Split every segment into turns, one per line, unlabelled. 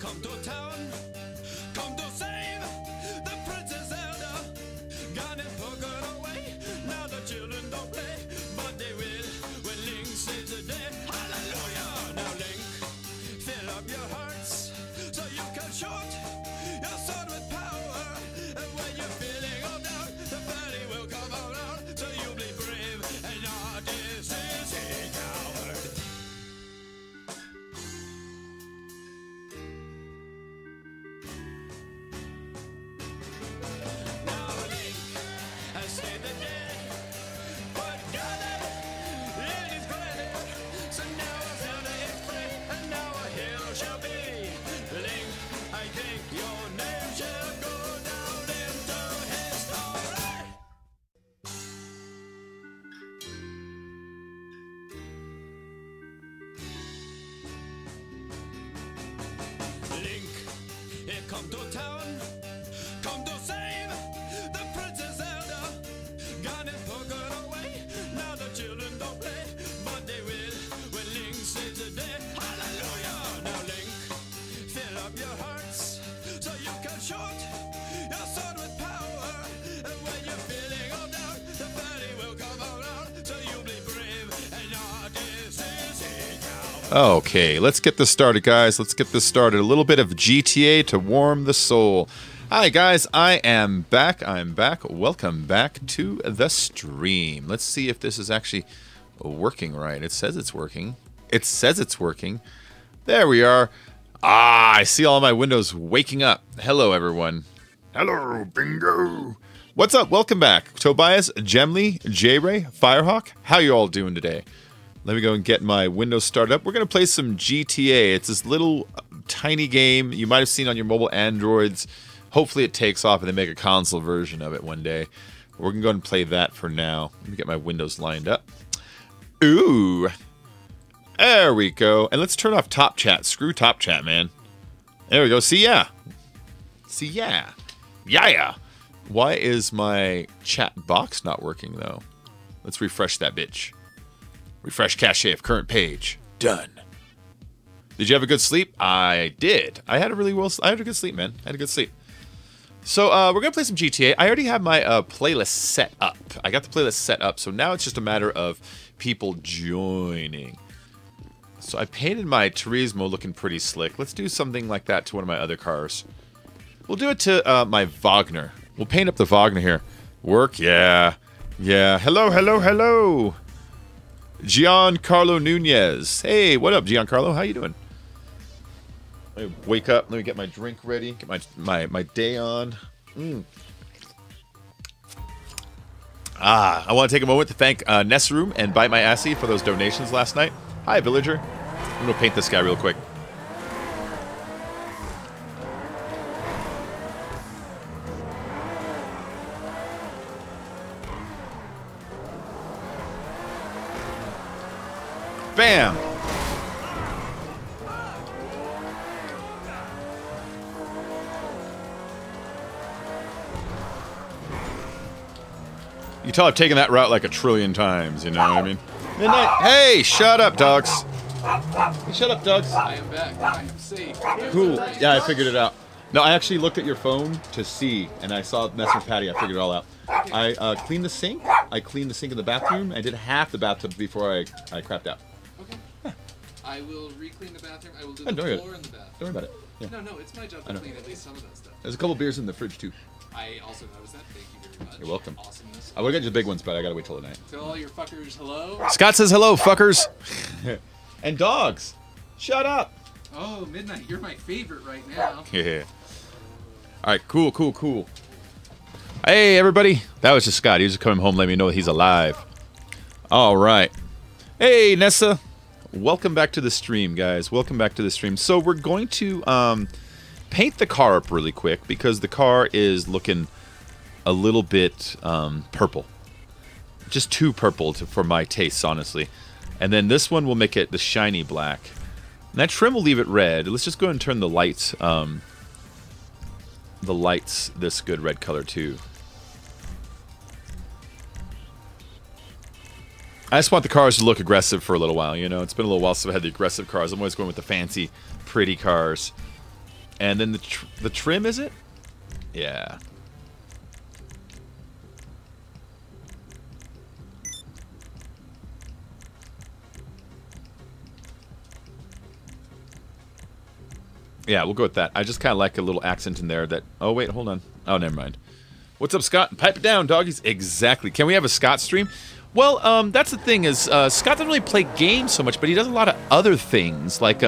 come to town, come to save the Princess Zelda. Got him taken away, now the children don't play, but they will when Link saves the day. Hallelujah! Now Link, fill up your hearts so you can shoot your sword with power. And when you're feeling all down, the fatty will come around, so you'll be brave and not this is a coward. Now Link has saved the day, but gathered in his granite. So now a Zelda is free, and now a hero shall be. Link, I think your name shall go down into history. Link, here come to town, come to save the Princess Zelda. Got him taken away, now the children don't play, but they will when Link saves the day. Hallelujah! Now Link, fill up your hearts so you can shoot your sword with power. And when you're feeling all down, the fatty will come around, so you'll be brave and not this is a coward.
Okay, let's get this started, guys. Let's get this started. A little bit of GTA to warm the soul. Hi, guys. I am back. I'm back. Welcome back to the stream. Let's see if this is actually working right. It says it's working. It says it's working. There we are. Ah, I see all my windows waking up. Hello, everyone. Hello, Bingo. What's up? Welcome back. Tobias, Gemly, J-Ray, Firehawk. How you all doing today? Let me go and get my Windows started up. We're going to play some GTA. It's this little tiny game you might have seen on your mobile Androids. Hopefully it takes off and they make a console version of it one day. We're going to go ahead and play that for now. Let me get my Windows lined up. Ooh. There we go. And let's turn off Top Chat. Screw Top Chat, man. There we go. See ya. See ya. Yeah. Why is my chat box not working, though? Let's refresh that bitch. Refresh cache of current page. Done. Did you have a good sleep? I did. I had a good sleep, man. I had a good sleep. So we're gonna play some GTA. I already have my playlist set up. I got the playlist set up, so now it's just a matter of people joining. So I painted my Turismo looking pretty slick. Let's do something like that to one of my other cars. We'll do it to my Wagner. We'll paint up the Wagner here. Work, yeah. Yeah. Hello, hello, hello. Giancarlo Nunez. Hey, what up, Giancarlo? How you doing? Let me wake up. Let me get my drink ready. Get my day on. I want to take a moment to thank Nessroom and Bite My Assy for those donations last night. Hi, villager. I'm going to paint this guy real quick. Bam! You tell I've taken that route like a trillion times, you know what I mean? Midnight. Hey, shut up, dogs. Hey, shut up, dogs.
I am back. I am safe.
Cool. Yeah, I figured it out. No, I actually looked at your phone to see, and I saw Mess with Patty. I figured it all out. I cleaned the sink. I cleaned the sink in the bathroom. I did half the bathtub before I crapped out.
Okay.
Yeah.
I will re-clean the bathroom. I will do
Yeah,
the
don't
floor in the bathroom.
Don't worry about it. Yeah.
No, it's my job to clean at least some of that stuff.
There's a couple beers in the fridge, too.
I also noticed that. Thank you very much.
You're welcome.
Awesomeness.
I would get you the big ones, but I gotta wait till tonight.
To all your fuckers, hello.
Scott says hello, fuckers. And dogs. Shut up.
Oh, Midnight, you're my favorite right now.
Yeah. All right, cool. Hey, everybody. That was just Scott. He was just coming home, let me know he's alive. All right. Hey, Nessa. Welcome back to the stream, guys. Welcome back to the stream. So we're going to paint the car up really quick because the car is looking a little bit purple. Just too purple for my tastes, honestly. And then this one will make it the shiny black. And that trim will leave it red. Let's just go and turn the lights this good red color too. I just want the cars to look aggressive for a little while, you know. It's been a little while since I had the aggressive cars. I'm always going with the fancy, pretty cars. And then the trim, is it? Yeah. Yeah, we'll go with that. I just kind of like a little accent in there that... Oh, wait, hold on. Oh, never mind. What's up, Scott? Pipe it down, doggies. Exactly. Can we have a Scott stream? Well, that's the thing is, Scott doesn't really play games so much, but he does a lot of other things. Like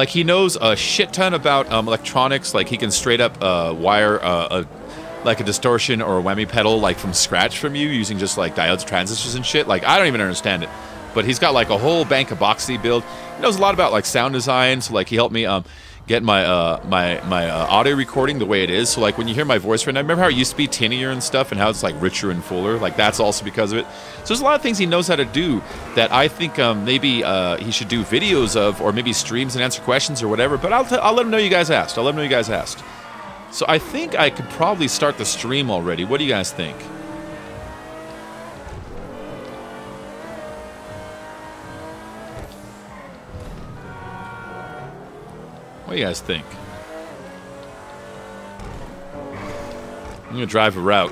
he knows a shit ton about electronics. Like, he can straight up wire like a distortion or a whammy pedal, like, from scratch from you using just, like, diodes, transistors, and shit. Like, I don't even understand it. But he's got, like, a whole bank of boxes he built. He knows a lot about, like, sound design. So, like, he helped me... get my audio recording the way it is. So like when you hear my voice right now, remember how it used to be tinnier and stuff, and how it's like richer and fuller? Like that's also because of it. So there's a lot of things he knows how to do that I think maybe he should do videos of, or maybe streams and answer questions or whatever. But I'll let him know you guys asked. I'll let him know you guys asked. So I think I could probably start the stream already. What do you guys think? What do you guys think? I'm gonna drive a route.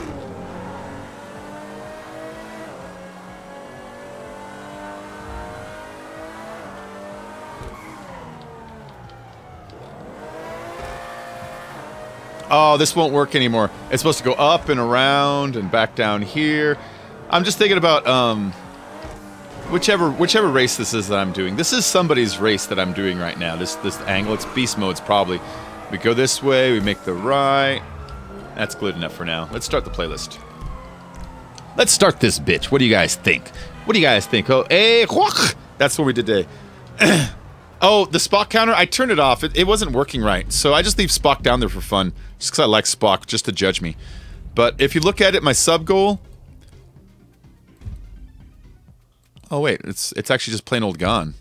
Oh, this won't work anymore. It's supposed to go up and around and back down here. I'm just thinking about whichever race this is that I'm doing. This is somebody's race that I'm doing right now. This angle, it's beast mode's probably. We go this way, we make the right. That's good enough for now. Let's start the playlist. Let's start this bitch. What do you guys think? What do you guys think? Oh, hey, that's what we did today. Oh, the Spock counter, I turned it off. It wasn't working right. So I just leave Spock down there for fun. Just because I like Spock, just to judge me. But if you look at it, my sub goal... Oh, wait. It's actually just plain old gone.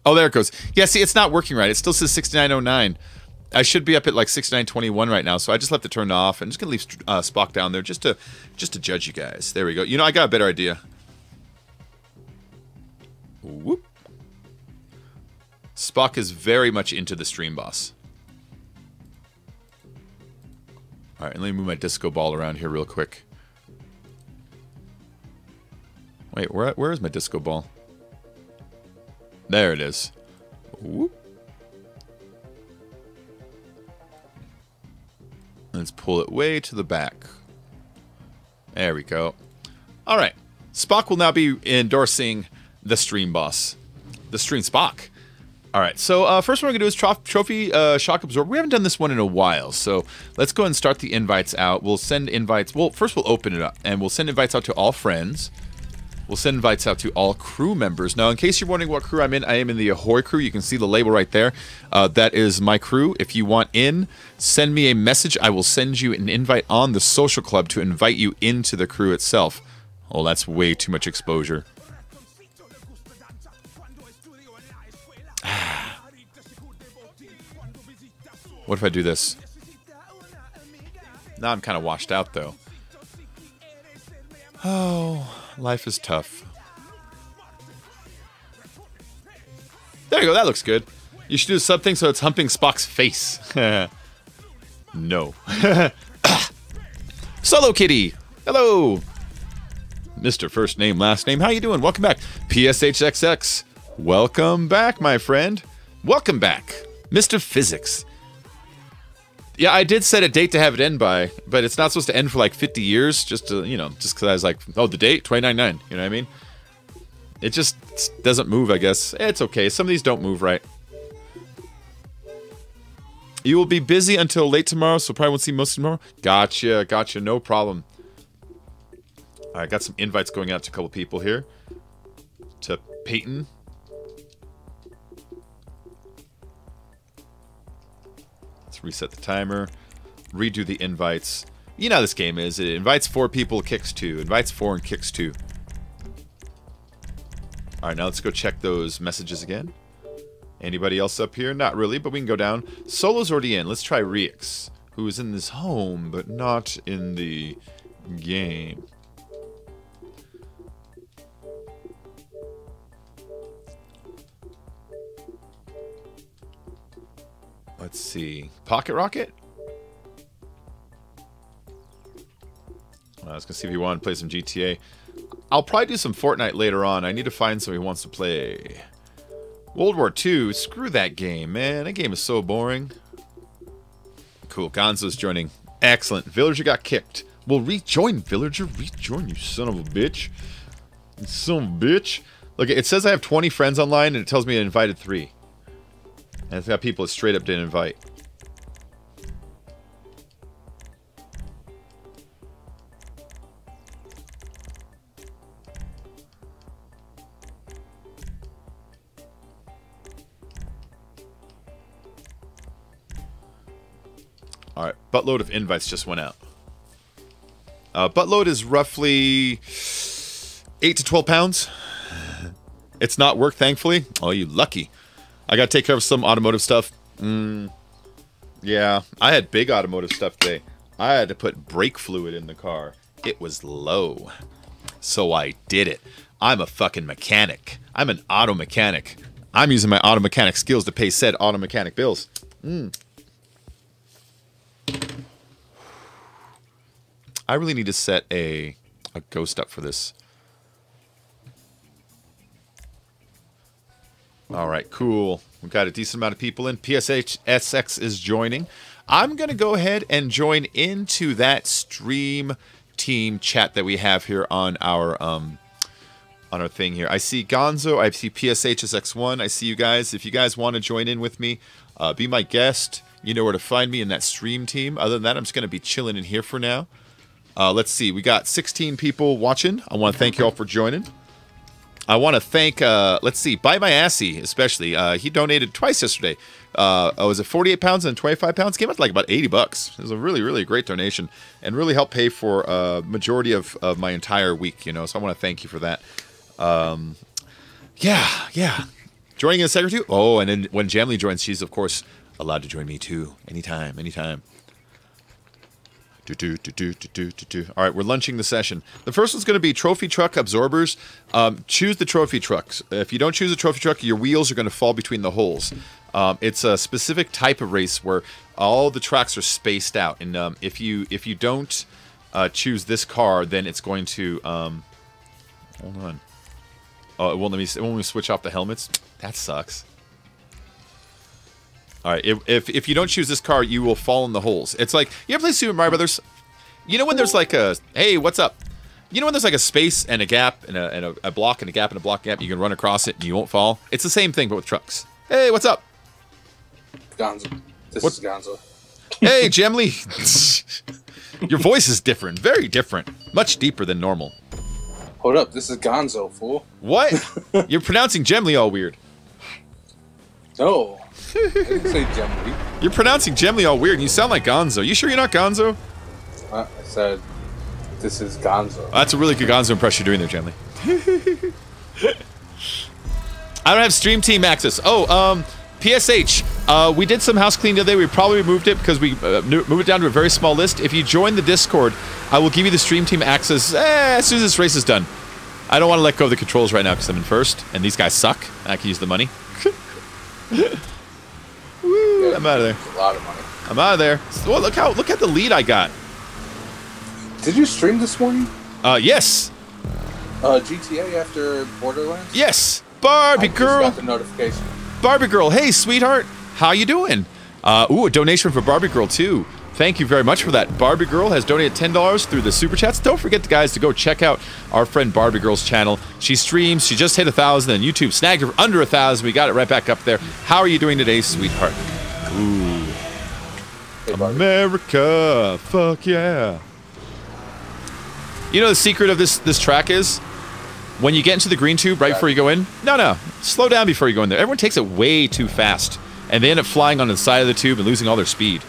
Oh, there it goes. Yeah, see, it's not working right. It still says 6909. I should be up at like 6921 right now, so I just left it turned off. I'm just going to leave Spock down there just to judge you guys. There we go. You know, I got a better idea. Whoop. Spock is very much into the stream boss. Alright, let me move my disco ball around here real quick. Wait, where is my disco ball? There it is. Whoop. Let's pull it way to the back. There we go. Alright. Spock will now be endorsing the stream boss. The stream Spock. Alright, so first one we're going to do is Trophy Shock Absorber. We haven't done this one in a while, so let's go ahead and start the invites out. We'll send invites... Well, first we'll open it up, and we'll send invites out to all friends. We'll send invites out to all crew members. Now, in case you're wondering what crew I'm in, I am in the Ahoy crew. You can see the label right there. That is my crew. If you want in, send me a message. I will send you an invite on the social club to invite you into the crew itself. Oh, that's way too much exposure. What if I do this? Now I'm kind of washed out, though. Oh... Life is tough. There you go, that looks good. You should do something so it's humping Spock's face. No. Solo Kitty! Hello! Mr. First Name, Last Name, how you doing? Welcome back. PSHXX. Welcome back, my friend. Welcome back. Mr. Physics. Yeah, I did set a date to have it end by, but it's not supposed to end for like 50 years, just to, you know, just because I was like, oh, the date? 29.9, you know what I mean? It just doesn't move, I guess. It's okay, some of these don't move right. You will be busy until late tomorrow, so probably won't see most of tomorrow. Gotcha, gotcha, no problem. Alright, got some invites going out to a couple people here. To Peyton. Reset the timer, redo the invites. You know how this game is. It invites 4 people, kicks 2. Invites 4 and kicks 2. Alright, now let's go check those messages again. Anybody else up here? Not really, but we can go down. Solo's already in. Let's try Rix, who is in this home, but not in the game. Let's see. Pocket Rocket? I was going to see if you want to play some GTA. I'll probably do some Fortnite later on. I need to find somebody who wants to play. World War II? Screw that game, man. That game is so boring. Cool. Gonzo's joining. Excellent. Villager got kicked. Well, rejoin, Villager. Rejoin, you son of a bitch. You son of a bitch. Look, it says I have 20 friends online, and it tells me I invited 3. And it's got people that straight up didn't invite. Alright, buttload of invites just went out. Buttload is roughly 8 to 12 pounds. It's not work, thankfully. Oh, you lucky. I gotta take care of some automotive stuff. Yeah, I had big automotive stuff today. I had to put brake fluid in the car. It was low. So I did it. I'm a fucking mechanic. I'm an auto mechanic. I'm using my auto mechanic skills to pay said auto mechanic bills. I really need to set a ghost up for this. Alright, cool. We've got a decent amount of people in. PSH SX is joining. I'm going to go ahead and join into that stream team chat that we have here on our thing here. I see Gonzo. I see PSH SX1. I see you guys. If you guys want to join in with me, be my guest. You know where to find me in that stream team. Other than that, I'm just going to be chilling in here for now. Let's see. We got 16 people watching. I want to thank you all for joining. I want to thank, let's see, Buy My Assy, especially. He donated twice yesterday. Was it 48 pounds and 25 pounds? Came out to like about 80 bucks. It was a really, really great donation and really helped pay for a majority of my entire week, you know, so I want to thank you for that. Yeah. Joining in a second or two. Oh, and then when Jamly joins, she's, of course, allowed to join me too. Anytime. All right, we're lunching the session. The first one's going to be trophy truck absorbers. Choose the trophy trucks. If you don't choose a trophy truck, your wheels are going to fall between the holes. It's a specific type of race where all the tracks are spaced out, and if you don't choose this car, then it's going to hold on. Oh, it won't let me switch off the helmets. That sucks. All right, if you don't choose this car, you will fall in the holes. It's like, you ever play Super Mario Brothers? You know when there's like a, hey, what's up? You know when there's like a space and a gap and a block and a gap and a block gap, you can run across it and you won't fall? It's the same thing, but with trucks. Hey, what's up?
Gonzo. This is Gonzo.
Hey, Gemly. Your voice is different, very different. Much deeper than normal.
Hold up, this is Gonzo, fool.
What? You're pronouncing Gemly all weird.
No. I didn't say Gemly.
You're pronouncing Gemly all weird, and you sound like Gonzo. You sure you're not Gonzo?
I said, this is Gonzo.
That's a really good Gonzo impression you're doing there, Gemly. I don't have Stream Team access. Oh, PSH. We did some house cleaning today. We probably removed it because we moved it down to a very small list. If you join the Discord, I will give you the Stream Team access as soon as this race is done. I don't want to let go of the controls right now because I'm in first, and these guys suck. I can use the money. Woo, I'm out of there.
A lot of money.
I'm out of there. Well, look at the lead I got.
Did you stream this morning?
Yes.
GTA after Borderlands?
Yes. Barbie girl.
I just got the notification.
Barbie girl. Hey, sweetheart. How you doing? Ooh, a donation for Barbie girl too. Thank you very much for that. Barbie girl has donated $10 through the super chats. Don't forget, guys, to go check out our friend Barbie girl's channel. She streams. She just hit 1,000, and YouTube snagged her under 1,000. We got it right back up there. How are you doing today, sweetheart? Ooh.
Hey,
America. Fuck yeah. You know the secret of this track is? When you get into the green tube right before you go in, no, slow down before you go in there. Everyone takes it way too fast, and they end up flying on the side of the tube and losing all their speed.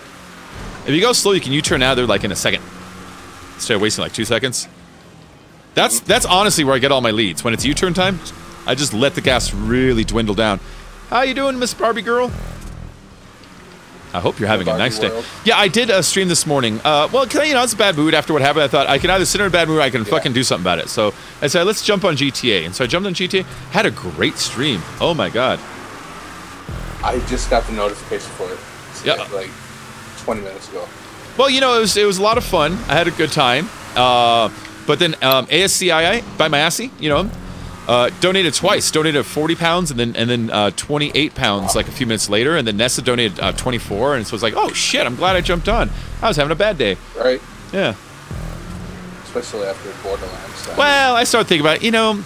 If you go slow, you can U-turn out of there like in a second, instead of wasting like 2 seconds. That's honestly where I get all my leads. When it's U-turn time, I just let the gas really dwindle down. How you doing, Miss Barbie girl? I hope you're having a nice day. Yeah, I did stream this morning. Well, it's a bad mood after what happened. I thought I can either sit in a bad mood or I can fucking do something about it. So I said, let's jump on GTA. And so I jumped on GTA. Had a great stream. Oh my god.
I just got the notification for it. yesterday,
Yeah.
like 20 minutes ago.
Well, you know, it was a lot of fun. I had a good time. But then ASCII by my assy, you know, donated twice. Donated 40 pounds and then 28 pounds like a few minutes later, and then Nessa donated 24, and so it's like, oh shit, I'm glad I jumped on. I was having a bad day.
Right.
Yeah.
Especially after Borderlands. So.
Well, I started thinking about it. You know,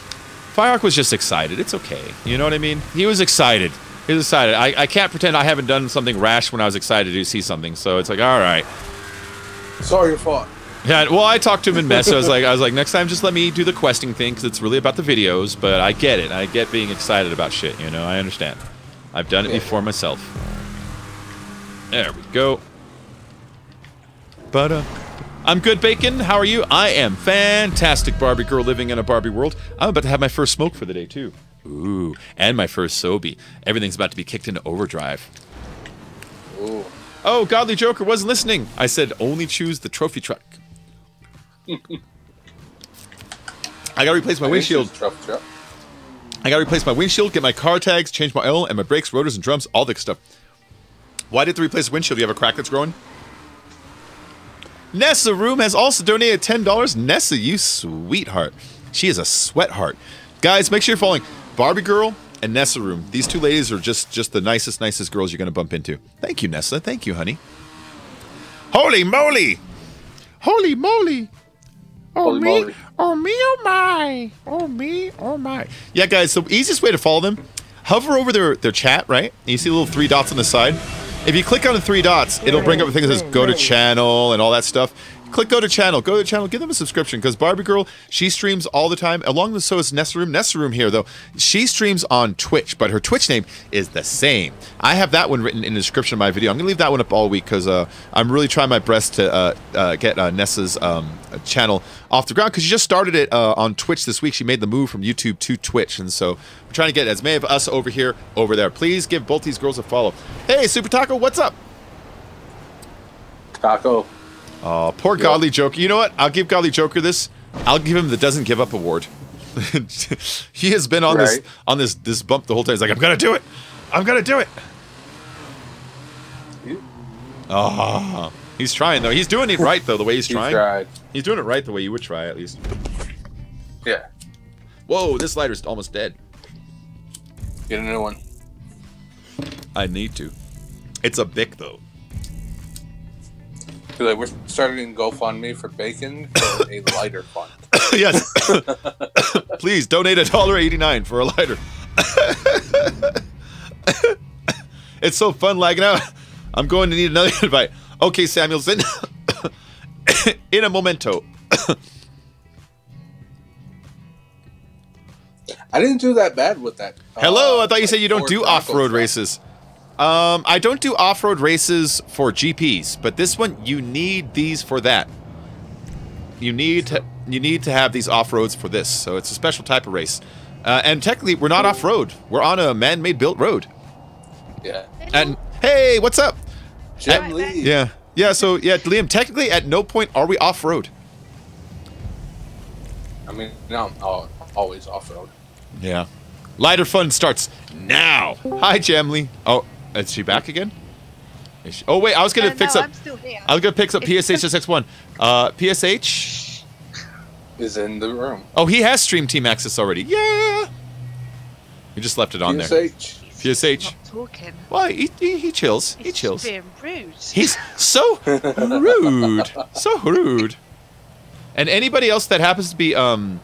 Firehawk was just excited. It's okay. You know what I mean? He was excited. He was excited. I can't pretend I haven't done something rash when I was excited to see something. So it's like, all right.
It's all your fault.
Yeah. Well, I talked to him in mess. So I was like, next time, just let me do the questing thing because it's really about the videos. But I get it. I get being excited about shit. You know, I understand. I've done it before myself. There we go. But I'm good, Bacon. How are you? I am fantastic, Barbie girl living in a Barbie world. I'm about to have my first smoke for the day, too. Ooh, and my first Sobe. Everything's about to be kicked into overdrive.
Ooh.
Oh, Godly Joker wasn't listening. I said only choose the trophy truck. I gotta replace my windshield.
Trophy truck.
I gotta replace my windshield, get my car tags, change my oil, and my brakes, rotors, and drums, all that stuff. Why did you replace the windshield? Do you have a crack that's growing? Nessa Room has also donated $10. Nessa, you sweetheart. She is a sweatheart. Guys, make sure you're following Barbie Girl and Nessa Room. These two ladies are just the nicest girls you're going to bump into. Thank you, Nessa. Thank you, honey. Holy moly! Holy moly! Oh,
Holy
me,
moly.
oh, me, oh, my. Oh, me, oh, my. Yeah, guys, the easiest way to follow them, hover over their chat, right? And you see the little 3 dots on the side. If you click on the 3 dots, it'll bring up a thing that says go to channel and all that stuff. Click go to channel, give them a subscription, because Barbie Girl, she streams all the time. Along with so is Nessa Room. Nessa Room here, though, she streams on Twitch, but her Twitch name is the same. I have that one written in the description of my video. I'm going to leave that one up all week, because I'm really trying my best to get Nessa's channel off the ground, because she just started it on Twitch this week. She made the move from YouTube to Twitch, and so we're trying to get as many of us over here, over there. Please give both these girls a follow. Hey, Super Taco, what's up?
Taco.
Oh, poor Godly Joker. You know what? I'll give Godly Joker this. I'll give him the Doesn't Give Up award. He has been on this bump the whole time. He's like, I'm gonna do it. I'm gonna do it. Oh, he's trying though. He's doing it right though. The way he's trying.
Tried.
He's doing it right the way you would try at least.
Yeah.
Whoa, this lighter's almost dead.
Get a new one.
I need to. It's a Bic though.
Like, we're starting GoFundMe for Bacon for a lighter fund.
Yes. Please donate $1.89 for a lighter. It's so fun lagging out. I'm going to need another invite. Okay, Samuelson. In a momento.
I didn't do that bad with that.
Hello, I thought you said you don't
Ford
do
Bronco
off-road
truck.
races. I don't do off-road races for GPs, but this one you need these for that. You need to have these off-roads for this, so it's a special type of race. And technically, we're not off-road. We're on a man-made built road.
Yeah.
And hey, what's up?
Jim Lee.
Yeah. So yeah, Liam. Technically, at no point are we off-road.
I mean, no, I'm always off-road.
Yeah. Lighter fun starts now. Hi, Jamly. Oh, is she back again? Is she, oh wait, I was gonna fix up.
I'm still here.
I was gonna fix up PSH SX1. PSH
Is in the room.
Oh, he has Stream Team access already. Yeah. You just left it on there.
PSH.
PSH.
Not talking.
Why? He chills. He
He's
chills.
being rude.
He's so rude. So rude. And anybody else that happens to be playing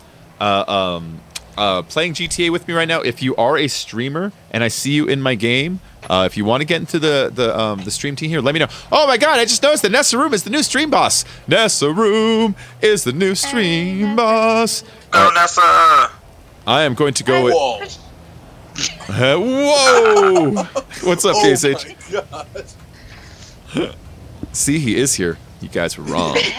GTA with me right now, if you are a streamer and I see you in my game, if you want to get into the stream team here, let me know. Oh my god, I just noticed that Nessa Room is the new stream boss. Nessa Room is the new stream boss.
Go, Nessa!
I am going to go with...
Whoa.
Whoa! What's up,
Oh
PSH?
my god.
See, he is here. You guys were wrong.
He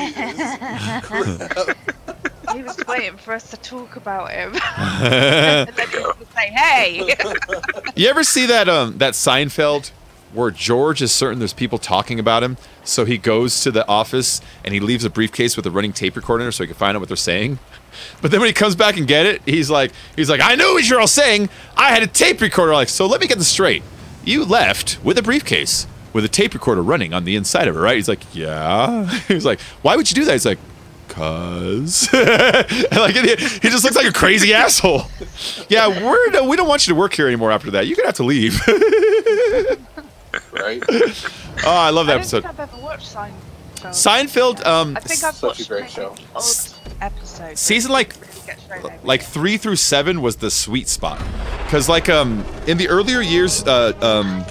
was waiting for us to talk about him. And then he would say, hey!
You ever see that that Seinfeld where George is certain there's people talking about him, so he goes to the office and he leaves a briefcase with a running tape recorder in it so he can find out what they're saying? But then when he comes back and get it, he's like, I know what you're all saying. I had a tape recorder. Like, so let me get this straight. You left with a briefcase. with a tape recorder running on the inside of it, right? He's like, yeah. He's like, why would you do that? He's like, cause. Like, he just looks like a crazy asshole. Yeah, we don't want you to work here anymore after that. You're gonna have to leave.
Right?
Oh, I love that episode.
I don't think I've ever watched Seinfeld.
Seinfeld,
I think I've
such a
watched
great
maybe
show.
the odd episodes.
Season
Really gets thrown over
like
it.
3 through 7 was the sweet spot, because like in the earlier years, the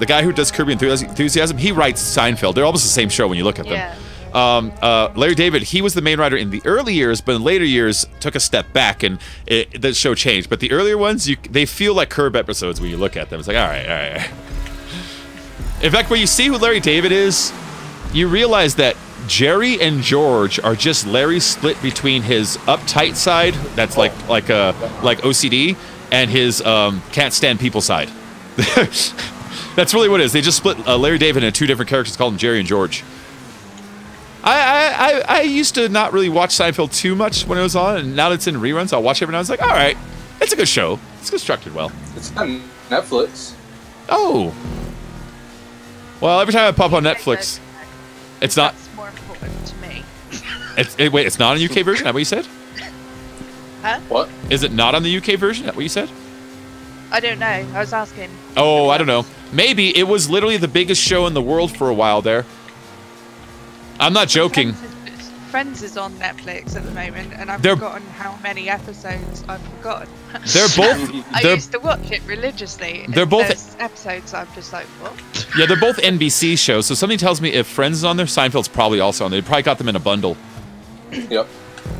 guy who does Kirby Enthusiasm, he writes Seinfeld. They're almost the same show when you look at them.
Yeah.
Larry David, he was the main writer in the early years, but in later years took a step back and the show changed. But the earlier ones, they feel like Curb episodes when you look at them. It's like, all right. In fact, when you see who Larry David is, you realize that Jerry and George are just Larry split between his uptight side, that's like OCD, and his can't stand people side. That's really what it is. They just split Larry David into 2 different characters, called them Jerry and George. I used to not really watch Seinfeld too much when it was on, and now that it's in reruns, I'll watch it every now and then. It's like, all right, it's a good show. It's constructed well.
It's on Netflix.
Oh. Well, every time I pop on Netflix, it's not.
That's more important to me.
Wait, it's not on UK version? Is that what you said?
Huh?
What?
Is it not on the UK version? Is that what you said?
I don't know. I was asking.
Oh, I don't know. Maybe it was literally the biggest show in the world for a while there. I'm not joking.
Friends is on Netflix at the moment, and I've
They're-
forgotten how many episodes I've forgotten.
They're both.
I
They're,
used to watch it religiously.
They're
and
both-
there's episodes I'm just like, what?
yeah, they're both NBC shows. So something tells me if Friends is on there, Seinfeld's probably also on there. They probably got them in a bundle.
Yep.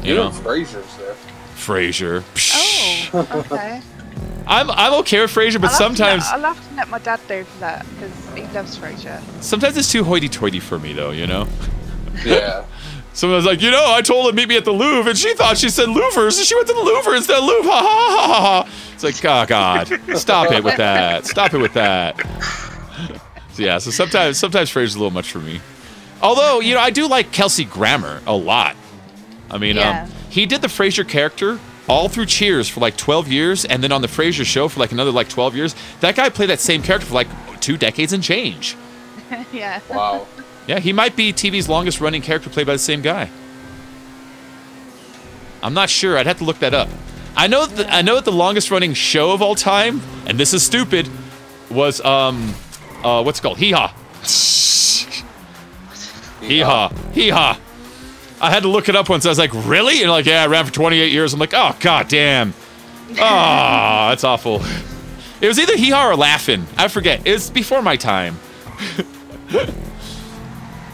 You know,
Frasier's there.
Frasier.
Oh, okay.
I'm okay with Frasier, but sometimes
I'll have to let my dad know for that because he loves Frasier.
sometimes it's too hoity-toity for me, though. You know.
Yeah.
Someone's like, I told her to meet me at the Louvre, and she thought she said Louvers, and she went to the Louvre instead of Louvre. Ha ha ha ha ha. It's like, oh God, stop it with that. Stop it with that. So, yeah, so sometimes Frasier's a little much for me. Although, I do like Kelsey Grammer a lot. I mean,
Yeah.
he did the Frasier character all through Cheers for like 12 years, and then on the Frasier show for like another like 12 years. That guy played that same character for like 2 decades and change.
Yeah.
Wow.
Yeah, he might be TV's longest running character played by the same guy. I'm not sure. I'd have to look that up. I know that the longest running show of all time, and this is stupid, was what's it called? Hee Haw. Hee Haw. Hee Haw. I had to look it up once. I was like, really? And like, yeah, I ran for 28 years. I'm like, oh god damn. Oh, that's awful. It was either Hee Haw or Laughin'. I forget. It's before my time.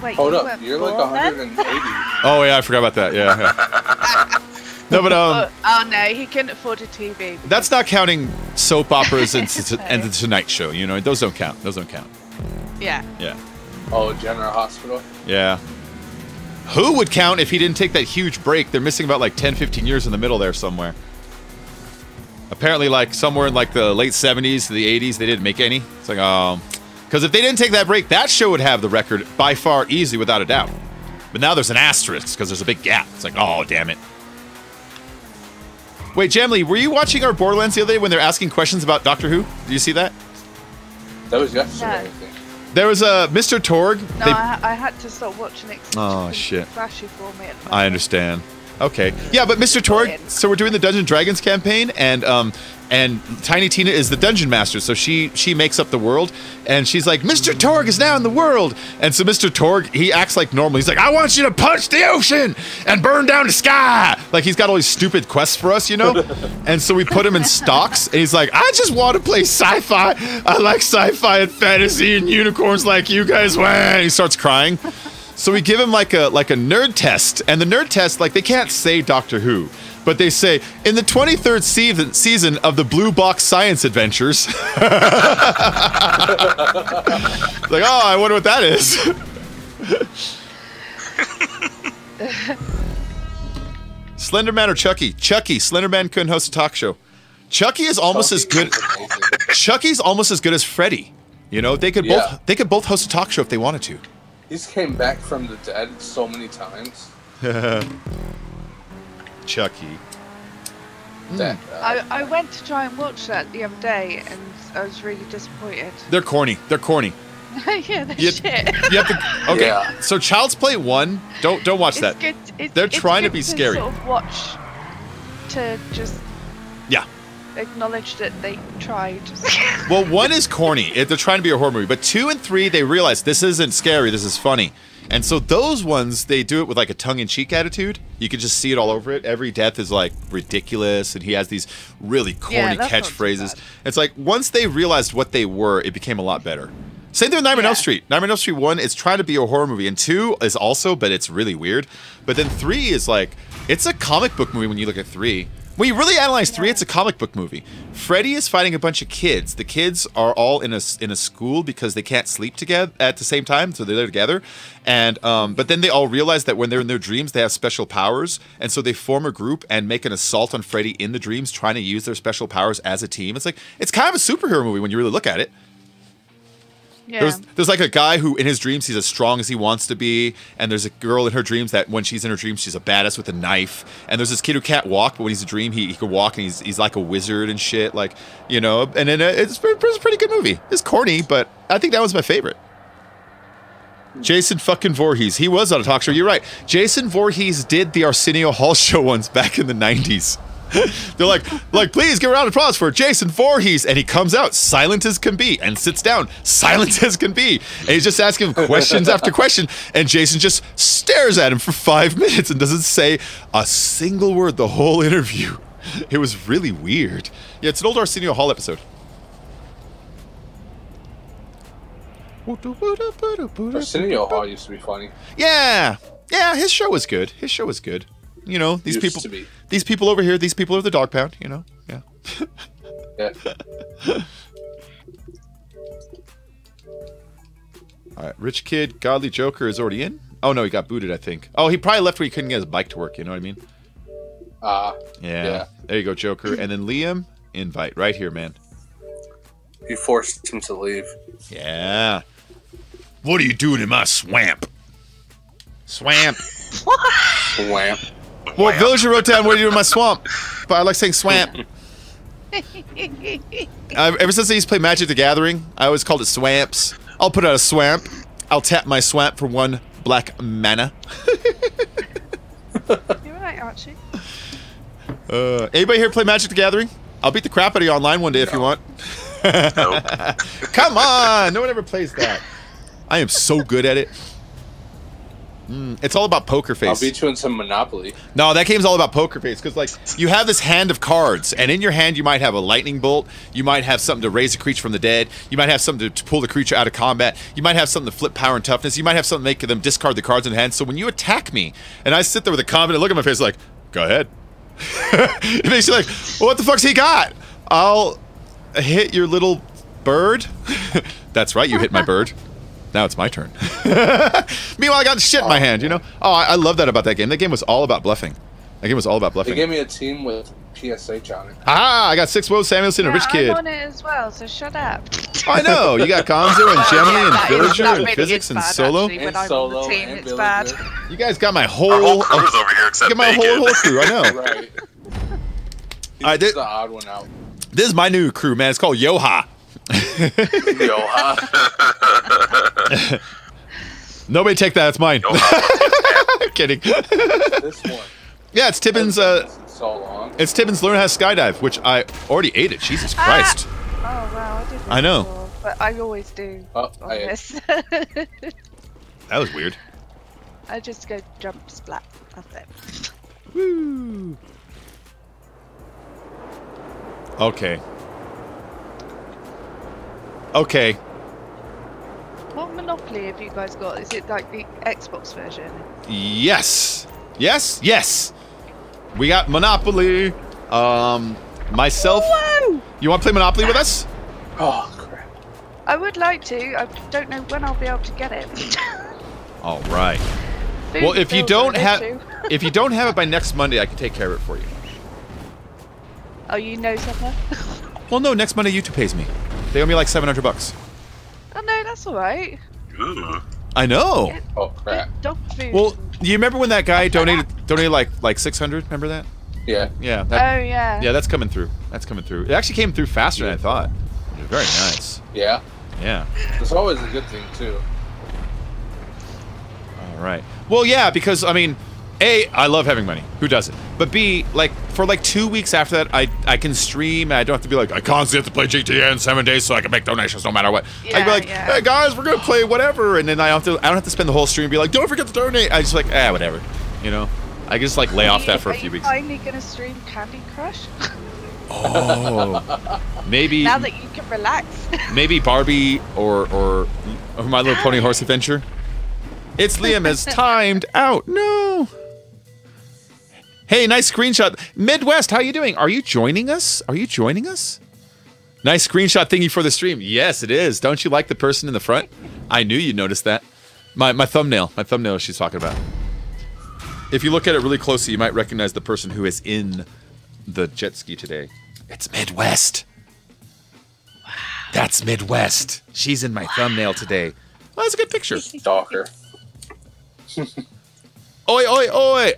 Wait,
Hold
you
up.
weren't
You're like
born then?
180.
Oh yeah, I forgot about that. Yeah. No, but
Oh no, he couldn't afford a TV.
that's not counting soap operas and the Tonight Show. Those don't count. Those don't count.
Yeah.
Yeah.
Oh, General Hospital.
Yeah. Who would count if he didn't take that huge break? They're missing about like 10, 15 years in the middle there somewhere. Apparently, like somewhere in like the late 70s to the 80s, they didn't make any. It's like, because if they didn't take that break, that show would have the record by far, easily, without a doubt. But now there's an asterisk because there's a big gap. It's like, oh, damn it. Wait, Jamlee, were you watching our Borderlands the other day when they're asking questions about Doctor Who? Did you see that?
That was yesterday,
No.
I think.
There was a Mr. Torg.
No, I had to stop watching it. 'cause
Oh,
it's too
shit.
Flashy for me. At the
I
moment.
understand. Okay. Yeah, but Mr. Torg, so we're doing the Dungeons & Dragons campaign, and Tiny Tina is the dungeon master, so she makes up the world, and she's like, Mr. Torg is now in the world, and so Mr. Torg, he acts like normal. He's like, I want you to punch the ocean and burn down the sky. Like, he's got all these stupid quests for us, and so we put him in stocks, and he's like, I just want to play sci-fi. I like sci-fi and fantasy and unicorns like you guys. And he starts crying. So we give him like a nerd test, and the nerd test, like, they can't say Doctor Who, but they say, in the 23rd season of the Blue Box Science Adventures. Like, oh, I wonder what that is. Slenderman or Chucky? Chucky. Slenderman couldn't host a talk show. Chucky is almost as good.
Amazing.
Chucky's almost as good as Freddy. They could
Yeah.
both host a talk show if they wanted to.
He's came back from the dead so many times.
Chucky.
That,
I went to try and watch that the other day, and I was really disappointed.
They're corny. They're corny.
Yeah, they're
You,
shit.
you have to. Okay.
Yeah.
So Child's Play 1. Don't watch that.
Good.
They're
it's
trying to
good
be scary.
Sort of watch to just
Yeah.
acknowledge that they tried.
Well, 1 is corny. They're trying to be a horror movie. But 2 and 3, they realize this isn't scary. This is funny. And so those ones, they do it with like a tongue-in-cheek attitude. You can just see it all over it. Every death is like ridiculous, and he has these really corny
that's not too
catchphrases.
bad.
It's like once they realized what they were, it became a lot better. Same thing with Nightmare on Elm Street. Nightmare on Elm Street 1 is trying to be a horror movie, and 2 is also, but it's really weird. But then 3 is like, it's a comic book movie when you look at 3. When you really analyze 3, it's a comic book movie. Freddy is fighting a bunch of kids. The kids are all in a school because they can't sleep together at the same time, so they're there together. And but then they all realize that when they're in their dreams, they have special powers, and so they form a group and make an assault on Freddy in the dreams, trying to use their special powers as a team. It's like it's kind of a superhero movie when you really look at it.
Yeah.
There's like a guy who in his dreams he's as strong as he wants to be, and there's a girl in her dreams that when she's in her dreams she's a badass with a knife, and there's this kid who can't walk, but when he's a dream he can walk, and he's like a wizard and shit, like, you know. And then it's a pretty good movie. It's corny, but I think that was my favorite. Jason fucking Voorhees. He was on a talk show. You're right. Jason Voorhees did the Arsenio Hall show once back in the 90s. They're like, please give a round of applause for Jason Voorhees. And he comes out, silent as can be, and sits down, silent as can be. And he's just asking him questions after question. And Jason just stares at him for 5 minutes and doesn't say a single word the whole interview. It was really weird. Yeah, it's an old Arsenio Hall episode.
Arsenio Hall used to be funny.
Yeah, his show was good. You know, these
Used to be.
these people over here, these people are the dog pound, you know? Yeah.
Yeah.
All right, Rich Kid, Godly Joker is already in? Oh, no, he got booted, I think. Oh, he probably left where he couldn't get his bike to work, you know what I mean? Yeah. There you go, Joker. And then Liam, invite right here, man.
You forced him to leave.
Yeah. What are you doing in my swamp? Swamp.
Wham.
Well, Villager wrote down, what are you doing in my swamp? But I like saying swamp. Ever since I used to play Magic the Gathering, I always called it swamps. I'll put out a swamp. I'll tap my swamp for 1 black mana.
You're right, Archie.
Anybody here play Magic the Gathering? I'll beat the crap out of you online one day if you want.
Nope.
Come on! No one ever plays that. I am so good at it. It's all about Poker Face.
I'll beat you in some Monopoly.
No, that game's all about Poker Face, because like you have this hand of cards, and in your hand you might have a lightning bolt, you might have something to raise a creature from the dead, you might have something to pull the creature out of combat, you might have something to flip power and toughness, you might have something to make them discard the cards in hand. So when you attack me, and I sit there with a confident look at my face like, go ahead. It makes you like, well, what the fuck's he got? I'll hit your little bird. That's right, you hit my bird. Now it's my turn. Meanwhile, I got shit in my hand, you know? Oh, I love that about that game. That game was all about bluffing. That game was all about
They
bluffing.
gave me a team with PSH on it.
Ah, I got 6 Woe Samuelson and Rich Kid.
I'm on it as well, so shut up.
I know. You got Gonzo and Gemini and
That
Villager
that
and
really
Physics
is
and
bad,
Solo.
actually. When
And
I'm on
Solo
the team,
and
it's
Villager.
bad.
You guys got my
Our
whole...
whole crew's over here except
Get my
Bacon.
whole crew, I know.
Right. He's
Alright,
the odd one out.
This is my new crew, man. It's called Yoha.
Yo, huh?
Nobody take that. It's mine.
Yoha.
Kidding.
This one.
Yeah, it's Tibbins.
So long.
It's Tibbins Learn How to Skydive, which I already ate it. Jesus Christ.
Oh wow, I did.
I know.
Before, but I always do
Oh,
on
I
this.
That was weird.
I just go jump splat. That's it.
Woo. Okay. Okay.
What Monopoly have you guys got? Is it like the Xbox version?
Yes. Yes. Yes. We got Monopoly. Myself.
Whoa!
You want to play Monopoly with us?
Oh, crap.
I would like to. I don't know when I'll be able to get it.
All right.
Food
Well, if you
bills are
don't
an
have,
issue.
if you don't have it by next Monday, I can take care of it for you.
Oh, you know something?
Well, no, next Monday YouTube pays me. They owe me like $700.
Oh no, that's all right.
Ooh.
I know.
Oh, crap.
Dog food.
Well, you remember when that guy donated like 600? Remember that?
Yeah.
Yeah.
Oh yeah.
Yeah, that's coming through. That's coming through. It actually came through faster than I thought. It was very nice.
Yeah.
Yeah.
It's always a good thing too.
All right. Well, yeah, because I mean, A, I love having money. Who doesn't? But B, like for like 2 weeks after that, I can stream. And I don't have to be like, I constantly have to play GTA in 7 days so I can make donations no matter what. I can be like, hey guys, we're gonna play whatever, and then I don't have to spend the whole stream and be like, don't forget to donate. I just like, whatever, you know. I can just like lay off that for a few weeks.
Are you finally gonna stream Candy Crush?
Oh, maybe.
Now that you can relax.
Maybe Barbie or My Little Pony Horse Adventure. It's Liam has timed out. No. Hey, nice screenshot. Midwest, how you doing? Are you joining us? Are you joining us? Nice screenshot thingy for the stream. Yes, it is. Don't you like the person in the front? I knew you'd notice that. My thumbnail. My thumbnail she's talking about. If you look at it really closely, you might recognize the person who is in the jet ski today. It's Midwest. Wow. That's Midwest. She's in my thumbnail today. Well, that's a good picture.
Stalker.
Oi, oi, oi!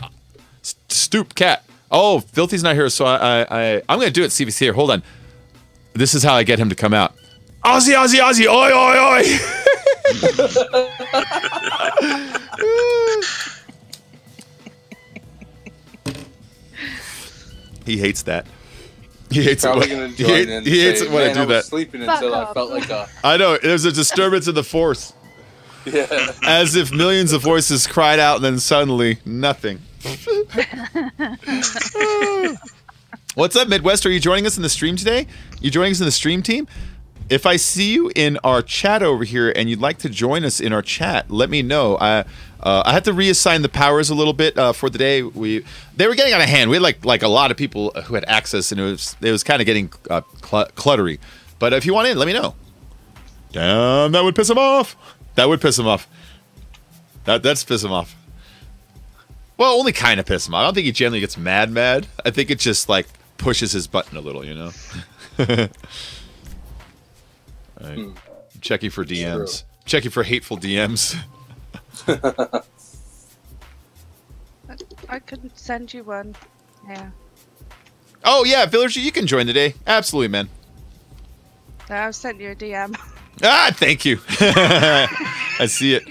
Stoop cat. Oh, Filthy's not here, so I'm gonna do it. See if he's here. Hold on. This is how I get him to come out. Aussie, Aussie, Aussie! Oi, oi, oi! He hates that. He hates it. He hates it when I do that.
I was sleeping until I felt like a...
I know. There's a disturbance in the force.
Yeah.
As if millions of voices cried out and then suddenly nothing. What's up, Midwest? Are you joining us in the stream today? You joining us in the stream team? If I see you in our chat over here and you'd like to join us in our chat, let me know. I had to reassign the powers a little bit for the day. They were getting out of hand. We had like a lot of people who had access, and it was kind of getting cluttery. But if you want in, let me know. Damn, that would piss him off. That would piss him off. That's piss him off. Well, only kind of piss him off. I don't think he generally gets mad. I think it just like pushes his button a little, you know. Right. Checking for DMs. Checking for hateful DMs.
I could send you one. Yeah.
Oh yeah, Villager, you can join today. Absolutely, man.
No, I've sent you a DM.
Ah, thank you. I see it.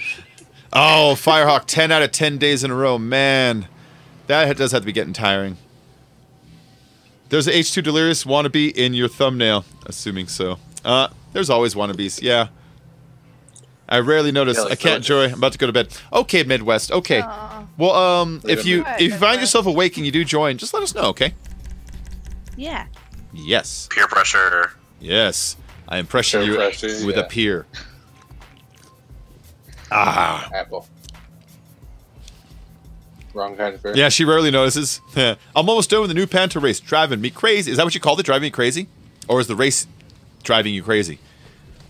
Oh, Firehawk, 10 out of 10 days in a row. Man, that does have to be getting tiring. There's an H2 Delirious wannabe in your thumbnail. Assuming so. There's always wannabes, yeah. I rarely notice. I can't enjoy. I'm about to go to bed. Okay, Midwest. Okay. Well, if you find yourself awake and you do join, just let us know, okay?
Yeah.
Yes.
Peer pressure.
Yes. I am pressuring you with a peer. Ah.
Apple. Wrong kind of pear.
Yeah, she rarely notices. I'm almost done with the new Panther race. Driving me crazy. Is that what you called it? Driving me crazy? Or is the race driving you crazy?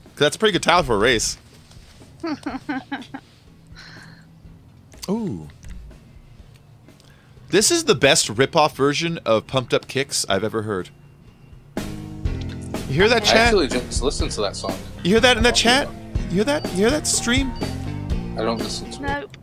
Because that's a pretty good title for a race. Ooh. This is the best rip-off version of Pumped Up Kicks I've ever heard. You hear that,
I
chat?
actually just listened to that song.
You hear that in that chat? You hear that? You hear that stream?
I don't listen to it.
Nope.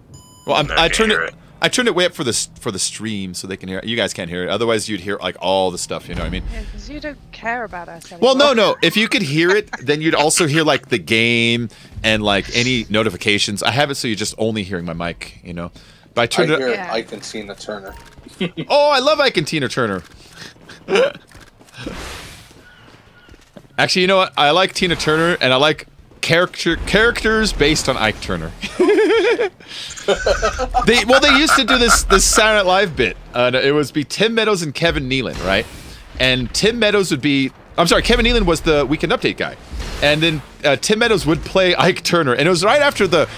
Well, I turned
hear
it. I turned it way up for the stream so they can hear it. You guys can't hear it. Otherwise, you'd hear like all the stuff. You know what I mean?
Yeah, because you don't care about us anymore.
Well, no. If you could hear it, then you'd also hear like the game and like any notifications. I have it so you're just only hearing my mic. You know. But I turned it.
hear
Yeah.
Ike and Tina Turner.
Oh, I love Ike and Tina Turner. Actually, you know what? I like Tina Turner, and I like characters based on Ike Turner. They used to do this Saturday Night Live bit. It would be Tim Meadows and Kevin Nealon, right? And Tim Meadows would be... I'm sorry, Kevin Nealon was the Weekend Update guy. And then Tim Meadows would play Ike Turner. And it was right after the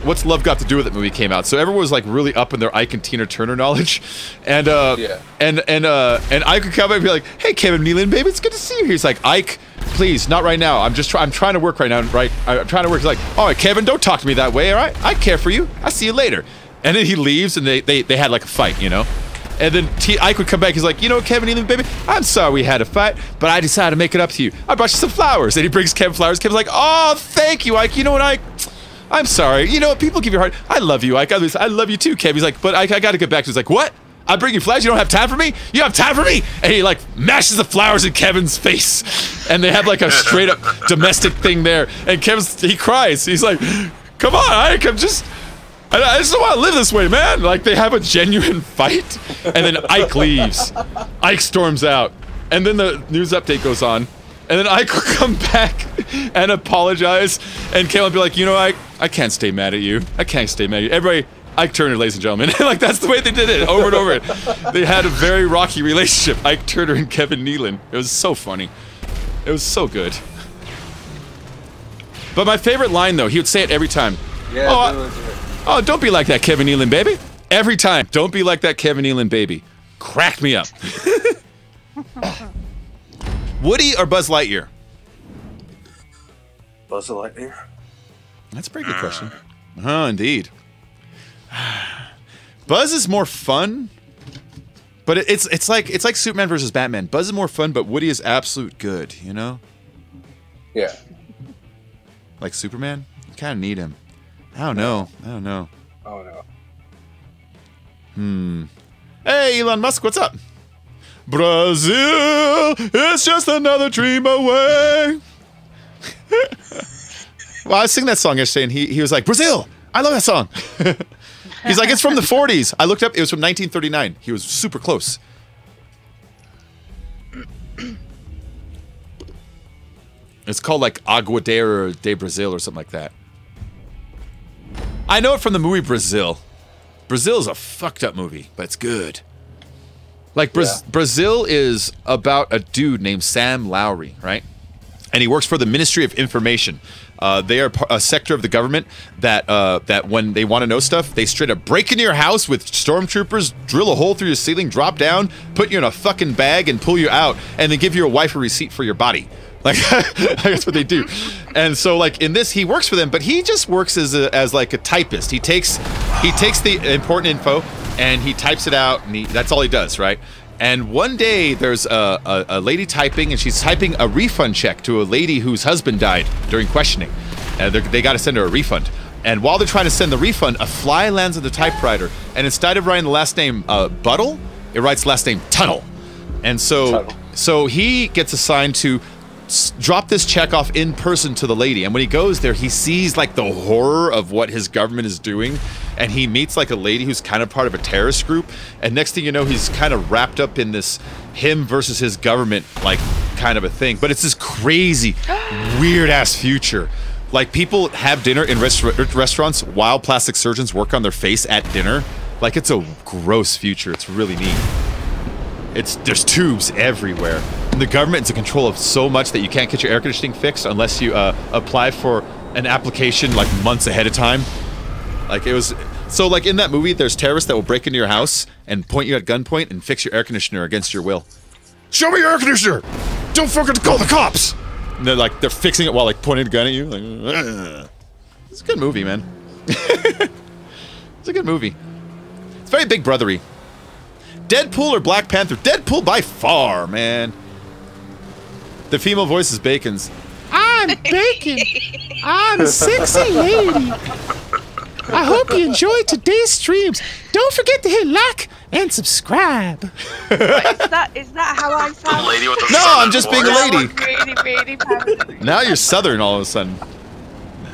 What's Love Got to Do With It movie came out. So everyone was like really up in their Ike and Tina Turner knowledge. And
Yeah.
and Ike would come and be like, "Hey, Kevin Nealon, baby, it's good to see you." He's like, "Ike, please, not right now. I'm trying to work right now, right? I'm trying to work." He's like, "All right, Kevin, don't talk to me that way, all right? I care for you. I'll see you later." And then he leaves, and they had like a fight, you know? And then Ike would come back. He's like, "You know, Kevin Nealon, baby, I'm sorry we had a fight, but I decided to make it up to you. I brought you some flowers." And he brings Kevin flowers. Kevin's like, "Oh, thank you, Ike. You know what, Ike? I'm sorry. You know what? People give you a hard. I love you, Ike. I love you too, Kev." He's like, "But Ike, I got to get back to." He's like, "What? I bring you flowers. You don't have time for me? You have time for me? And he like mashes the flowers in Kevin's face. And they have like a straight up domestic thing there. And he cries. He's like, come on, Ike, I just don't want to live this way, man. Like they have a genuine fight. And then Ike leaves. Ike storms out. And then the news update goes on. And then Ike will come back and apologize. And Kevin will be like, you know, I can't stay mad at you. I can't stay mad at you. Everybody, Ike Turner, ladies and gentlemen. Like, that's the way they did it, over and over. They had a very rocky relationship, Ike Turner and Kevin Nealon. It was so funny. It was so good. But my favorite line, though, he would say it every time.
Yeah,
oh, don't be like that, Kevin Nealon, baby. Every time. Don't be like that, Kevin Nealon, baby. Crack me up. Woody or Buzz Lightyear?
Buzz Lightyear.
That's a pretty good question. Oh, indeed. Buzz is more fun, but it's like Superman versus Batman. Buzz is more fun, but Woody is absolute good. You know?
Yeah.
Like Superman, you kind of need him. I don't know.
Oh no.
Hey, Elon Musk, what's up? Brazil, it's just another dream away. Well, I was singing that song yesterday, and he was like, Brazil, I love that song. He's like, it's from the 40s. I looked up, it was from 1939. He was super close. It's called like Aguadero de Brazil or something like that. I know it from the movie Brazil. Brazil is a fucked up movie, but it's good. Like, Brazil is about a dude named Sam Lowry, right? And he works for the Ministry of Information. They are a sector of the government that when they want to know stuff, they straight up break into your house with stormtroopers, drill a hole through your ceiling, drop down, put you in a fucking bag, and pull you out, and then give you a wife a receipt for your body. Like, that's what they do. And so, like, in this, he works for them, but he just works as like a typist. He takes the important info and he types it out, and that's all he does, right? And one day, there's a lady typing, and she's typing a refund check to a lady whose husband died during questioning. And they got to send her a refund. And while they're trying to send the refund, a fly lands on the typewriter, and instead of writing the last name Buttle, it writes last name Tunnel. And so he gets assigned to drop this check off in person to the lady, and when he goes there, he sees like the horror of what his government is doing, and he meets like a lady who's kind of part of a terrorist group, and next thing you know, he's kind of wrapped up in this him versus his government like kind of a thing. But it's this crazy weird ass future. Like, people have dinner in restaurants while plastic surgeons work on their face at dinner. Like, it's a gross future. It's really neat. There's tubes everywhere. And the government is in control of so much that you can't get your air conditioning fixed unless you apply for an application like months ahead of time. Like, it was... So, like, in that movie, there's terrorists that will break into your house and point you at gunpoint and fix your air conditioner against your will. Show me your air conditioner! Don't fucking call the cops! And they're fixing it while, like, pointing a gun at you. Like, ugh. It's a good movie, man. It's a good movie. It's very Big Brothery. Deadpool or Black Panther? Deadpool by far, man. The female voice is Bacon's. I'm Bacon. I'm a sexy lady. I hope you enjoyed today's streams. Don't forget to hit like and subscribe.
Is that how I sound?
The lady with the
No,
southern
I'm just being a
voice.
lady.
Really, really bad.
Now you're Southern all of a sudden.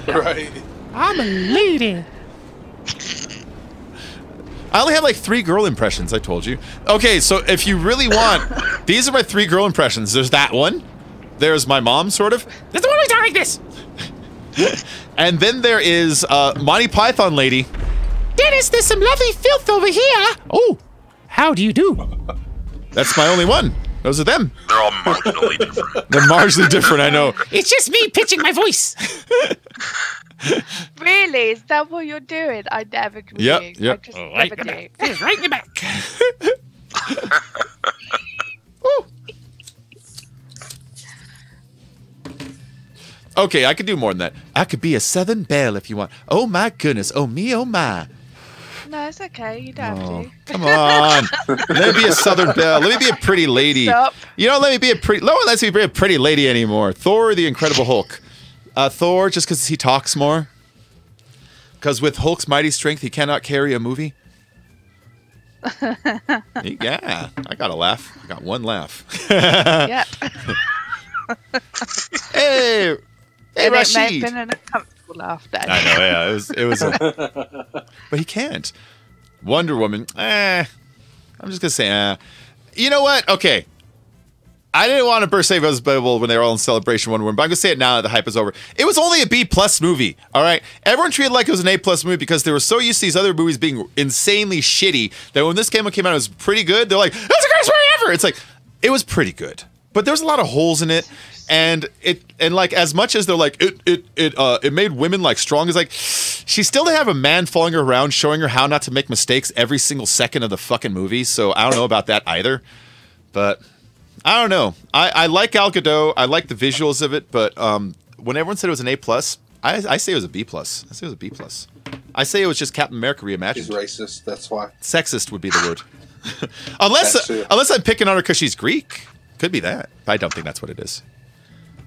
Right.
I'm a lady. I only have like 3 girl impressions, I told you. Okay, so if you really want, these are my 3 girl impressions. There's that one. There's my mom, sort of. That's the one we talk like this. And then there is Monty Python lady. Dennis, there's some lovely filth over here. Oh, how do you do? That's my only one. Those are them.
They're all marginally different.
They're marginally different, I know. It's just me pitching my voice.
Really? Is that what you're doing? I never do.
Yep.
I just never do.
It's right in the back. Okay, I could do more than that. I could be a Southern belle if you want. Oh my goodness. Oh me, oh my.
No, it's okay. You don't have to.
Come on. Let me be a Southern belle. Let me be a pretty lady.
Stop.
You know, let me be a pretty... No one lets me be a pretty lady anymore. Thor or the Incredible Hulk? Thor, just because he talks more. Because with Hulk's mighty strength, he cannot carry a movie. Yeah, I got a laugh. I got one laugh.
Yeah.
Hey,
And it may have
Rashid.
been an uncomfortable laugh then.
I know, yeah, it was, but he can't. Wonder Woman, I'm just gonna say, you know what? Okay, I didn't want to burst say it was Bible when they were all in celebration Wonder Woman, but I'm gonna say it now that the hype is over. It was only a B+ movie, all right? Everyone treated it like it was an A+ movie because they were so used to these other movies being insanely shitty that when this came out, it was pretty good. They're like, "That's the greatest movie ever!" It's like, it was pretty good, but there's a lot of holes in it. And like as much as they're like it made women like strong, as like she still didn't have a man following her around showing her how not to make mistakes every single second of the fucking movie. So I don't know about that either. But I don't know. I like Gal Gadot. I like the visuals of it. But when everyone said it was an A+, I say it was a B+. I say it was a B+. I say it was just Captain America reimagined.
She's racist. That's why.
Sexist would be the word. unless I'm picking on her because she's Greek. Could be that. I don't think that's what it is.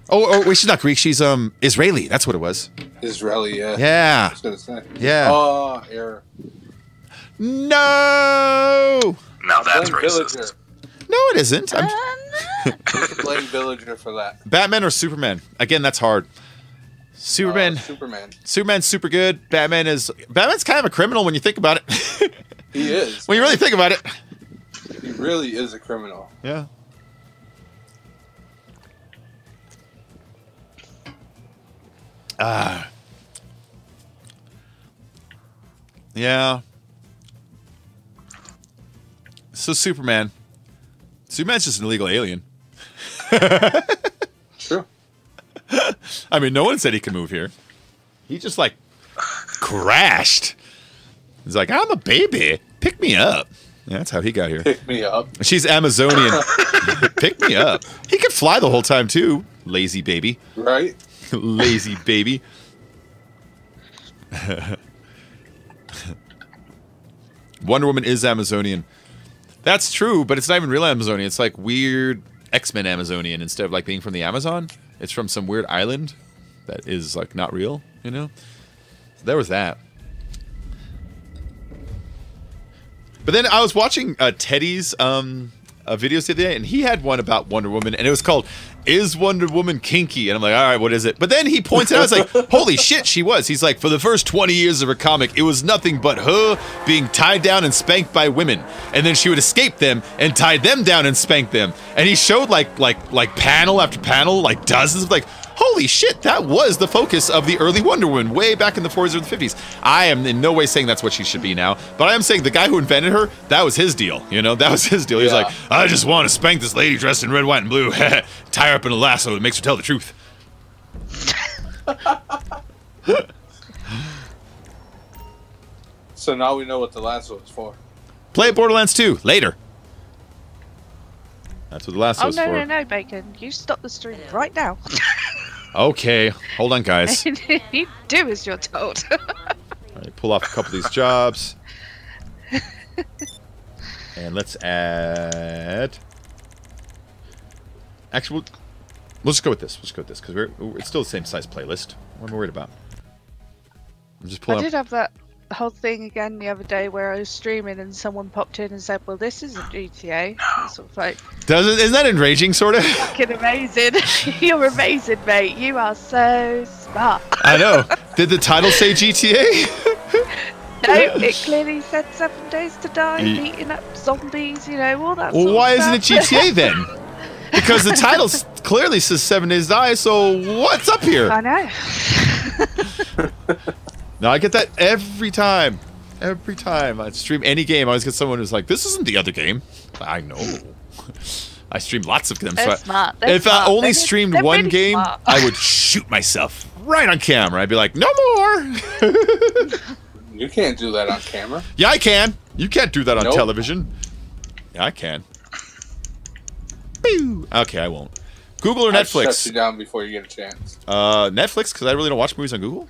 Oh, wait, she's not Greek. She's Israeli. That's what it was.
Israeli, yeah.
Yeah.
I was gonna say.
Yeah.
Oh, error.
No.
Now that's
Blame
racist.
Villager.
No, it isn't.
Blame Villager for that.
Batman or Superman? Again, that's hard. Superman.
Superman.
Superman's super good. Batman's kind of a criminal when you think about it.
He is.
When you really think about it.
He really is a criminal.
Yeah. Yeah. So Superman's just an illegal alien.
True.
I mean, no one said he could move here. He just like crashed. He's like, I'm a baby. Pick me up. Yeah, that's how he got here.
Pick me up.
She's Amazonian. Pick me up. He could fly the whole time too. Lazy baby.
Right?
Lazy baby. Wonder Woman is Amazonian. That's true, but it's not even real Amazonian. It's like weird X-Men Amazonian instead of like being from the Amazon. It's from some weird island that is like not real, you know? So there was that. But then I was watching Teddy's videos the other day, and he had one about Wonder Woman, and it was called "Is Wonder Woman Kinky?" And I'm like, all right, what is it? But then he points out, I was like, holy shit, she was. He's like, for the first 20 years of her comic, it was nothing but her being tied down and spanked by women, and then she would escape them and tie them down and spank them. And he showed like panel after panel, like dozens of like, holy shit, that was the focus of the early Wonder Woman way back in the 40s or the 50s. I am in no way saying that's what she should be now, but I am saying the guy who invented her, that was his deal. You know, that was his deal. He was like, I just want to spank this lady dressed in red, white, and blue. Tie her up in a lasso that makes her tell the truth.
So now we know what the lasso is for.
Play Borderlands 2 later. That's what the lasso
Oh,
is
no,
for.
no, no, Bacon. You stop the stream right now.
Okay, hold on, guys.
You do as you're told.
All right, pull off a couple of these jobs. And let's add... Actually, we'll just go with this. We'll just go with this, because it's still the same size playlist. What am I worried about? I'm just
I
pulling
did have that whole thing again the other day where I was streaming and someone popped in and said, well, this is a GTA. It's sort of like,
Isn't that enraging, sort of?
fucking amazing. You're amazing, mate. You are so smart.
I know. Did the title say GTA?
No, it clearly said 7 Days to Die,
Ye-
beating up zombies, you know, all that
Well,
sort
why
of
isn't it
stuff.
GTA then? Because the title clearly says 7 Days to Die, so what's up here?
I know.
No, I get that every time. Every time I stream any game, I always get someone who's like, this isn't the other game. I know. I stream lots of them.
They're
so
smart. They're
if I
smart.
only
They're
streamed
they're
one
really
game,
smart.
I would shoot myself right on camera. I'd be like, no more.
You can't do that on camera.
Yeah, I can. You can't do that on
Nope.
television. Yeah, I can. Pew. Okay, I won't. Google or
I'd shut
Netflix?
you down before you get a chance.
Netflix, because I really don't watch movies on Google.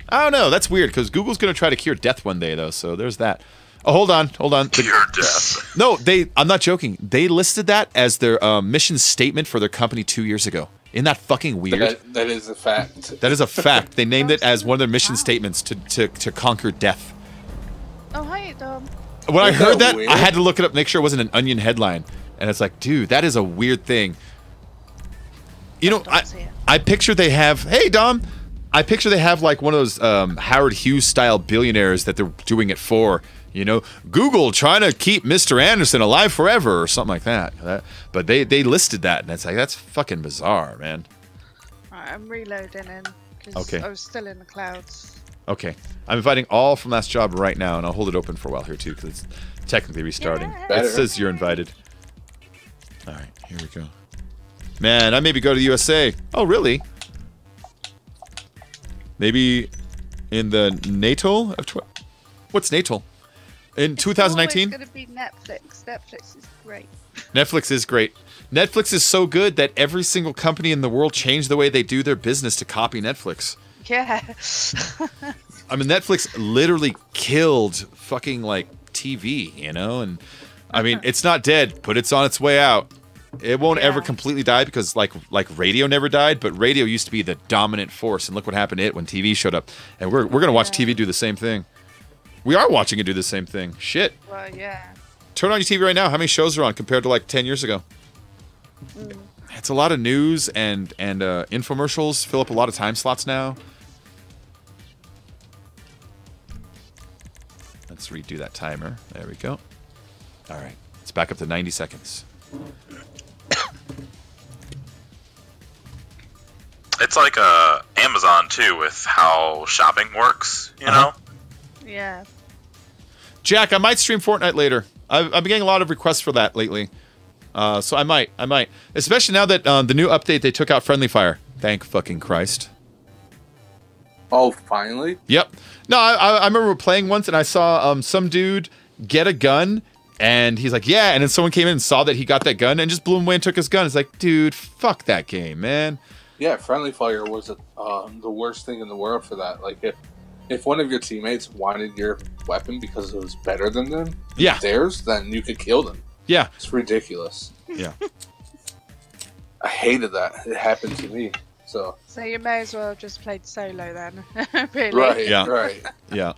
I don't know. That's weird, because Google's going to try to cure death one day, though, so there's that. Oh, hold on.
Pure death.
No, I'm not joking. They listed that as their mission statement for their company 2 years ago. Isn't that fucking weird?
That is a fact.
That is a fact. They named it as one of their mission statements to conquer death.
Oh, hi, right, Dom.
When I
Isn't
heard
that
that,
weird?
I had to look it up, make sure it wasn't an Onion headline. And it's like, dude, that is a weird thing. You know,
Dom's here.
I picture they have, hey, Dom, I picture they have like one of those Howard Hughes style billionaires that they're doing it for. You know, Google trying to keep Mr. Anderson alive forever or something like that. But they listed that, and it's like, that's fucking bizarre, man.
Right, I'm reloading in because
Okay.
I was still in the clouds.
Okay. I'm inviting all from last job right now, and I'll hold it open for a while here, too, because it's technically restarting.
Better.
It says you're invited. All right, here we go. Man, I maybe go to the USA. Oh, really? Maybe in the NATO of... What's NATO? In 2019?
It's going to be Netflix. Netflix is great.
Netflix is great. Netflix is so good that every single company in the world changed the way they do their business to copy Netflix.
Yeah.
I mean, Netflix literally killed fucking, like, TV, you know? And, I mean, it's not dead, but it's on its way out. It won't ever completely die because, like radio never died, but radio used to be the dominant force. And look what happened to it when TV showed up. And we're going to watch TV do the same thing. We are watching it do the same thing. Shit.
Well, yeah.
Turn on your TV right now. How many shows are on compared to, like, 10 years ago? It's a lot of news and infomercials fill up a lot of time slots now. Let's redo that timer. There we go. All right. It's back up to 90 seconds.
It's like Amazon too, with how shopping works. You know.
Yeah.
Jack, I might stream Fortnite later. I've been getting a lot of requests for that lately. So I might. Especially now that the new update, they took out Friendly Fire. Thank fucking Christ.
Oh, finally?
Yep. No, I remember playing once and I saw some dude get a gun and he's like, yeah. And then someone came in and saw that he got that gun and just blew him away and took his gun. It's like, dude, fuck that game, man.
Yeah, friendly fire was the worst thing in the world for that. Like, if one of your teammates wanted your weapon because it was better than them,
Yeah.
theirs, then you could kill them.
Yeah.
It's ridiculous.
Yeah.
I hated that. It happened to me. So
you may as well have just played solo then. Really.
right,
Yeah.
right.
Yeah.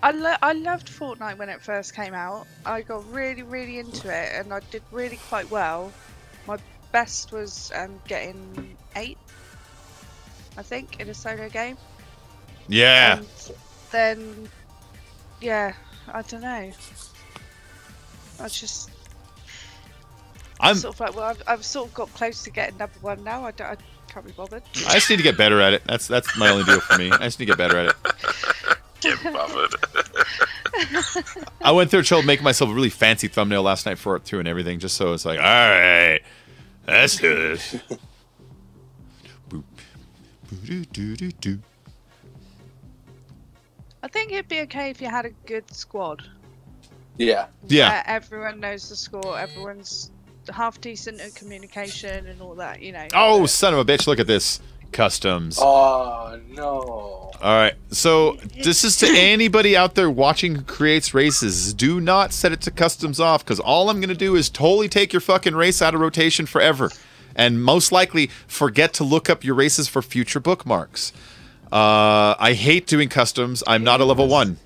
I loved Fortnite when it first came out. I got really, really into it, and I did really quite well. My best was getting 8, I think, in a solo game.
Yeah.
And then, yeah, I don't know. I just
I'm
sort of like, well, I've sort of got close to getting number 1 now. I can't be bothered.
I just need to get better at it. That's my only deal for me. I just need to get better at it.
Get bothered.
I went through a chill making myself a really fancy thumbnail last night for it too and everything, just so it's like, all right, that's good. Boop. Boo-doo-doo-doo-doo.
I think it'd be okay if you had a good squad.
Yeah.
Yeah.
Where everyone knows the score, everyone's half decent at communication and all that, you know.
Oh, son of a bitch, look at this. Customs.
Oh no.
All right, so this is to anybody out there watching who creates races. Do not set it to customs off, because all I'm going to do is totally take your fucking race out of rotation forever. And most likely forget to look up your races for future bookmarks. I hate doing customs. I'm not a level 1.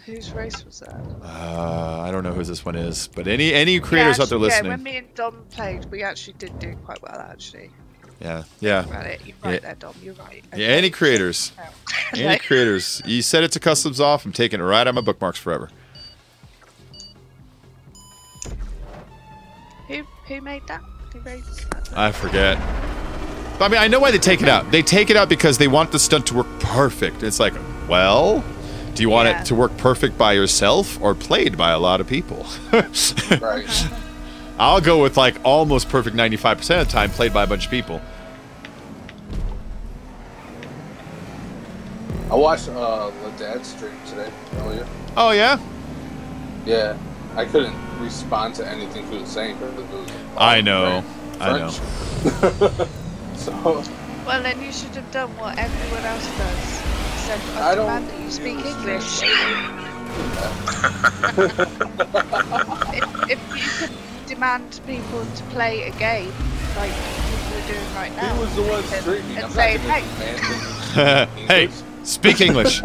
Whose race was that?
I don't know who this one is, but any creators out there listening.
Yeah, when me and Dom played, we actually did do quite well, actually.
Yeah.
Right, you're right
Yeah.
there, Dom. You're right.
Yeah, any creators. Any creators. You set it to customs off, I'm taking it right out of my bookmarks forever.
Who made that? Who raised that?
I forget. But I mean, I know why they take it out. They take it out because they want the stunt to work perfect. It's like, well, do you want it to work perfect by yourself or played by a lot of people?
Right.
I'll go with like almost perfect 95% of the time played by a bunch of people.
I watched Ladad's stream today earlier.
Oh, yeah?
Yeah. I couldn't respond to anything he was saying because it was
I know.
French. So
Well, then you should have done what everyone else does. Said,
I
I
don't
demand that you speak
use
English. if you could demand people to play a game like people are doing right now,
he was the one streaming.
and
I'm
say,
not
hey,
gonna demand him.
Hey, speak English.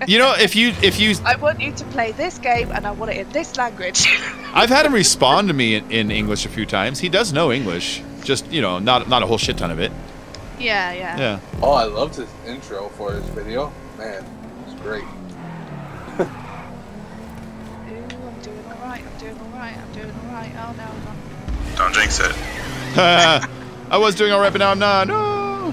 You know, if you,
I want you to play this game, and I want it in this language.
I've had him respond to me in English a few times. He does know English, just not a whole shit ton of it.
Yeah.
Yeah.
Oh, I loved his intro for his video. Man, it's great.
Ooh, I'm doing all right. Oh no.
Don't jinx it.
I was doing alright, but now I'm not. No.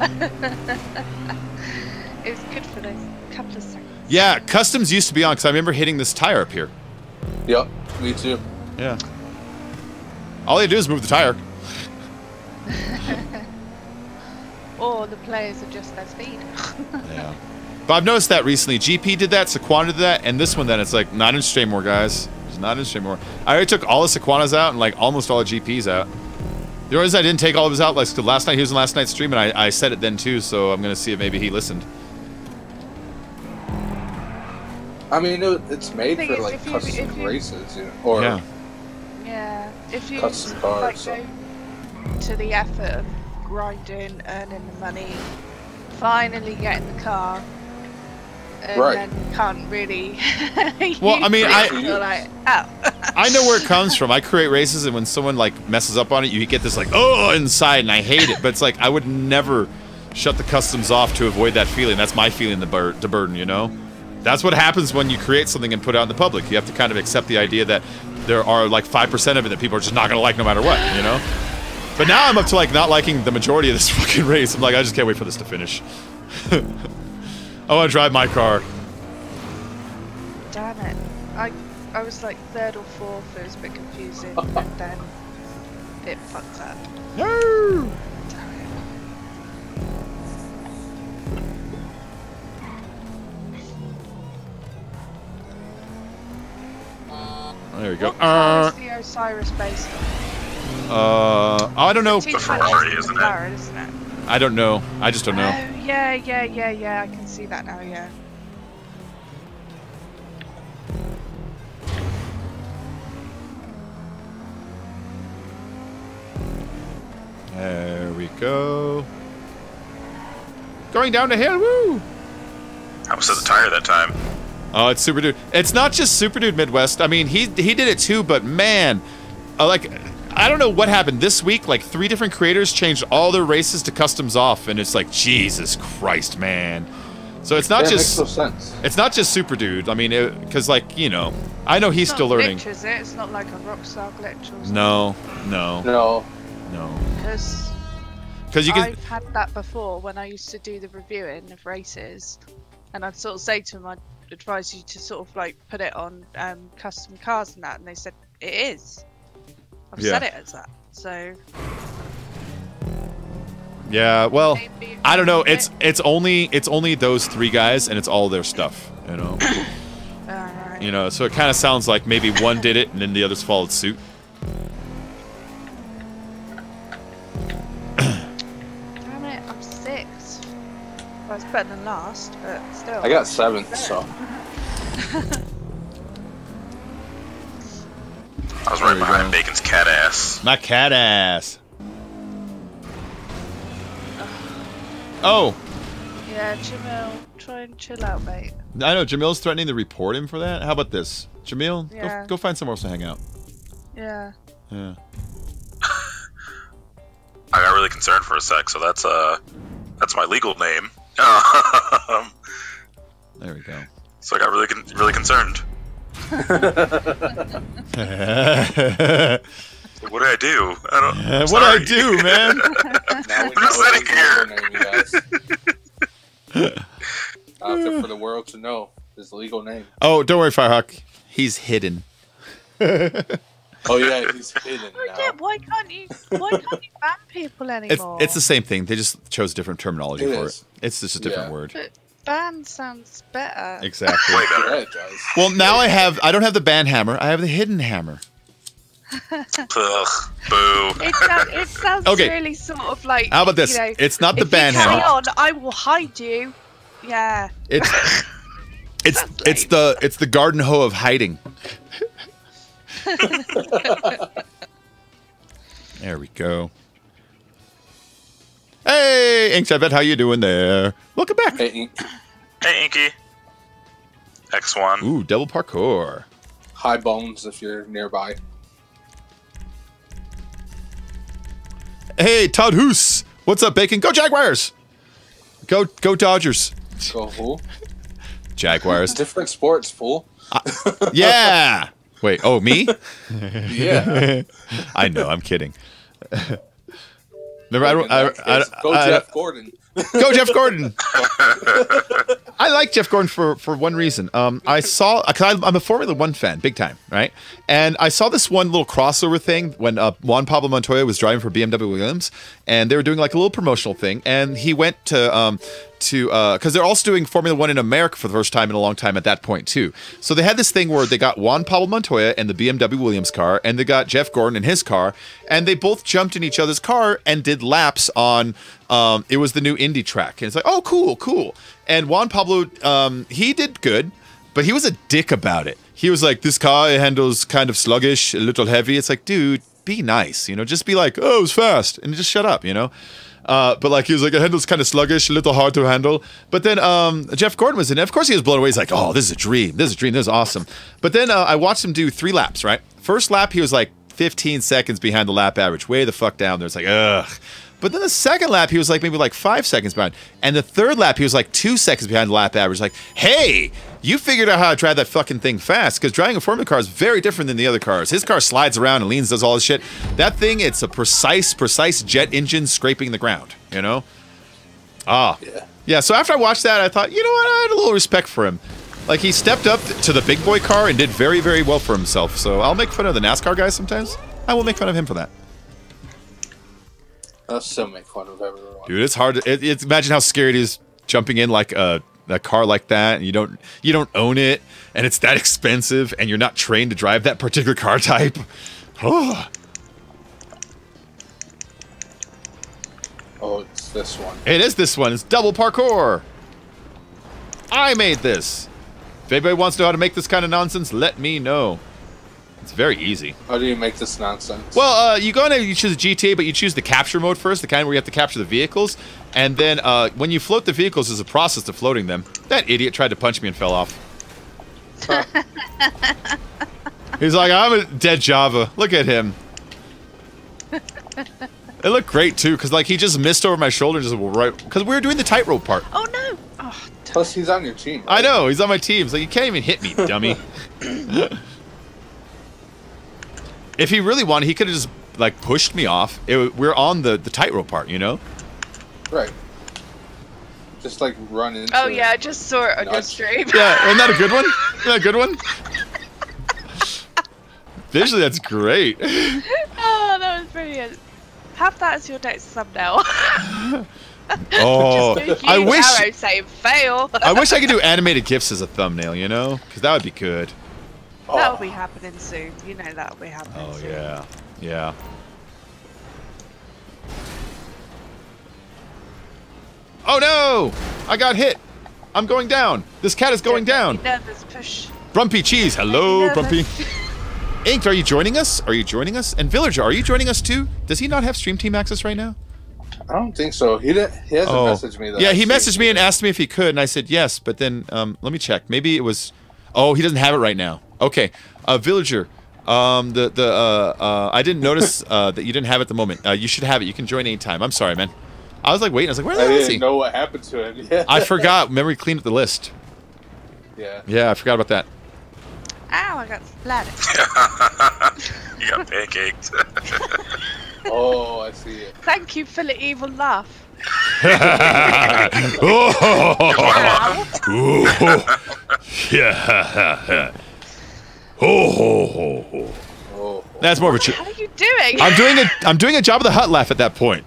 It was good for those couple of seconds.
Yeah, customs used to be on because I remember hitting this tire up here.
Yep, me too.
Yeah. All you do is move the tire.
Or the players adjust their speed.
Yeah. But I've noticed that recently. GP did that, Sequana did that, and this one then it's like not interesting anymore, guys. It's not interesting anymore. I already took all the Sequanas out and like almost all the GPs out. The only reason I didn't take all of his out, like, cause last night he was in last night's stream, and I said it then too, so I'm gonna see if maybe he listened.
I mean, it's made
Thing
for
is,
like
if you-
custom races, or
Yeah.
Yeah, if you
Custom cars,
like
so.
go to the effort of grinding, earning the money, finally getting the car, and
Right.
then you can't really.
Well, I mean,
you're like, oh.
I know where it comes from. I create races, and when someone like messes up on it, you get this like inside, and I hate it. But it's like I would never shut the customs off to avoid that feeling. That's my feeling, the burden, you know. That's what happens when you create something and put it out in the public. You have to kind of accept the idea that there are like 5% of it that people are just not gonna like no matter what, you know. But now I'm up to like not liking the majority of this fucking race. I'm like, I just can't wait for this to finish. I want to drive my car.
Damn it! I was like third or fourth. It was a bit confusing, and then it fucked up.
No.
Damn it.
There we go.
What car is the Osiris based on?
I don't know.
It's a
Ferrari, isn't it?
McLaren, isn't it?
I don't know. I just don't know.
Oh, yeah. I can see that now, yeah.
There we go. Going down the hill, woo!
I was at the tire that time.
Oh, it's Super Dude. It's not just Super Dude Midwest. I mean, he did it too, but man, like, I don't know what happened this week. Like 3 different creators changed all their races to customs off, and it's like Jesus Christ, man. So it's not
that
just
makes no sense.
it's not just Super Dude. I mean, because like I know he's
It's
still
not
learning.
Glitch, is it? It's not like a Rockstar glitch or something.
No.
No.
Because
you can.
I've had that before when I used to do the reviewing of races, and I'd sort of say to them, I'd advise you to sort of like put it on custom cars and that, and they said it is. I've
Yeah.
set it as that, so
Yeah. Well,
maybe
I don't know.
it-
It's only those 3 guys, and it's all their stuff. You know.
Alright.
So it kind of sounds like maybe one did it, and then the others followed suit.
Damn it, I'm 6. Well, it's better than last, but still.
I got 7th, so.
I was right behind Bacon's cat ass.
My cat ass. Oh,
Yeah, Jamil, try and chill out, mate.
I know Jamil's threatening to report him for that. How about this, Jamil?
Yeah.
Go find somewhere else to hang out.
Yeah.
Yeah.
I got really concerned for a sec, so that's my legal name.
There we go.
So I got really concerned. What do I do? I don't.
What do I
sorry.
do, man?
Now we
I'm
know
sitting
his
here.
legal name, you guys. Out there for the world to know his legal name.
Oh, don't worry, Firehawk. He's hidden.
Oh yeah, he's hidden now.
Yeah, why can't you ban people anymore?
It's the same thing. They just chose different terminology
It
for
is.
it. It's just a different
Yeah.
word.
But ban sounds better.
Exactly.
Way better.
Yeah, it does.
Well, now I don't have the ban hammer. I have the hidden hammer.
Ugh, boo.
It sounds
Okay.
really sort of like.
How about this?
You know,
It's not the
if
ban
you carry
hammer.
on, I will hide you. Yeah.
It's it's the garden hoe of hiding. There we go. Hey, Inks, I bet how you doing there? Welcome back.
Hey,
Hey, Inky. X1.
Ooh, double parkour.
High bones if you're nearby.
Hey, Todd Hoos. What's up, Bacon? Go Jaguars. Go Dodgers.
Go who?
Jaguars.
Different sports, fool.
Yeah. Wait. Oh, me?
Yeah.
I know. I'm kidding. Remember,
Go Jeff Gordon.
Go Jeff Gordon. I like Jeff Gordon for one reason. I saw, cause I'm a Formula One fan, big time, right? And I saw this one little crossover thing when Juan Pablo Montoya was driving for BMW Williams, and they were doing like a little promotional thing, and he went to because they're also doing Formula One in America for the first time in a long time at that point too. So they had this thing where they got Juan Pablo Montoya in the BMW Williams car, and they got Jeff Gordon in his car, and they both jumped in each other's car and did laps on. It was the new Indy track, and it's like, oh, cool. And Juan Pablo, he did good, but he was a dick about it. He was like, this car handles kind of sluggish, a little heavy. It's like, dude, be nice, just be like, oh, it was fast, and just shut up, But like he was like, it handles kind of sluggish, a little hard to handle. But then Jeff Gordon was in it. Of course he was blown away. He's like, oh, this is a dream. This is awesome. But then I watched him do 3 laps, right? First lap, he was like 15 seconds behind the lap average. Way the fuck down there. It's like, ugh. But then the second lap, he was like maybe like 5 seconds behind. And the third lap, he was like 2 seconds behind the lap average. Like, hey, you figured out how to drive that fucking thing fast. Because driving a Formula car is very different than the other cars. His car slides around and leans, does all this shit. That thing, it's a precise jet engine scraping the ground, Ah. Yeah, so after I watched that, I thought, you know what? I had a little respect for him. Like, he stepped up to the big boy car and did very, very well for himself. So I'll make fun of the NASCAR guys sometimes. I will make fun of him for that.
I'll still make fun of everyone.
Dude, it's hard to it's imagine how scary it is jumping in like a car like that, and you don't own it, and it's that expensive, and you're not trained to drive that particular car type. Oh,
it's this one.
it is this one. It's double parkour. I made this. If anybody wants to know how to make this kind of nonsense, let me know. It's very easy.
How do you make this nonsense?
Well, you choose a GTA, but you choose the capture mode first, the kind where you have to capture the vehicles. And then when you float the vehicles, there's a process to floating them. That idiot tried to punch me and fell off. He's like, I'm a dead Java. Look at him. It looked great, too, because like he just missed over my shoulder just right... Because we were doing the tightrope part.
Oh, no. Oh,
plus, he's on your team. Right?
I know. He's on my team. It's like, you can't even hit me, dummy. If he really wanted, he could have just like pushed me off. We're on the tightrope part,
Right. Just like run into.
Oh yeah, I just saw it on your stream.
Yeah, isn't that a good one? Isn't that a good one? Visually, that's great.
Oh, that was brilliant. Have that as your next thumbnail.
Oh, I wish.
Arrow saying fail.
I wish I could do animated GIFs as a thumbnail, because that would be good.
That'll be happening soon. That'll be happening soon.
Oh, yeah. Oh, no! I got hit. I'm going down. This cat is going down.
Nervous push.
Brumpy Cheese. Hello, Brumpy. Inked, are you joining us? And Villager, are you joining us too? Does he not have Stream Team access right now?
I don't think so. He hasn't messaged me.
Yeah, he messaged me and asked me if he could, and I said yes, but then, let me check. Maybe it was... Oh, he doesn't have it right now. Okay, Villager, I didn't notice that you didn't have it at the moment. You should have it. You can join anytime. I'm sorry, man. I was like waiting. I was like, where the hell is he?
I didn't know what happened to it. Yeah.
I forgot. Memory cleaned up the list.
Yeah.
Yeah, I forgot about that.
Ow, I got splattered.
You got pancaked.
Oh, I see it.
Thank you for the evil laugh.
Yeah. Oh. That's more of a.
What are you doing?
I'm doing a Jabba the Hutt laugh at that point.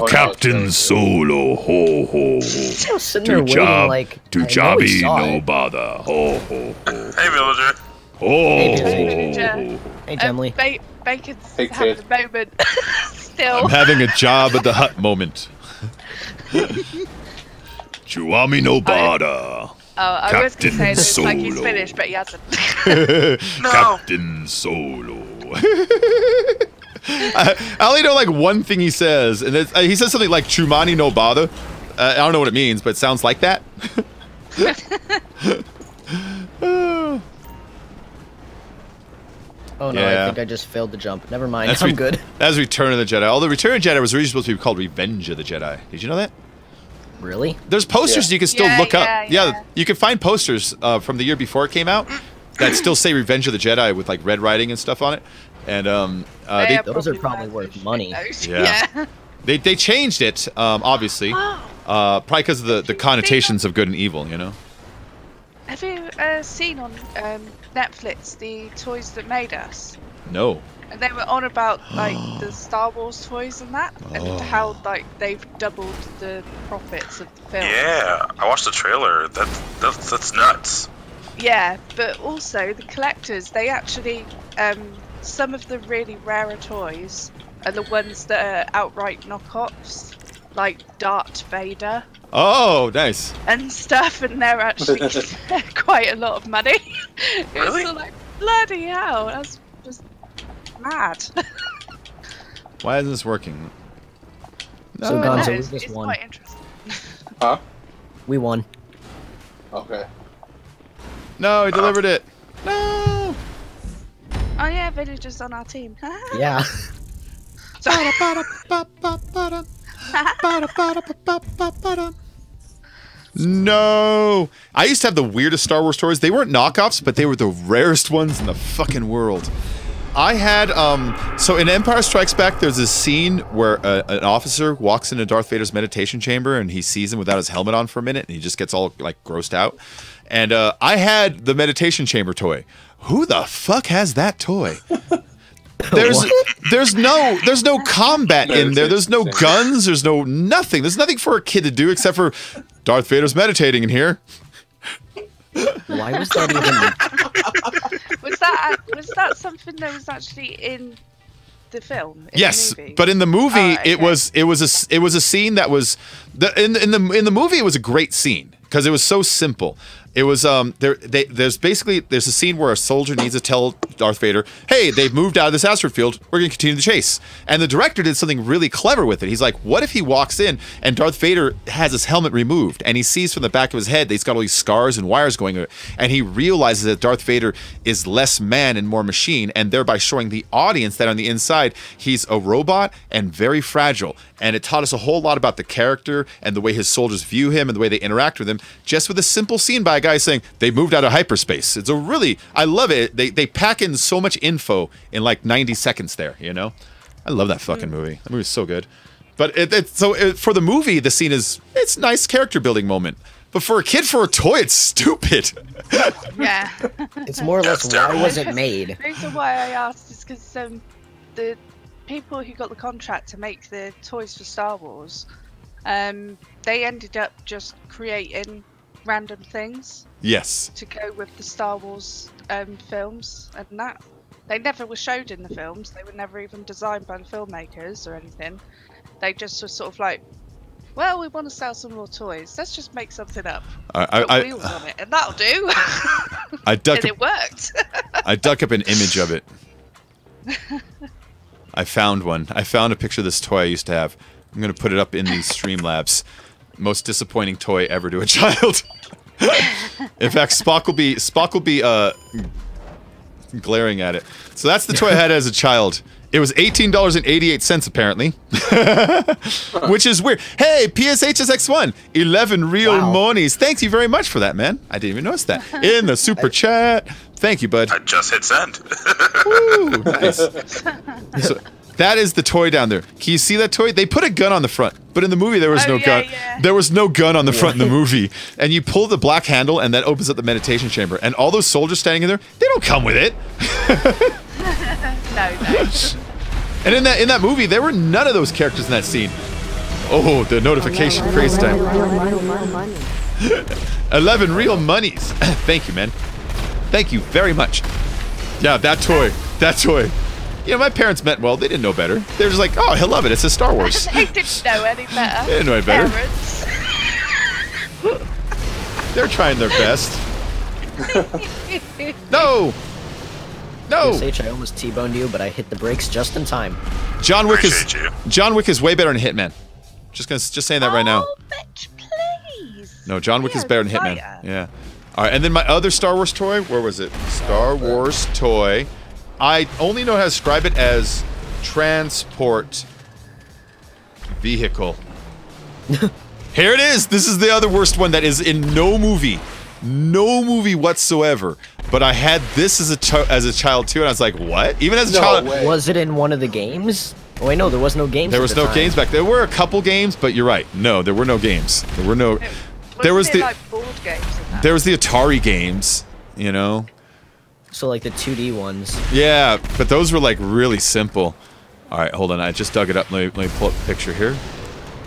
Captain Solo.
Still sitting there waiting like.
To Jabby no bother.
Hey, Villager.
Hey, Emily.
Bacon's
Hey,
having
kid.
a moment. Still.
I'm having a Jabba the Hutt moment. Chuami no bother.
Oh, I was going to say
Captain
this like he's
Solo.
finished, but he hasn't.
Captain Solo. I only know like one thing he says, and he says something like "Chumani no bother." I don't know what it means, but it sounds like that.
Oh no,
Yeah.
I think I just failed the jump. Never mind,
That's
I'm good.
That's Return of the Jedi. Although Return of the Jedi was originally supposed to be called Revenge of the Jedi. Did you know that?
Really?
There's posters you can still look up.
Yeah.
You can find posters from the year before it came out that still say Revenge of the Jedi with like red writing and stuff on it. And
Those are probably worth money.
Yeah. They changed it, obviously, probably because of the connotations of good and evil, you know.
Have you seen on Netflix the toys that made us?
No.
And they were on about like the Star Wars toys and that, and how like they've doubled the profits of the film.
Yeah, I watched the trailer. That's nuts.
Yeah, but also the collectors, they actually some of the really rarer toys are the ones that are outright knockoffs, like Darth Vader.
Oh, nice.
And stuff, and they're actually quite a lot of money.
Really?
It's like, bloody hell, that's just mad.
Why isn't this working? No.
So, Gonzo, we
it's
just won.
quite interesting.
Huh?
We won.
Okay.
No, he delivered it. No.
Oh yeah, Villager's on our team.
Yeah.
No. I used to have the weirdest Star Wars toys. They weren't knockoffs, but they were the rarest ones in the fucking world. I had, so in Empire Strikes Back, there's this scene where an officer walks into Darth Vader's meditation chamber and he sees him without his helmet on for a minute and he just gets all, like, grossed out. And I had the meditation chamber toy. Who the fuck has that toy? There's no combat in there. There's no guns. There's no nothing. There's nothing for a kid to do except for Darth Vader's meditating in here.
Why was that even...
was that something that was actually in the film?
Yes,
the movie?
but in the movie,
Oh, okay.
it was a scene that was in the movie. It was a great scene because it was so simple. It was there's a scene where a soldier needs to tell Darth Vader, hey, they've moved out of this asteroid field, we're going to continue the chase. And the director did something really clever with it. He's like, what if he walks in and Darth Vader has his helmet removed and he sees from the back of his head that he's got all these scars and wires going, and he realizes that Darth Vader is less man and more machine, and thereby showing the audience that on the inside he's a robot and very fragile. And it taught us a whole lot about the character and the way his soldiers view him and the way they interact with him, just with a simple scene by a guy saying they moved out of hyperspace. It's a really, I love it. They pack in so much info in like 90 seconds there, you know? I love that fucking movie. That movie's so good. But for the movie, the scene it's nice character building moment. But for a kid, for a toy, it's stupid.
Yeah.
It's more or less, why was it made?
The reason why I asked is because the people who got the contract to make the toys for Star Wars, they ended up just creating random things.
Yes.
To go with the Star Wars films and that. They never were showed in the films. They were never even designed by the filmmakers or anything. They just were sort of like, well, we want to sell some more toys. Let's just make something up. Put wheels on it, and that'll do. And it worked.
I dug up an image of it. I found one. I found a picture of this toy I used to have. I'm going to put it up in these Streamlabs. Most disappointing toy ever to a child. In fact, Spock will be glaring at it. So that's the toy I had as a child. It was $18.88 apparently, which is weird. Hey, PSHSX1, 11 real monies. Thank you very much for that, man. I didn't even notice that in the super chat. Thank you, bud.
I just hit send.
Woo, nice. So, that is the toy down there. Can you see that toy? They put a gun on the front, but in the movie there was no gun.
Yeah.
There was no gun on the front in the movie. And you pull the black handle, and that opens up the meditation chamber. And all those soldiers standing in there, they don't come with it.
No.
And in that movie, there were none of those characters in that scene. Oh, the notification craze time. 11 real monies. Thank you, man. Thank you very much. Yeah, that toy. You know, my parents meant well. They didn't know better. They were just like, oh, he'll love it. It's a Star Wars.
They didn't know any better.
They didn't know any better.
Parents.
They're trying their best. No!
SH, I almost T-boned you, but I hit the brakes just in time.
John Wick is way better than Hitman. Just saying that right now.
Oh, bitch, please.
No, John Wick is
Yeah,
better than
the
Hitman.
fighter.
Yeah. All right, and then my other Star Wars toy, where was it? Star Wars toy. I only know how to describe it as transport vehicle. Here it is. This is the other worst one that is in no movie whatsoever. But I had this as a child too, and I was like, what? Even as a child.
way.
Was it in one of the games? Oh, wait, no, there was no games.
There
at
was
the
no
time.
games back. There were a couple games, but you're right. No, there were no games. There were no. There was
Wasn't it,
the
like board games and that?
there was the Atari games. You know.
So like the 2D ones.
Yeah, but those were like really simple. All right, hold on. I just dug it up. Let me pull up the picture here.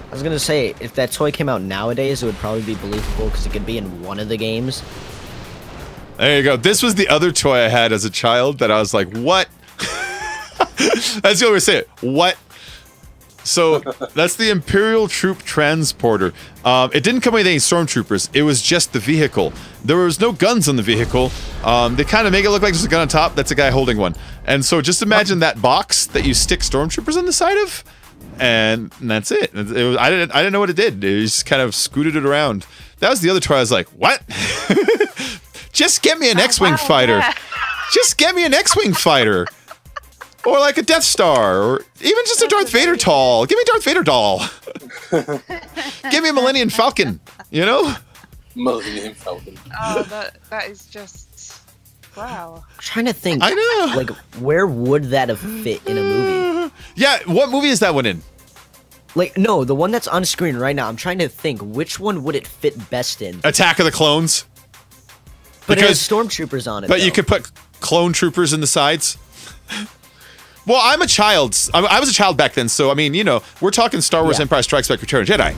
I was gonna say, if that toy came out nowadays, it would probably be believable because it could be in one of the games.
There you go. This was the other toy I had as a child that I was like, what? That's the only way to say it. What? So that's the Imperial Troop Transporter. It didn't come with any stormtroopers. It was just the vehicle. There was no guns on the vehicle. They kind of make it look like there's a gun on top. That's a guy holding one. And so just imagine that box that you stick stormtroopers on the side of, and that's it. I didn't know what it did. It just kind of scooted it around. That was the other toy. I was like, what? Just get me an X-wing
wow,
fighter.
yeah.
Just get me an X-wing fighter. Or like a Death Star, or even just a Darth Vader doll. Give me a Darth Vader doll. Give me a Millennium Falcon, you know?
Millennium Falcon.
Oh, that is just wow.
I'm trying to think.
I know.
Like, where would that have fit in a movie?
Yeah, what movie is that one in?
Like, no, the one that's on screen right now. I'm trying to think, which one would it fit best in?
Attack of the Clones.
But it has stormtroopers on it.
But you
though.
could put clone troopers in the sides. Well, I'm a child. I was a child back then, so I mean, you know, we're talking Star Wars:
Yeah.
Empire Strikes Back, Return of the Jedi.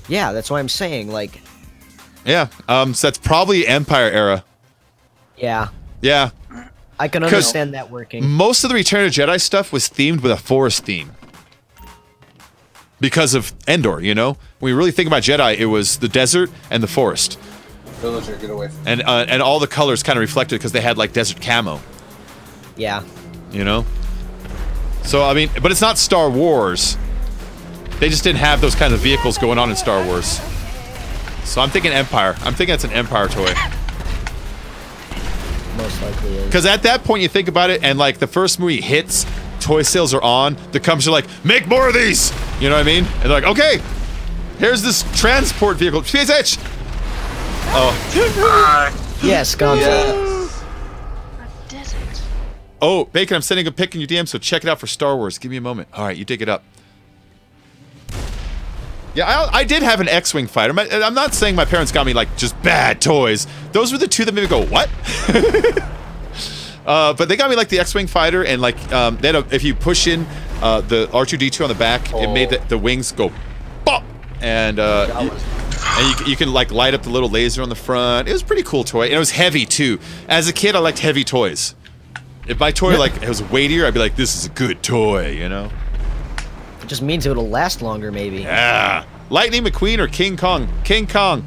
Yeah, that's why I'm saying, like,
Yeah. So that's probably Empire era.
yeah,
Yeah.
I can understand that working.
Most of the Return of the Jedi stuff was themed with a forest theme. Because of Endor, you know? When you really think about Jedi, it was the desert and the forest.
Villager, get away from
And all the colors kind of reflected because they had like desert camo,
Yeah.
you know? So, I mean, but it's not Star Wars. They just didn't have those kind of vehicles going on in Star Wars. So I'm thinking Empire. I'm thinking it's an Empire toy.
Most likely is.
Because at that point, you think about it, and like the first movie hits, toy sales are on, the companies are like, make more of these! You know what I mean? And they're like, okay, here's this transport vehicle. PSH! Oh.
Yes, Gonzo.
Yes.
I did it.
Oh, Bacon, I'm sending a pic in your DM, so check it out for Star Wars. Give me a moment. All right, you dig it up. Yeah, I did have an X-Wing fighter. I'm not saying my parents got me, like, just bad toys. Those were the two that made me go, what? But they got me, like, the X-Wing fighter, and, like, they had if you push in the R2-D2 on the back, it made the wings go bop! And, you can, like, light up the little laser on the front. It was a pretty cool toy, and it was heavy, too. As a kid, I liked heavy toys. If my toy, like, it was weightier, I'd be like, this is a good toy, you know?
It just means it'll last longer, maybe.
Yeah. Lightning McQueen or King Kong? King Kong.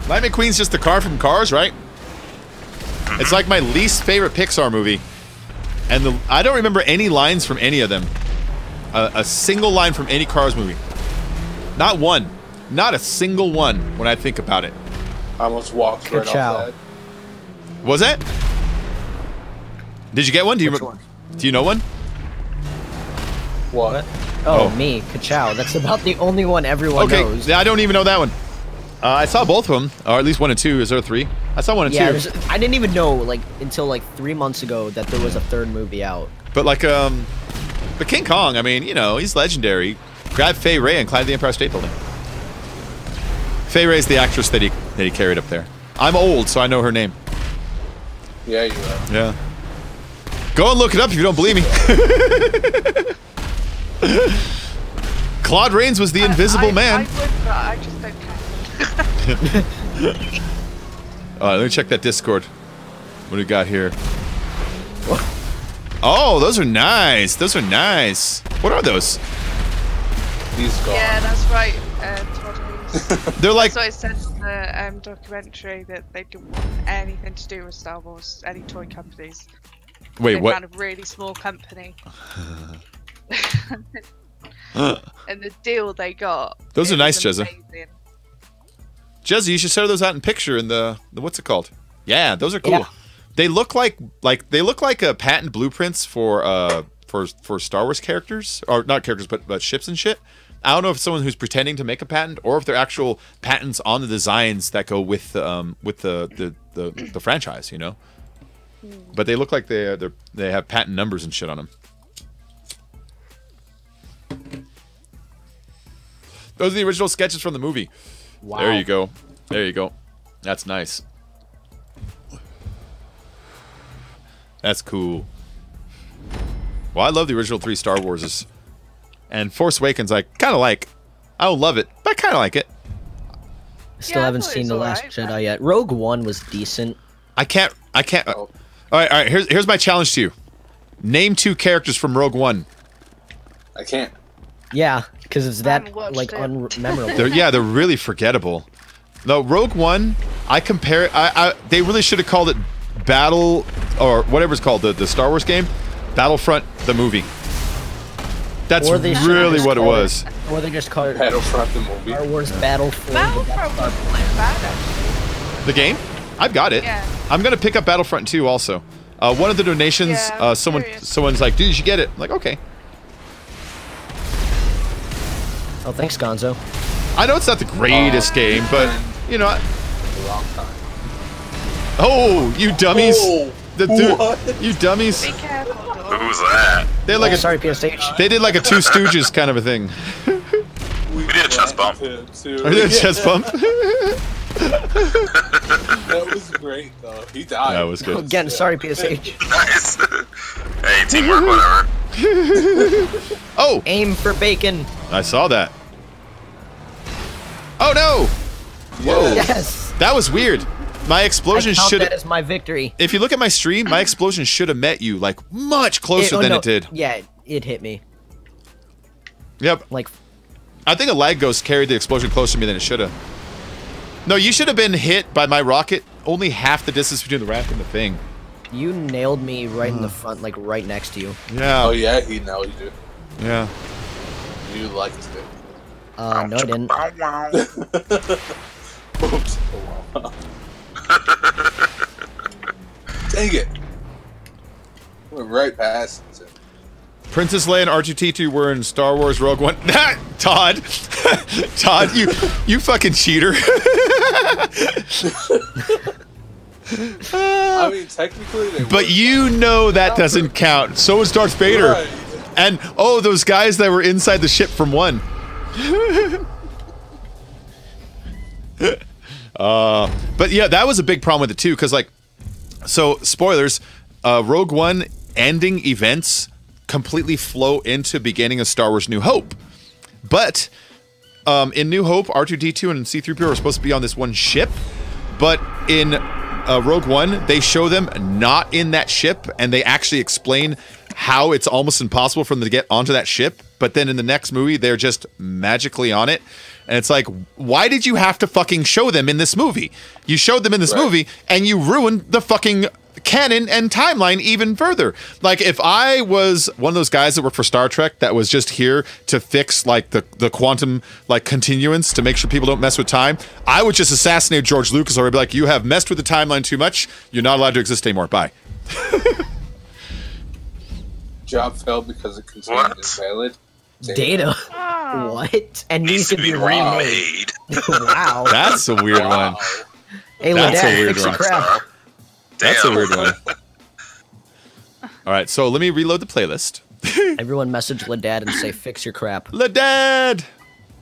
Lightning McQueen's just the car from Cars, right? It's like my least favorite Pixar movie. And I don't remember any lines from any of them. A single line from any Cars movie. Not one. Not a single one when I think about it.
I almost walked right
Ka-chow.
off that.
Was that? Did you get one? Do you
Which one?
Do you know one?
What?
Oh,
Oh.
me, Ka-chow. That's about the only one everyone
Okay,
knows.
I don't even know that one. I saw both of them, or at least 1 and 2. Is there 3? I saw 1 and
Yeah,
2.
I didn't even know, like, until, like, 3 months ago that there was a third movie out.
But like, but King Kong, I mean, you know, he's legendary. Grab Fay Ray and climb the Empire State Building. Fay Ray's the actress that he carried up there. I'm old, so I know her name.
Yeah, you are.
Yeah. Go and look it up if you don't believe me. Claude Rains was the Invisible Man.
I would, but I just don't care.
Let me check that Discord. What do we got here? Oh, those are nice. Those are nice. What are those?
He's gone.
Yeah, that's right. Toddies.
They're like,
So it said in the documentary that they didn't want anything to do with Star Wars, any toy companies.
wait,
They
what?
found a really small company. And the deal they got.
Those are
it
nice,
was
Jezza.
amazing.
Jezzy, you should show those out in picture in the what's it called? Yeah, those are cool.
Yeah.
They look like patent blueprints for Star Wars characters, or not characters, but ships and shit. I don't know if it's someone who's pretending to make a patent or if they're actual patents on the designs that go with the franchise, you know. But they look like they have patent numbers and shit on them. Those are the original sketches from the movie.
Wow.
There you go. There you go. That's nice. That's cool. Well, I love the original 3 Star Warses. And Force Awakens, I kind of like. I don't love it, but I kind of like it.
Still
I
haven't
thought it
seen
was
The Last
alright,
Jedi
but-
yet. Rogue One was decent.
I can't. All right. Here's my challenge to you. Name 2 characters from Rogue One.
I can't.
Yeah, because it's that
haven't watched
like
it.
unmemorable.
They're really forgettable. No, Rogue One. They really should have called it Battle or whatever it's called, the Star Wars game, Battlefront the movie. That's
Or they should've
really
just
what it
called
was.
Or they just call it
Battlefront the movie.
Star Wars Battle for
Battlefront wasn't that bad, actually.
The game? I've got it.
Yeah.
I'm gonna pick up Battlefront 2 also. One of the donations,
Yeah, I'm curious.
someone's like, dude, you should get it. I'm like, okay.
Oh, thanks, Gonzo.
I know it's not the greatest game, but you know.
The wrong time.
Oh, you dummies!
Oh, what?
You dummies!
Be careful, though.
Who's that?
They had like
Oh,
a,
sorry, PSH.
they did like a Two Stooges kind of a thing.
We did a chest bump.
Or they did a chest bump.
That was great, though. He died.
That was good.
Again, sorry, PSH.
Nice. Hey, teamwork, whatever.
Oh,
Aim for bacon.
I saw that. Oh no! Whoa,
Yes.
that was weird. My
I
explosion
count
should.
that as my victory.
If you look at my stream, my explosion should have met you like much closer than
no,
it did.
Yeah, it hit me.
Yep.
Like,
I think a lag ghost carried the explosion closer to me than it should have. No, you should have been hit by my rocket only half the distance between the ramp and the thing.
you nailed me right in the front, like right next to you.
Yeah.
Oh, yeah, he nailed you.
Yeah.
You liked it.
No, I didn't.
Bow wow.
Oops. Dang it. Went right past it.
Princess Leia and R2-D2 were in Star Wars Rogue One. Todd. Todd, you fucking cheater.
I mean, technically they
But
were,
you know that doesn't count. So is Darth Vader.
Right.
And, oh, those guys that were inside the ship from 1. But yeah, that was a big problem with it too, because like, so spoilers, Rogue One ending events completely flow into beginning of Star Wars New Hope. But in New Hope, R2-D2 and C-3PO are supposed to be on this one ship, but in Rogue One, they show them not in that ship, and they actually explain how it's almost impossible for them to get onto that ship. But then in the next movie, they're just magically on it. And it's like, why did you have to fucking show them in this movie? You showed them in this movie, and you ruined the fucking canon and timeline even further. Like, if I was one of those guys that worked for Star Trek that was just here to fix, like, the quantum, like, continuance to make sure people don't mess with time, I would just assassinate George Lucas, or I'd be like, you have messed with the timeline too much. You're not allowed to exist anymore. Bye.
Job failed because it contained
What?
invalid
Data.
Oh.
What? And
Needs to be
Wow.
remade.
Wow.
That's a weird one.
Hey,
That's a
Ladette,
weird
fix your
one.
crap.
That's a
Damn.
weird one. All right, so let me reload the playlist.
Everyone message Ladad and say, fix your crap.
Ladad!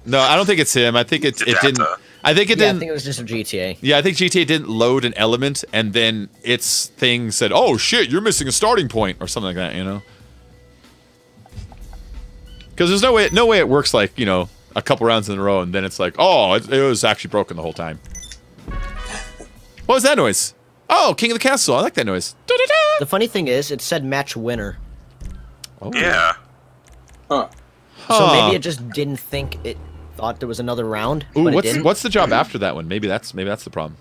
No, I don't think it's him. I think it didn't. I think it
Yeah, I
didn't.
think it was just a GTA.
Yeah, I think GTA didn't load an element, and then its thing said, "Oh shit, you're missing a starting point," or something like that. You know? Because there's no way it works like, you know, a couple rounds in a row, and then it's like, oh, it was actually broken the whole time. What was that noise? Oh, King of the Castle. I like that noise. Da-da-da!
The funny thing is, it said match winner.
Oh.
Yeah.
Huh.
So
Huh.
maybe it just didn't think it thought there was another round.
Ooh,
but it didn't.
what's the job after that one? Maybe that's the problem.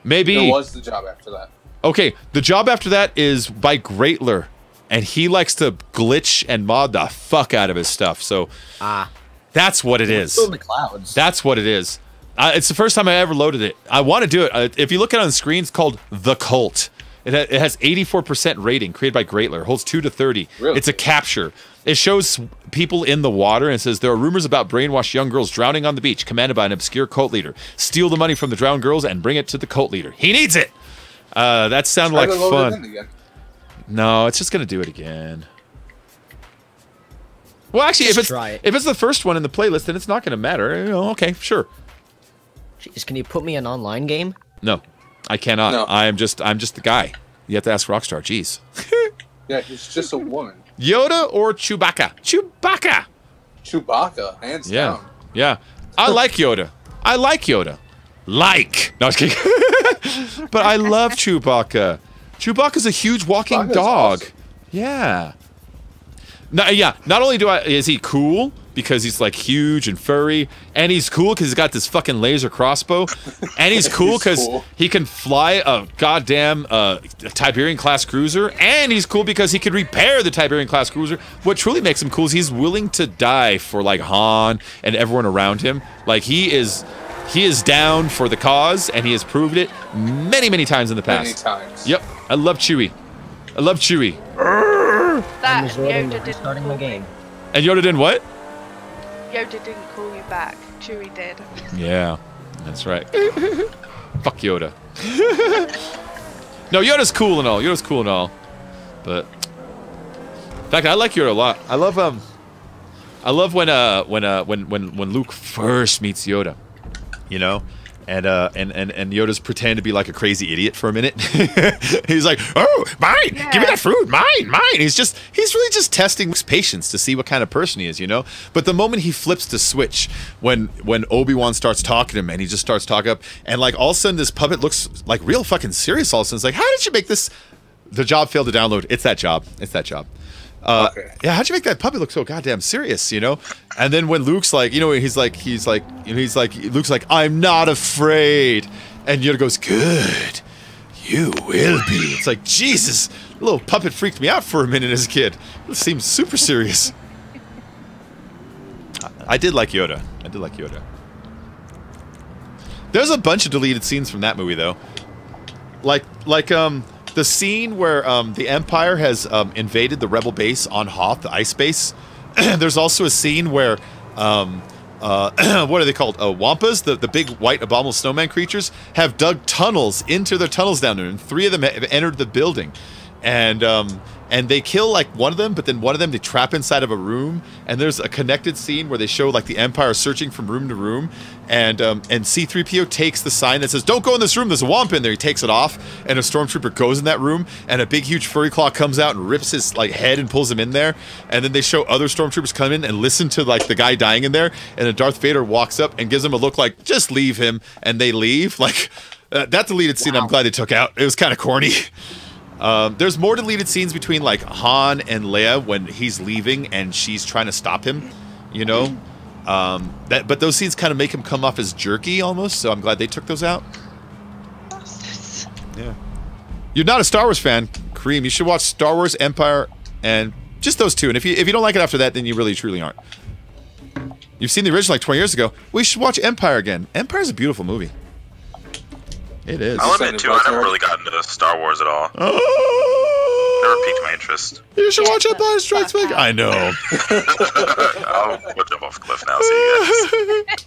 Maybe.
There was the job after that.
Okay, the job after that is by Greatler. and he likes to glitch and mod the fuck out of his stuff. So that's what it is.
Still in the clouds.
That's what it is. It's the first time I ever loaded it. I want to do it. If you look at it on the screen, it's called The Cult. It has 84% rating, created by Greatler. Holds 2 to 30.
Really?
It's a capture. It shows people in the water and it says, there are rumors about brainwashed young girls drowning on the beach, commanded by an obscure cult leader. Steal the money from the drowned girls and bring it to the cult leader. He needs it! That sounded like fun. No, it's just going to do it again. Well, actually, if it's the first one in the playlist, then it's not going to matter. You know, okay, sure.
Jeez, can you put me in an online game?
No, I cannot.
No.
I'm just the guy. You have to ask Rockstar. Jeez.
Yeah, he's just a woman.
Yoda or Chewbacca? Chewbacca.
Chewbacca, hands down.
Yeah. I like Yoda. I like Yoda. Like. No, I was kidding. But I love Chewbacca. Chewbacca's a huge walking
Chewbacca's
dog.
awesome.
Yeah. No, yeah. Not only is he cool because he's like huge and furry, and he's cool because he's got this fucking laser crossbow, and he's cool because he can fly a goddamn Tiberian class cruiser, and he's cool because he can repair the Tiberian class cruiser. What truly makes him cool is he's willing to die for like Han and everyone around him. Like he is down for the cause, and he has proved it many, many times in the past.
Many times.
Yep. I love Chewie. I love Chewie.
That
I'm
Yoda didn't
restarting
call
my game.
me.
And Yoda didn't what?
Yoda didn't call you back. Chewie did.
Yeah, that's right. Fuck Yoda. No, Yoda's cool and all. Yoda's cool and all. But in fact, I like Yoda a lot. I love when Luke first meets Yoda. You know? And Yoda's pretending to be like a crazy idiot for a minute. He's like, "Oh, mine!
Yeah.
Give me that food! Mine!" He's really just testing Luke's patience to see what kind of person he is, you know. But the moment he flips the switch, when Obi-Wan starts talking to him, and he just starts talking up, and like all of a sudden this puppet looks like real fucking serious. All of a sudden, it's like, how did you make this? The job failed to download. It's that job.
Okay.
Yeah, how'd you make that puppy look so goddamn serious, you know? And then when Luke's like, you know, he's like, Luke's like, I'm not afraid. And Yoda goes, good, you will be. It's like, Jesus, the little puppet freaked me out for a minute as a kid. It seems super serious. I did like Yoda. There's a bunch of deleted scenes from that movie, though. Like, the scene where the Empire has invaded the Rebel base on Hoth, the ice base. There's also a scene where, what are they called? Wampas, the big white abominable snowman creatures, have dug tunnels into their tunnels down there, and 3 of them have entered the building. And they kill like one of them, but then one of them they trap inside of a room. And there's a connected scene where they show like the Empire searching from room to room, and C-3PO takes the sign that says "Don't go in this room. There's a wamp in there." He takes it off, and a stormtrooper goes in that room, and a big huge furry claw comes out and rips his like head and pulls him in there. And then they show other stormtroopers come in and listen to like the guy dying in there, and then Darth Vader walks up and gives him a look like "Just leave him," and they leave. Like that deleted scene, I'm glad they took out. It was kind of corny. There's more deleted scenes between like Han and Leia when he's leaving and she's trying to stop him, you know. But those scenes kind of make him come off as jerky almost. So I'm glad they took those out. Yeah. You're not a Star Wars fan, Kareem. You should watch Star Wars, Empire, and just those two. And if you don't like it after that, then you really truly aren't. You've seen the original like 20 years ago. We should watch Empire again. Empire's a beautiful movie. It is.
I'll admit too, I never really got into Star Wars at all.
Oh,
Never piqued my interest.
you should watch Empire Strikes Back. I know.
We'll jump off a cliff now. See you guys.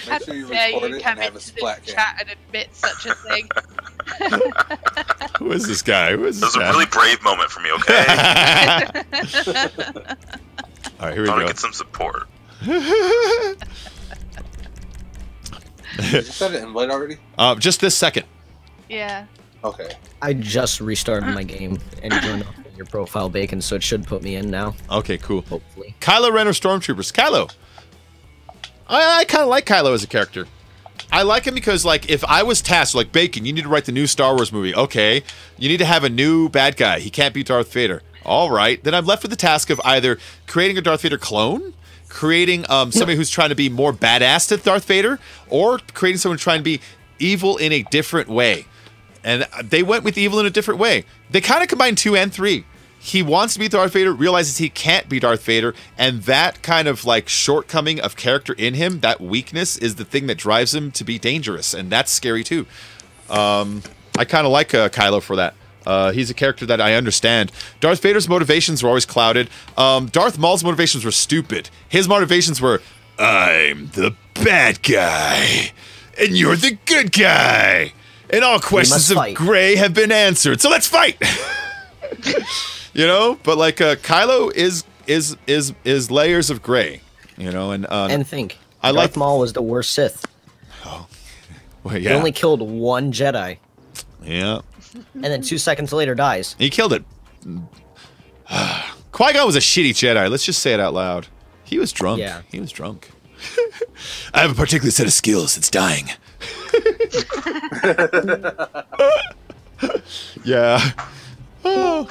Make sure you
Yeah,
record
you
it
come
and have a
into
splat
this
cam.
chat and admit such a thing.
Who is this guy? Who is
It
this
was a
guy?
really brave moment for me, okay?
All right, here we
Thought I'd
go.
get some support.
Did you set an invite already?
Just this second.
Yeah.
Okay.
I just restarted my game and turned off your profile, Bacon, so it should put me in now,
Okay, cool.
hopefully.
Kylo Ren or Stormtroopers? Kylo. I kind of like Kylo as a character. I like him because, like, if I was tasked, like, Bacon, you need to write the new Star Wars movie. Okay. You need to have a new bad guy. He can't be Darth Vader. All right. Then I'm left with the task of either creating a Darth Vader clone, creating somebody who's trying to be more badass than Darth Vader, or creating someone trying to be evil in a different way. And they went with evil in a different way. They kind of combined 2 and 3. he wants to be Darth Vader, realizes he can't be Darth Vader, and that kind of like shortcoming of character in him, that weakness, is the thing that drives him to be dangerous, and that's scary too. I kind of like Kylo for that. He's a character that I understand. Darth Vader's motivations were always clouded. Darth Maul's motivations were stupid. His motivations were, I'm the bad guy, and you're the good guy, and all questions of gray have been answered. So let's fight. You know, but like Kylo is layers of gray. You know, and
think
Darth
Maul was the worst Sith.
Oh, well, yeah.
He only killed one Jedi.
Yeah.
And then 2 seconds later dies.
He killed it. Qui-Gon was a shitty Jedi. Let's just say it out loud. He was drunk.
Yeah.
He was drunk. I have a particular set of skills. It's dying. Yeah. Oh.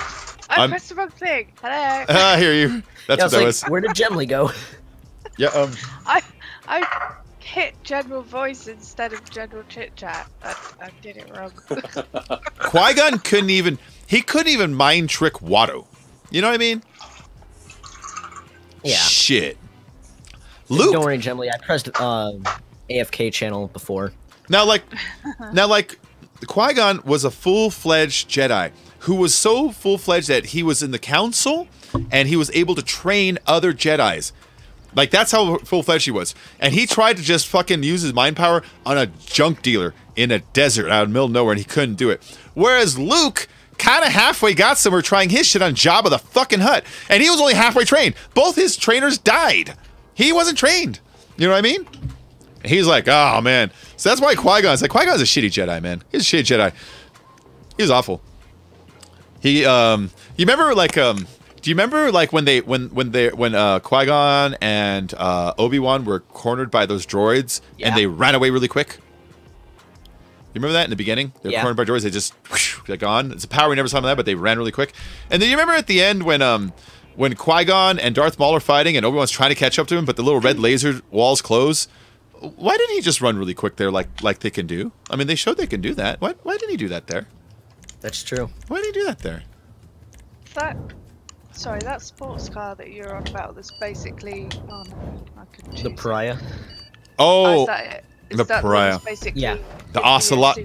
I pressed the wrong thing. Hello.
I hear you. That's what that was.
Where did Gemly go?
Yeah.
I hit general voice instead of general chit chat. I did it wrong.
Qui-Gon couldn't even mind trick Watto. You know what I mean?
Yeah.
Shit. Luke.
Don't worry, Gemly. I pressed AFK channel before.
Now, like, Qui-Gon was a full-fledged Jedi who was so full-fledged that he was in the Council and he was able to train other Jedis. Like, that's how full-fledged he was. And he tried to just fucking use his mind power on a junk dealer in a desert out in the middle of nowhere, and he couldn't do it. Whereas Luke kind of halfway got somewhere trying his shit on Jabba the fucking Hutt. And he was only halfway trained. Both his trainers died. He wasn't trained. You know what I mean? He's like, oh, man. So that's why Qui-Gon's like, Qui-Gon's a shitty Jedi, man. He's a shitty Jedi. He was awful. He, you remember, like, do you remember, like, when Qui-Gon and Obi-Wan were cornered by those droids and they ran away really quick? You remember that in the beginning? They were cornered by droids. They just, whoosh, they're gone. It's a power we never saw in that, but they ran really quick. And then you remember at the end when Qui-Gon and Darth Maul are fighting and Obi-Wan's trying to catch up to him, but the little red laser walls close? Why didn't he just run really quick there like they can do? I mean, they showed they can do that. Why didn't he do that there?
That's true.
Why did he do that there?
That sports car that you're on about that's basically... Oh, no, I couldn't choose.
The Pariah.
Oh,
is that it? Is
the
that
Pariah.
Basically
The Ocelot.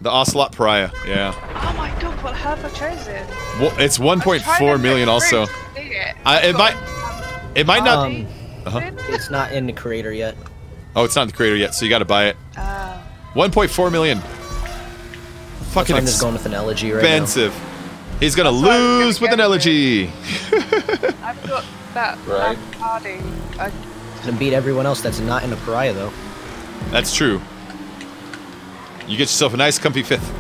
The Ocelot Pariah, yeah.
Oh my god, what have I chosen?
Well, it's 1.4 million also. It might not...
It's not in the creator yet.
Oh, it's not in the creator yet, so you gotta buy it. 1.4 million. Fucking
I'm just going with an elegy right
expensive. He's gonna lose with an elegy.
I've got that party.
Gonna beat everyone else that's not in the Pariah though.
That's true. You get yourself a nice comfy fifth.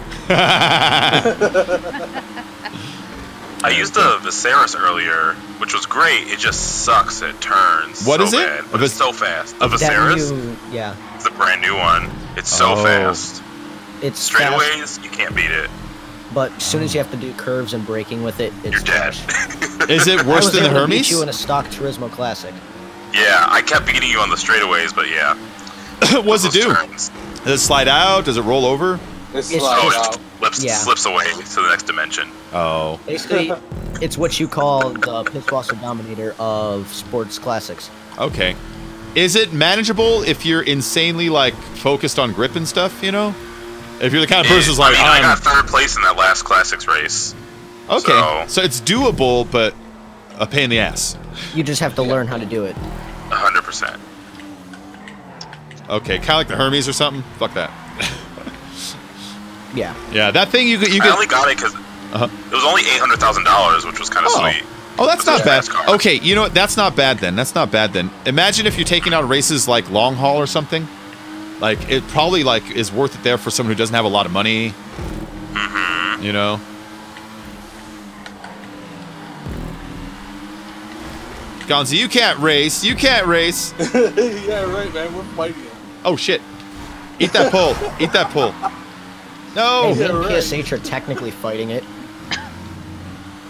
I used the Viserys earlier, which was great. It just sucks. It turns.
What
so
is it?
bad, but it's so fast. The
That
Viserys.
new,
It's a brand new one. It's so fast.
it's
Straightaways, you can't beat it.
but as soon as you have to do curves and braking with it, it's
You're dead.
trash.
Is it worse than the
I was able to beat
Hermes?
you in a stock Turismo Classic.
Yeah, I kept beating you on the straightaways, but yeah.
What does it do?
Turns.
Does it slide out? Does it roll over?
It's
It's
like,
just-
Slips away to the next dimension.
Oh.
Basically, it's what you call the Pisswasser Dominator of sports classics.
Okay. Is it manageable if you're insanely, like, focused on grip and stuff, you know? If you're the kind of person who's like,
I got third place in that last classics race.
Okay, so it's doable, but a pain in the ass.
You just have to learn how to do it.
100%.
Okay, kind of like the Hermes or something? Fuck that.
Yeah.
Yeah, that thing you could...
I only got it because it was only $800,000, which was kind of sweet.
Oh, that's not bad.
NASCAR.
Okay, you know what? That's not bad then. That's not bad then. Imagine if you're taking out races like long haul or something. Like, it probably, like, is worth it there for someone who doesn't have a lot of money.
Mm-hmm.
You know? Gonzi, you can't race. You can't race.
yeah, right, man. We're fighting it.
Oh, shit. Eat that pull. Eat that pull. No.
Hey, me and
right.
PSH are technically fighting it.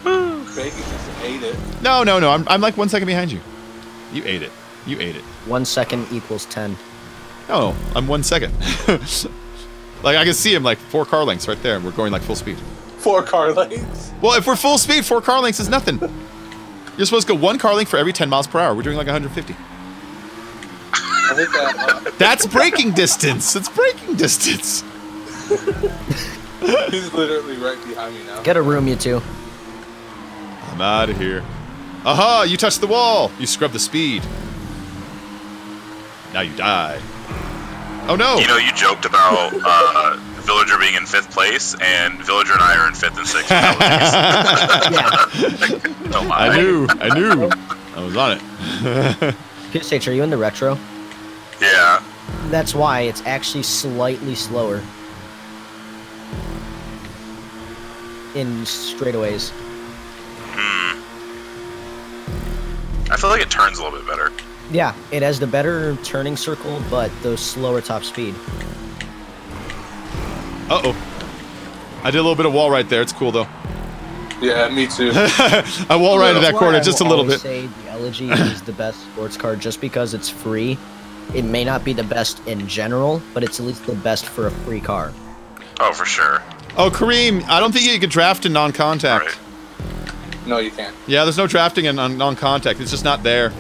Bacon just ate it.
No, no, no. I'm like 1 second behind you. You ate it. You ate it.
1 second equals 10.
No, I'm 1 second. Like, I can see him like 4 car lengths right there, and we're going like full speed.
4 car lanes.
Well, if we're full speed, 4 car lengths is nothing. You're supposed to go 1 car length for every 10 miles per hour. We're doing like 150.
I think that.
That's braking distance. It's braking distance.
He's literally right behind me now.
Get a room, you two.
I'm out of here. Aha! You touched the wall. You scrubbed the speed. Now you die. Oh no!
You know, you joked about Villager being in 5th place, and Villager and I are in 5th and 6th.
Yeah.
Don't lie.
I knew. I was on it.
PSH, are you in the retro?
Yeah.
That's why it's actually slightly slower. In straightaways.
I feel like it turns a little bit better.
Yeah, it has the better turning circle, but the slower top speed.
Uh-oh. I did a little bit of wall right there. It's cool, though.
Yeah, me too.
I wall righted that corner just a little bit.
I will always say the Elegy is the best sports car just because it's free. It may not be the best in general, but it's at least the best for a free car.
Oh, for sure.
Oh, Kareem, I don't think you can draft in non-contact.
Right.
No, you can't.
Yeah, there's no drafting in non-contact. It's just not there.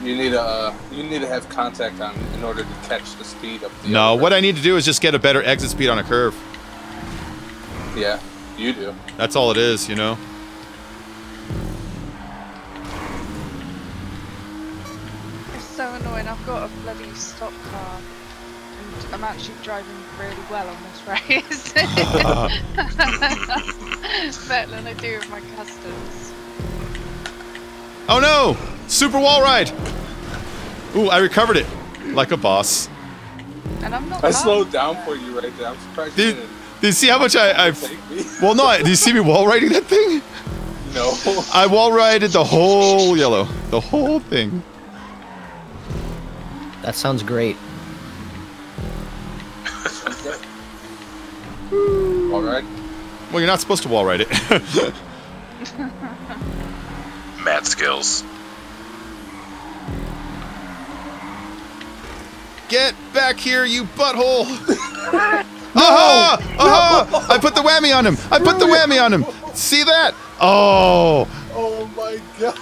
You need to have contact on in order to catch the speed of the.
No,
other
what I need to do is just get a better exit speed on a curve.
Yeah, you do.
That's all it is, you know?
It's so annoying. I've got a bloody stock car, and I'm actually driving really well on this race. Better than I do with my customs.
Oh no! Super wall ride! Ooh, I recovered it. Like a boss.
And I'm not.
I
loud.
slowed down for you right there. I'm surprised you
Did
didn't
you see how much I've...
take me.
Well, no, do you see me wall riding that thing?
No.
I wall rided the whole yellow. The whole thing.
That sounds great.
All right.
Well, you're not supposed to wall ride it.
Mad skills.
Get back here, you butthole! Aha! Aha! I put the whammy on him! I put the whammy on him! See that? Oh!
Oh my god.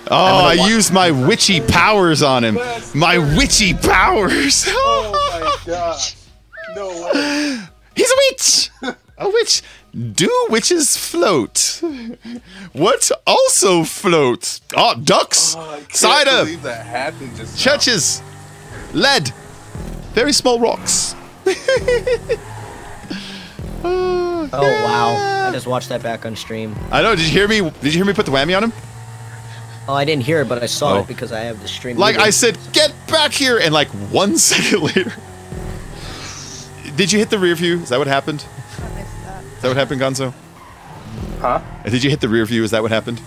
Oh, I used my witchy powers on him. My witchy powers!
Oh my gosh. No way.
He's a witch! A witch. Do witches float? What also floats? Oh, ducks!
Oh, I can't
Cider!
believe that happened just now.
Churches! Lead! Very small rocks.
Oh wow! I just watched that back on stream.
I know, did you hear me? Did you hear me put the whammy on him?
Oh, I didn't hear it, but I saw
Oh.
it because I have the stream.
Like
moving.
I said, get back here! And like 1 second later. Did you hit the rear view? Is that what happened?
I missed that.
Is that what happened, Gonzo?
Huh?
Did you hit the rear view? Is that what happened?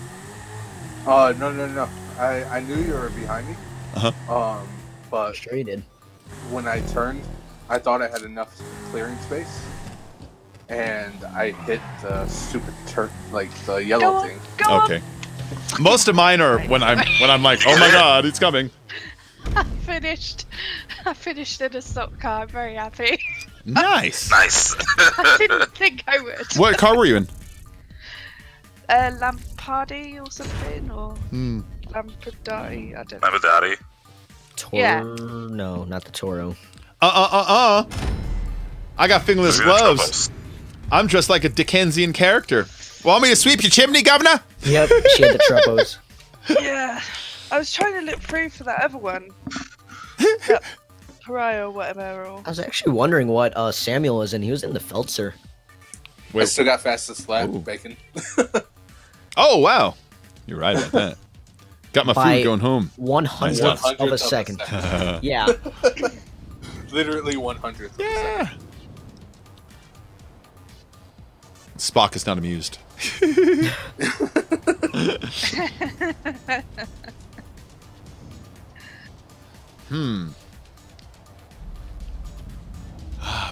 No. I knew you were behind me.
Uh-huh.
But
Sure you did.
when I turned, I thought I had enough clearing space, and I hit the stupid the yellow thing.
Go on.
Okay. Most of mine are when I'm like, oh my god, it's coming.
I finished in a stock car. I'm very happy.
Nice.
Nice.
I didn't think I would.
What car were you in?
Lampardi or something, or Lampadati. I don't know.
I'm a daddy.
Toro?
Yeah.
No, not the Toro.
I got fingerless
Look at the
gloves.
troubles.
I'm dressed like a Dickensian character. Want me to sweep your chimney, governor?
Yep, she had the Truppos.
Yeah. I was trying to look through for that other one. That Pariah or whatever. Or...
I was actually wondering what Samuel was in. He was in the Feltzer.
I still got fastest lap,
Ooh.
bacon.
Oh, wow. You're right about that. Got my
By
food going home.
100th of a second. Yeah.
Literally 100th.
Yeah. Spock is not amused.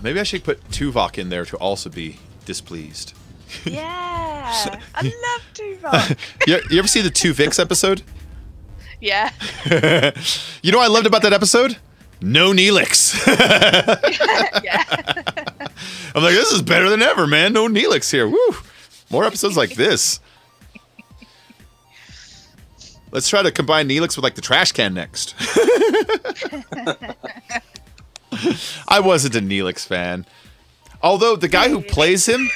Maybe I should put Tuvok in there to also be displeased.
Yeah. I love Tuvok.
You ever see the Two Vix episode?
Yeah.
You know what I loved about that episode? No Neelix.
Yeah.
I'm like, this is better than ever, man. No Neelix here. Woo! More episodes like this. Let's try to combine Neelix with like the trash can next. I wasn't a Neelix fan. Although the guy who plays him,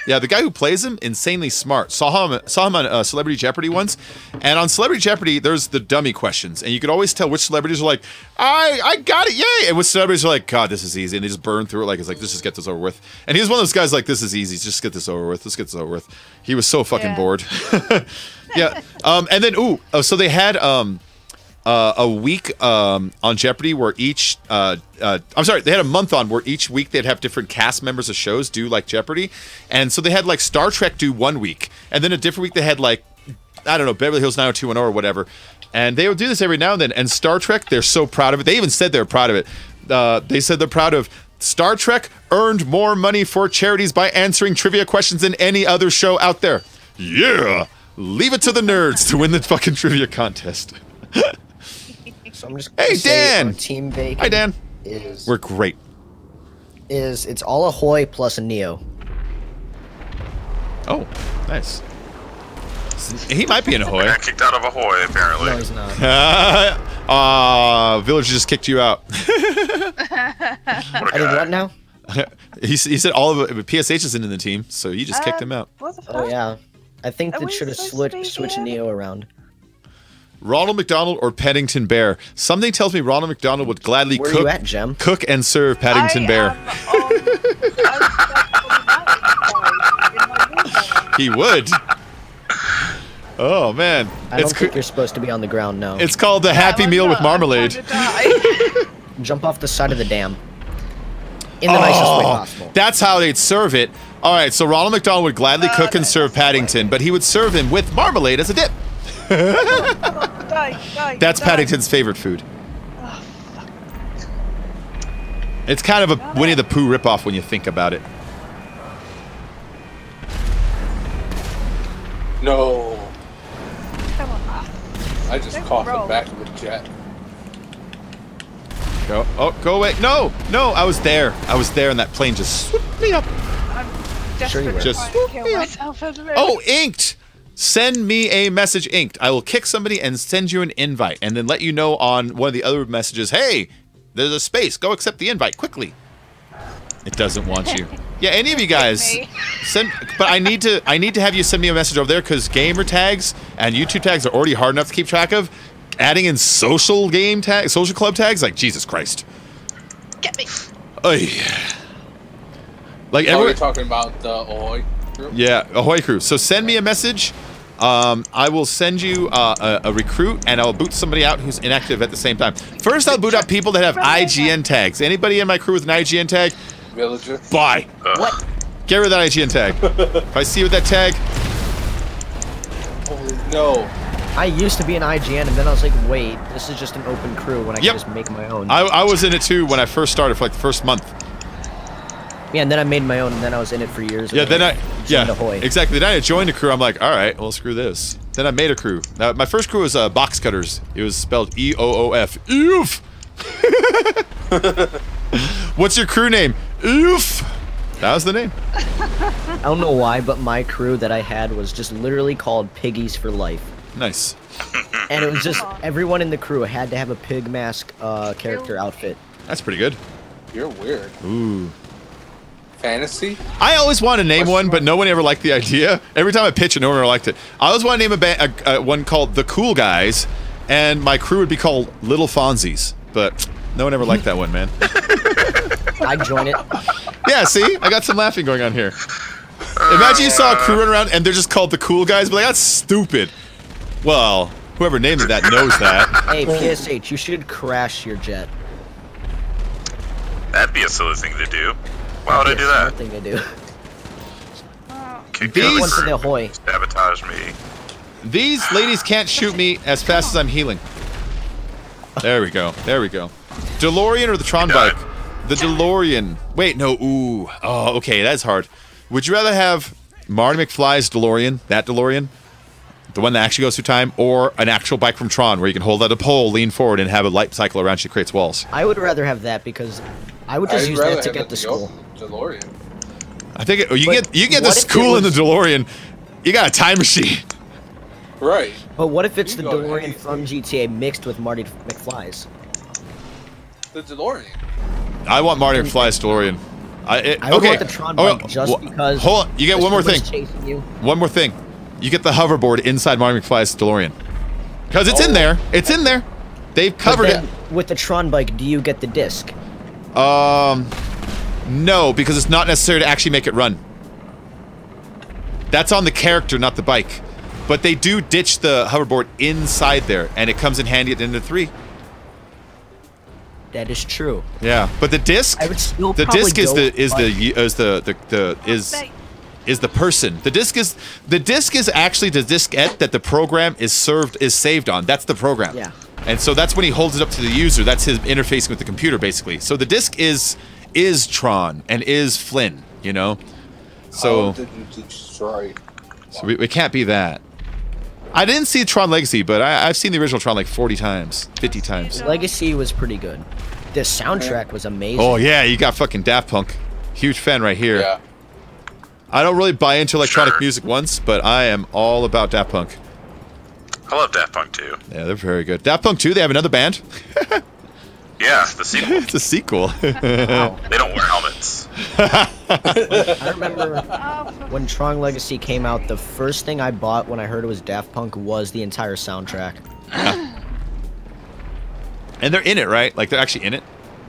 insanely smart. Saw him on Celebrity Jeopardy once, and on Celebrity Jeopardy, there's the dummy questions, and you could always tell which celebrities are like, I got it, yay! And which celebrities are like, God, this is easy, and they just burn through it like, it's like, let's just get this over with. And he was one of those guys like, this is easy, just get this over with, let's get this over with. He was so fucking bored. Yeah. And then, so they had a week on Jeopardy where each they had a month on where each week they'd have different cast members of shows do like Jeopardy. And so they had like Star Trek do one week, and then a different week they had like, I don't know, Beverly Hills 90210 or whatever. And they would do this every now and then. And Star Trek, they're so proud of it. They even said they're proud of it. They said they're proud of Star Trek earned more money for charities by answering trivia questions than any other show out there. Yeah! Leave it to the nerds to win the fucking trivia contest.
So I'm just
hey, Dan!
Team Bacon.
Hi, Dan. We're great.
It's all Ahoy plus a Neo.
Oh, nice. He might be an Ahoy.
I got kicked out of Ahoy, apparently.
No, he's not.
Village just kicked you out.
I did what now?
He said all of it, PSH isn't in the team, so you just kicked him out.
What the fuck?
Oh yeah, I think they should have switched
here?
Neo around.
Ronald McDonald or Paddington Bear? Something tells me Ronald McDonald would gladly
Where are you at, Gem?
cook and serve Paddington Bear. He would. Oh man,
I don't think you're supposed to be on the ground now.
It's called the Happy Meal with marmalade.
Jump off the side of the dam. In the nicest way possible.
That's how they'd serve it. All right, so Ronald McDonald would gladly cook and serve Paddington, but he would serve him with marmalade as a dip. That's Paddington's favorite food. It's kind of a Winnie the Pooh ripoff when you think about it.
No.
Come on.
I just caught the back of the jet.
Go. Oh, go away. No, I was there. And that plane just swooped me up.
I'm desperate
Just
to kill myself at the minute.
Oh, Inked! Send me a message, Inked. I will kick somebody and send you an invite, and then let you know on one of the other messages, hey, there's a space. Go accept the invite quickly. It doesn't want you. Yeah, any of you guys send. But I need to have you send me a message over there because gamer tags and YouTube tags are already hard enough to keep track of. Adding in social club tags, like Jesus Christ.
Get me.
Oy. Like
Are you talking about the Ahoy crew?
Yeah, Ahoy crew. So send me a message. I will send you a recruit, and I'll boot somebody out who's inactive at the same time. First, I'll boot out people that have IGN tags. Anybody in my crew with an IGN tag?
Villager.
Bye.
What?
Get rid of that IGN tag. If I see you with that tag.
Oh no.
I used to be an IGN, and then I was like, wait, this is just an open crew when I can just make my own.
I was in it too when I first started for like the first month.
Yeah, and then I made my own, and then I was in it for years.
Yeah, then
Ahoy.
Exactly. Then I joined a crew. I'm like, all right, well, screw this. Then I made a crew. My first crew was Box Cutters. It was spelled E-O-O-F. Oof. What's your crew name? Oof. That was the name.
I don't know why, but my crew that I had was just literally called Piggies for Life.
Nice.
And it was just everyone in the crew had to have a pig mask character outfit.
That's pretty good.
You're weird.
Ooh.
Fantasy?
I always want to name one, but no one ever liked the idea. Every time I pitch it, no one ever liked it. I always want to name one called The Cool Guys, and my crew would be called Little Fonzies. But no one ever liked that one, man.
I'd join it.
Yeah, see? I got some laughing going on here. Imagine you saw a crew run around, and they're just called The Cool Guys, but like, that's stupid. Well, whoever named it that knows that.
Hey, PSH, you should crash your jet.
That'd be a silly thing to do. Why would I do that?
Thing to do.
Kick
These-
the
One for the
crew,
Ahoy.
sabotage me.
These ladies can't shoot me as fast as I'm healing. There we go. There we go. DeLorean or the Tron
You got
bike? The DeLorean. Wait, no. Ooh. Oh, okay. That's hard. Would you rather have Marty McFly's DeLorean, that DeLorean, the one that actually goes through time, or an actual bike from Tron where you can hold out a pole, lean forward, and have a light cycle around you that creates walls?
I would rather have that because I would just use that to get to school.
DeLorean.
I think you
But
get
what
this
if it
cool in the
was-
DeLorean. You got a time machine.
Right.
But what if it's
You
the
can go to
DeLorean
anything.
from GTA mixed with Marty McFly's?
The DeLorean.
I want Marty McFly's DeLorean.
I would
okay.
want the Tron bike just
wha-
because.
Hold on. You get one more thing.
Christopher's chasing you.
One more thing. You get the hoverboard inside Marty McFly's DeLorean. Because it's in
Oh.
there. It's in there. They've
But
covered
then, with the Tron bike, do you get the disc?
it. No, because it's not necessary to actually make it run. That's on the character, not the bike. But they do ditch the hoverboard inside there, and it comes in handy at the end of 3.
That is true.
Yeah, but the disc,
I would still
the
probably
disc is
go
the
with
is the person. The disc is actually the diskette that the program is saved on. That's the program.
Yeah.
And so that's when he holds it up to the user. That's his interfacing with the computer, basically. So the disc is Tron and is Flynn. You know. So
Didn't destroy.
so we can't be that. I didn't see Tron Legacy, but I've seen the original Tron like 40 times, 50 times.
Legacy was pretty good. The soundtrack was amazing.
Oh yeah, you got fucking Daft Punk. Huge fan right here.
Yeah.
I don't really buy into electronic
Sure.
music once, but I am all about Daft Punk.
I love Daft Punk too.
Yeah, they're very good. Daft Punk 2, they have another band.
Yeah, the sequel.
It's a sequel.
Wow.
They don't wear helmets.
I remember
Oh, for
when Tron Legacy came out, the first thing I bought when I heard it was Daft Punk was the entire soundtrack.
And they're in it, right? Like they're actually in it?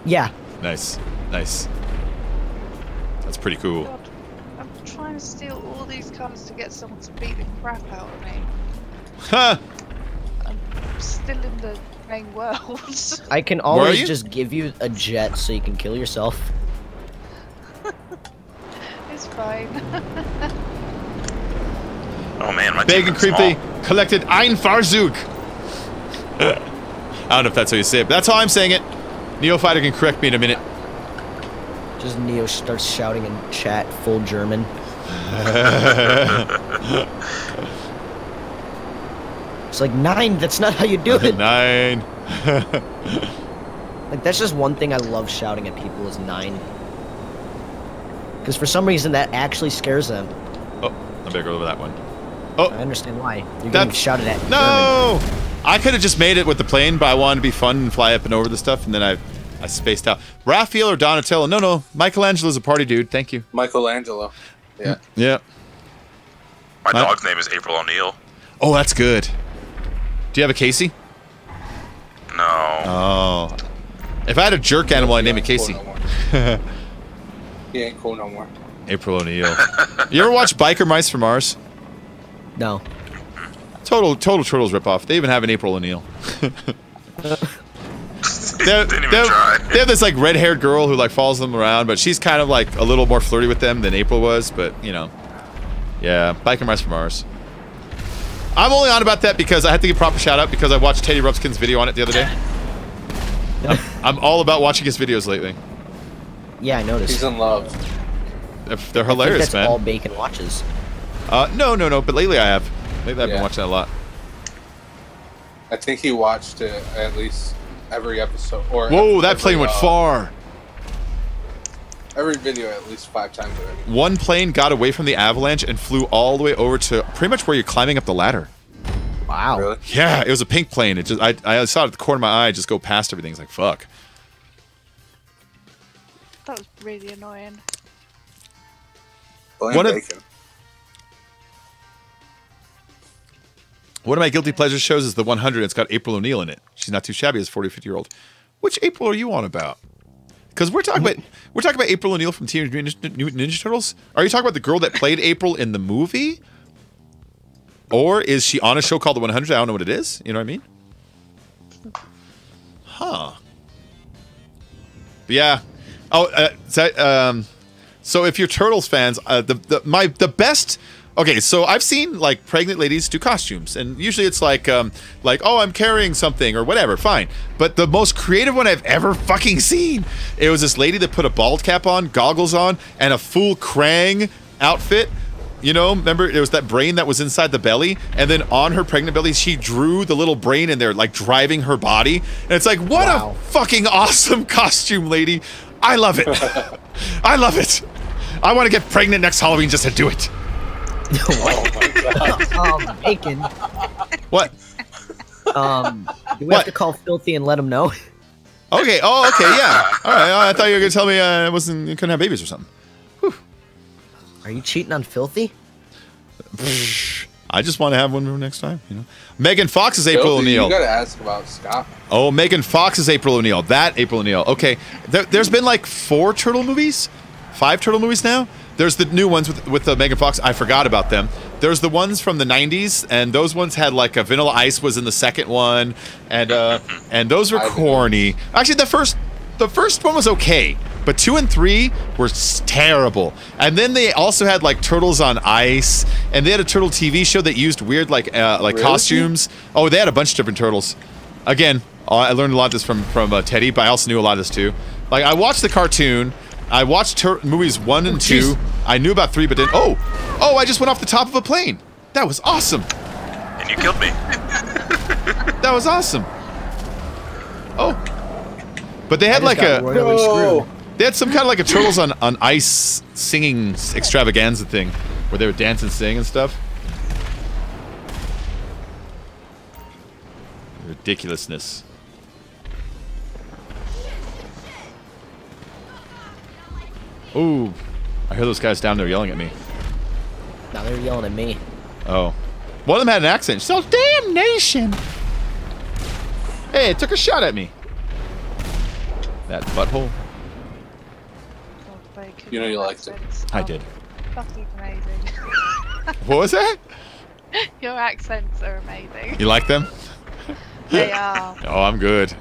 Yeah.
Nice. Nice. That's pretty cool.
God. I'm trying to steal all these cars to get someone to beat the crap out of me.
Huh.
I'm still in the main world.
I can
are
always
you?
just give you a jet so you can kill yourself.
It's fine.
Oh man, my
Big
team
and
is
creepy
small.
collected ein Farzug. I don't know if that's how you say it, but that's how I'm saying it. Neophyter can correct me in a minute.
Just Neo starts shouting in chat full German. It's like, 9, that's not how you do it.
9.
Like, that's just one thing I love shouting at people is 9. Because for some reason that actually scares them.
Oh, I better go over that one.
I understand why. You're getting
That's-
shouted at in German.
No! I could have just made it with the plane, but I wanted to be fun and fly up and over the stuff, and then I spaced out. Raphael or Donatello? No. Michelangelo's a party dude. Thank you.
Michelangelo. Yeah.
Yeah.
My
Huh?
dog's name is April O'Neil.
Oh, that's good. Do you have a Casey?
No.
Oh. If I had a jerk animal, I'd name it Casey.
He ain't cool no more.
April O'Neil. You ever watch Biker Mice from Mars?
No.
Total Turtles ripoff. They even have an April O'Neil.
Didn't even try.
They have this like red-haired girl who like follows them around, but she's kind of like a little more flirty with them than April was. But you know, yeah, Biker Mice from Mars. I'm only on about that because I had to give proper shout out because I watched Teddy Ruxpin's video on it the other day. I'm all about watching his videos lately.
Yeah, I noticed.
He's in love.
They're hilarious,
that's
man.
all Bacon watches.
No, but lately I have. Lately I've been
Yeah.
watching that a lot.
I think he watched it at least every episode. Or
Whoa, that
every,
plane went far.
Every video at least 5 times already.
One plane got away from the avalanche and flew all the way over to pretty much where you're climbing up the ladder.
Wow.
Really?
Yeah, it was a pink plane. It just I saw it at the corner of my eye just go past everything. It's like fuck.
That was really annoying.
Blame
One of-
Bacon.
One of my guilty pleasure shows is the 100. It's got April O'Neil in it. She's not too shabby as a 40 or 50-year-old. Which April are you on about? Because we're talking about April O'Neil from Teenage Mutant Ninja Turtles. Are you talking about the girl that played April in the movie? Or is she on a show called The 100? I don't know what it is. You know what I mean? Huh. But yeah. Oh, so if you're Turtles fans, the best. Okay, so I've seen like pregnant ladies do costumes, and usually it's like oh, I'm carrying something or whatever. Fine, but the most creative one I've ever fucking seen, it was this lady that put a bald cap on, goggles on, and a full Krang outfit. You know, remember it was that brain that was inside the belly, and then on her pregnant belly, she drew the little brain in there, like driving her body. And it's like, what a fucking awesome costume, lady! I love it. I love it. I want to get pregnant next Halloween just to do it.
Oh my god.
Bacon.
What?
Do we have to call Filthy and let him know?
Okay. Oh, okay. Yeah. All right. I thought you were gonna tell me you couldn't have babies or something.
Are you cheating on Filthy?
I just want to have one next time. You know. Megan Fox is April
Filthy,
O'Neil.
You gotta ask about Scott.
Oh, Megan Fox is April O'Neil. That April O'Neil. Okay. There's been like 4 Turtle movies, 5 Turtle movies now. There's the new ones with Megan Fox. I forgot about them. There's the ones from the 90s, and those ones had like a Vanilla Ice was in the second one, and those were corny. Actually, the first one was okay, but 2 and 3 were terrible. And then they also had like Turtles on Ice, and they had a Turtle TV show that used weird like
Really?
costumes. Oh, they had a bunch of different turtles. Again, I learned a lot of this from Teddy, but I also knew a lot of this too. Like I watched the cartoon. I watched movies 1 and 2.
Jeez.
I knew about 3, but then oh, I just went off the top of a plane. That was awesome.
And you killed me.
That was awesome. Oh, but they had like
got
a
royally screwed.
they had some kind of like a Turtles on Ice singing extravaganza thing where they would dance and sing and stuff. Ridiculousness. Ooh, I hear those guys down there yelling at me.
Now they're yelling at me.
Oh. One of them had an accent. So damnation! Hey, it took a shot at me. That butthole.
You know you liked it.
I did.
Fucking amazing.
What was that?
Your accents are amazing.
You like them?
They are.
Oh, I'm good.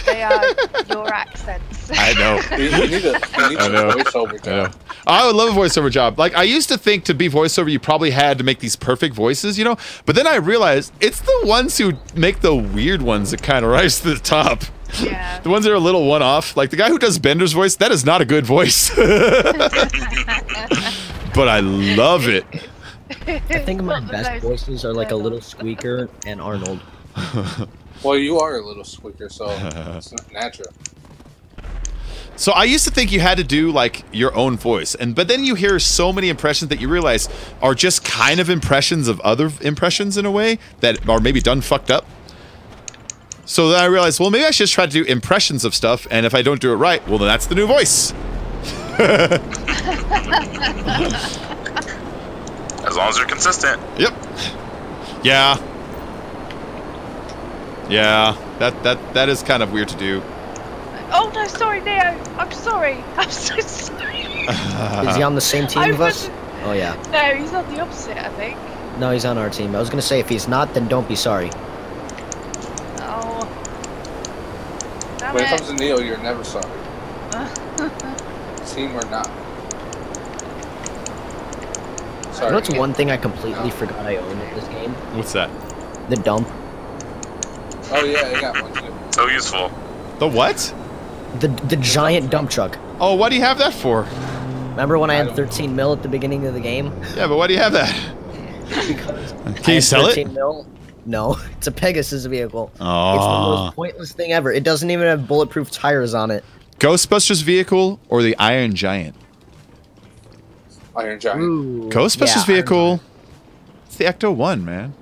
They are your accents.
I know.
You need a voiceover
I know.
job.
I would love a voiceover job. Like, I used to think to be voiceover, you probably had to make these perfect voices, you know? But then I realized it's the ones who make the weird ones that kind of rise to the top.
Yeah.
The ones that are a little one-off. Like, the guy who does Bender's voice, that is not a good voice. But I love it.
I think my best voices are like a little Squeaker and Arnold.
Well, you are a little squeaker, so it's not natural.
So I used to think you had to do like your own voice, but then you hear so many impressions that you realize are just kind of impressions of other impressions in a way that are maybe done fucked up. So then I realized, well, maybe I should just try to do impressions of stuff, and if I don't do it right, well, then that's the new voice.
As long as you're consistent.
Yep. Yeah. Yeah. That is kind of weird to do.
Oh no, sorry, Neo. I'm sorry. I'm so sorry.
Is he on the same team
I
with us?
wasn't-
Oh yeah.
No, he's on the opposite, I think.
No, he's on our team. I was gonna say if he's not, then don't be sorry.
Oh. Damn
When it
it.
comes to Neo, you're never sorry. Team or not.
You
Sorry.
know what's one thing I completely forgot I owned in this game?
What's that?
The dump.
Oh yeah, I got one too.
So useful.
The what?
The giant dump truck.
Oh, what do you have that for?
Remember when I had 13 mil at the beginning of the game?
Yeah, but why do you have that? Can you sell it?
13 mil? No, it's a Pegasus vehicle.
Oh.
It's the most pointless thing ever. It doesn't even have bulletproof tires on it.
Ghostbusters vehicle or the Iron Giant?
Iron Giant.
Ooh,
Ghostbusters
yeah,
vehicle. It's the Ecto-1, man.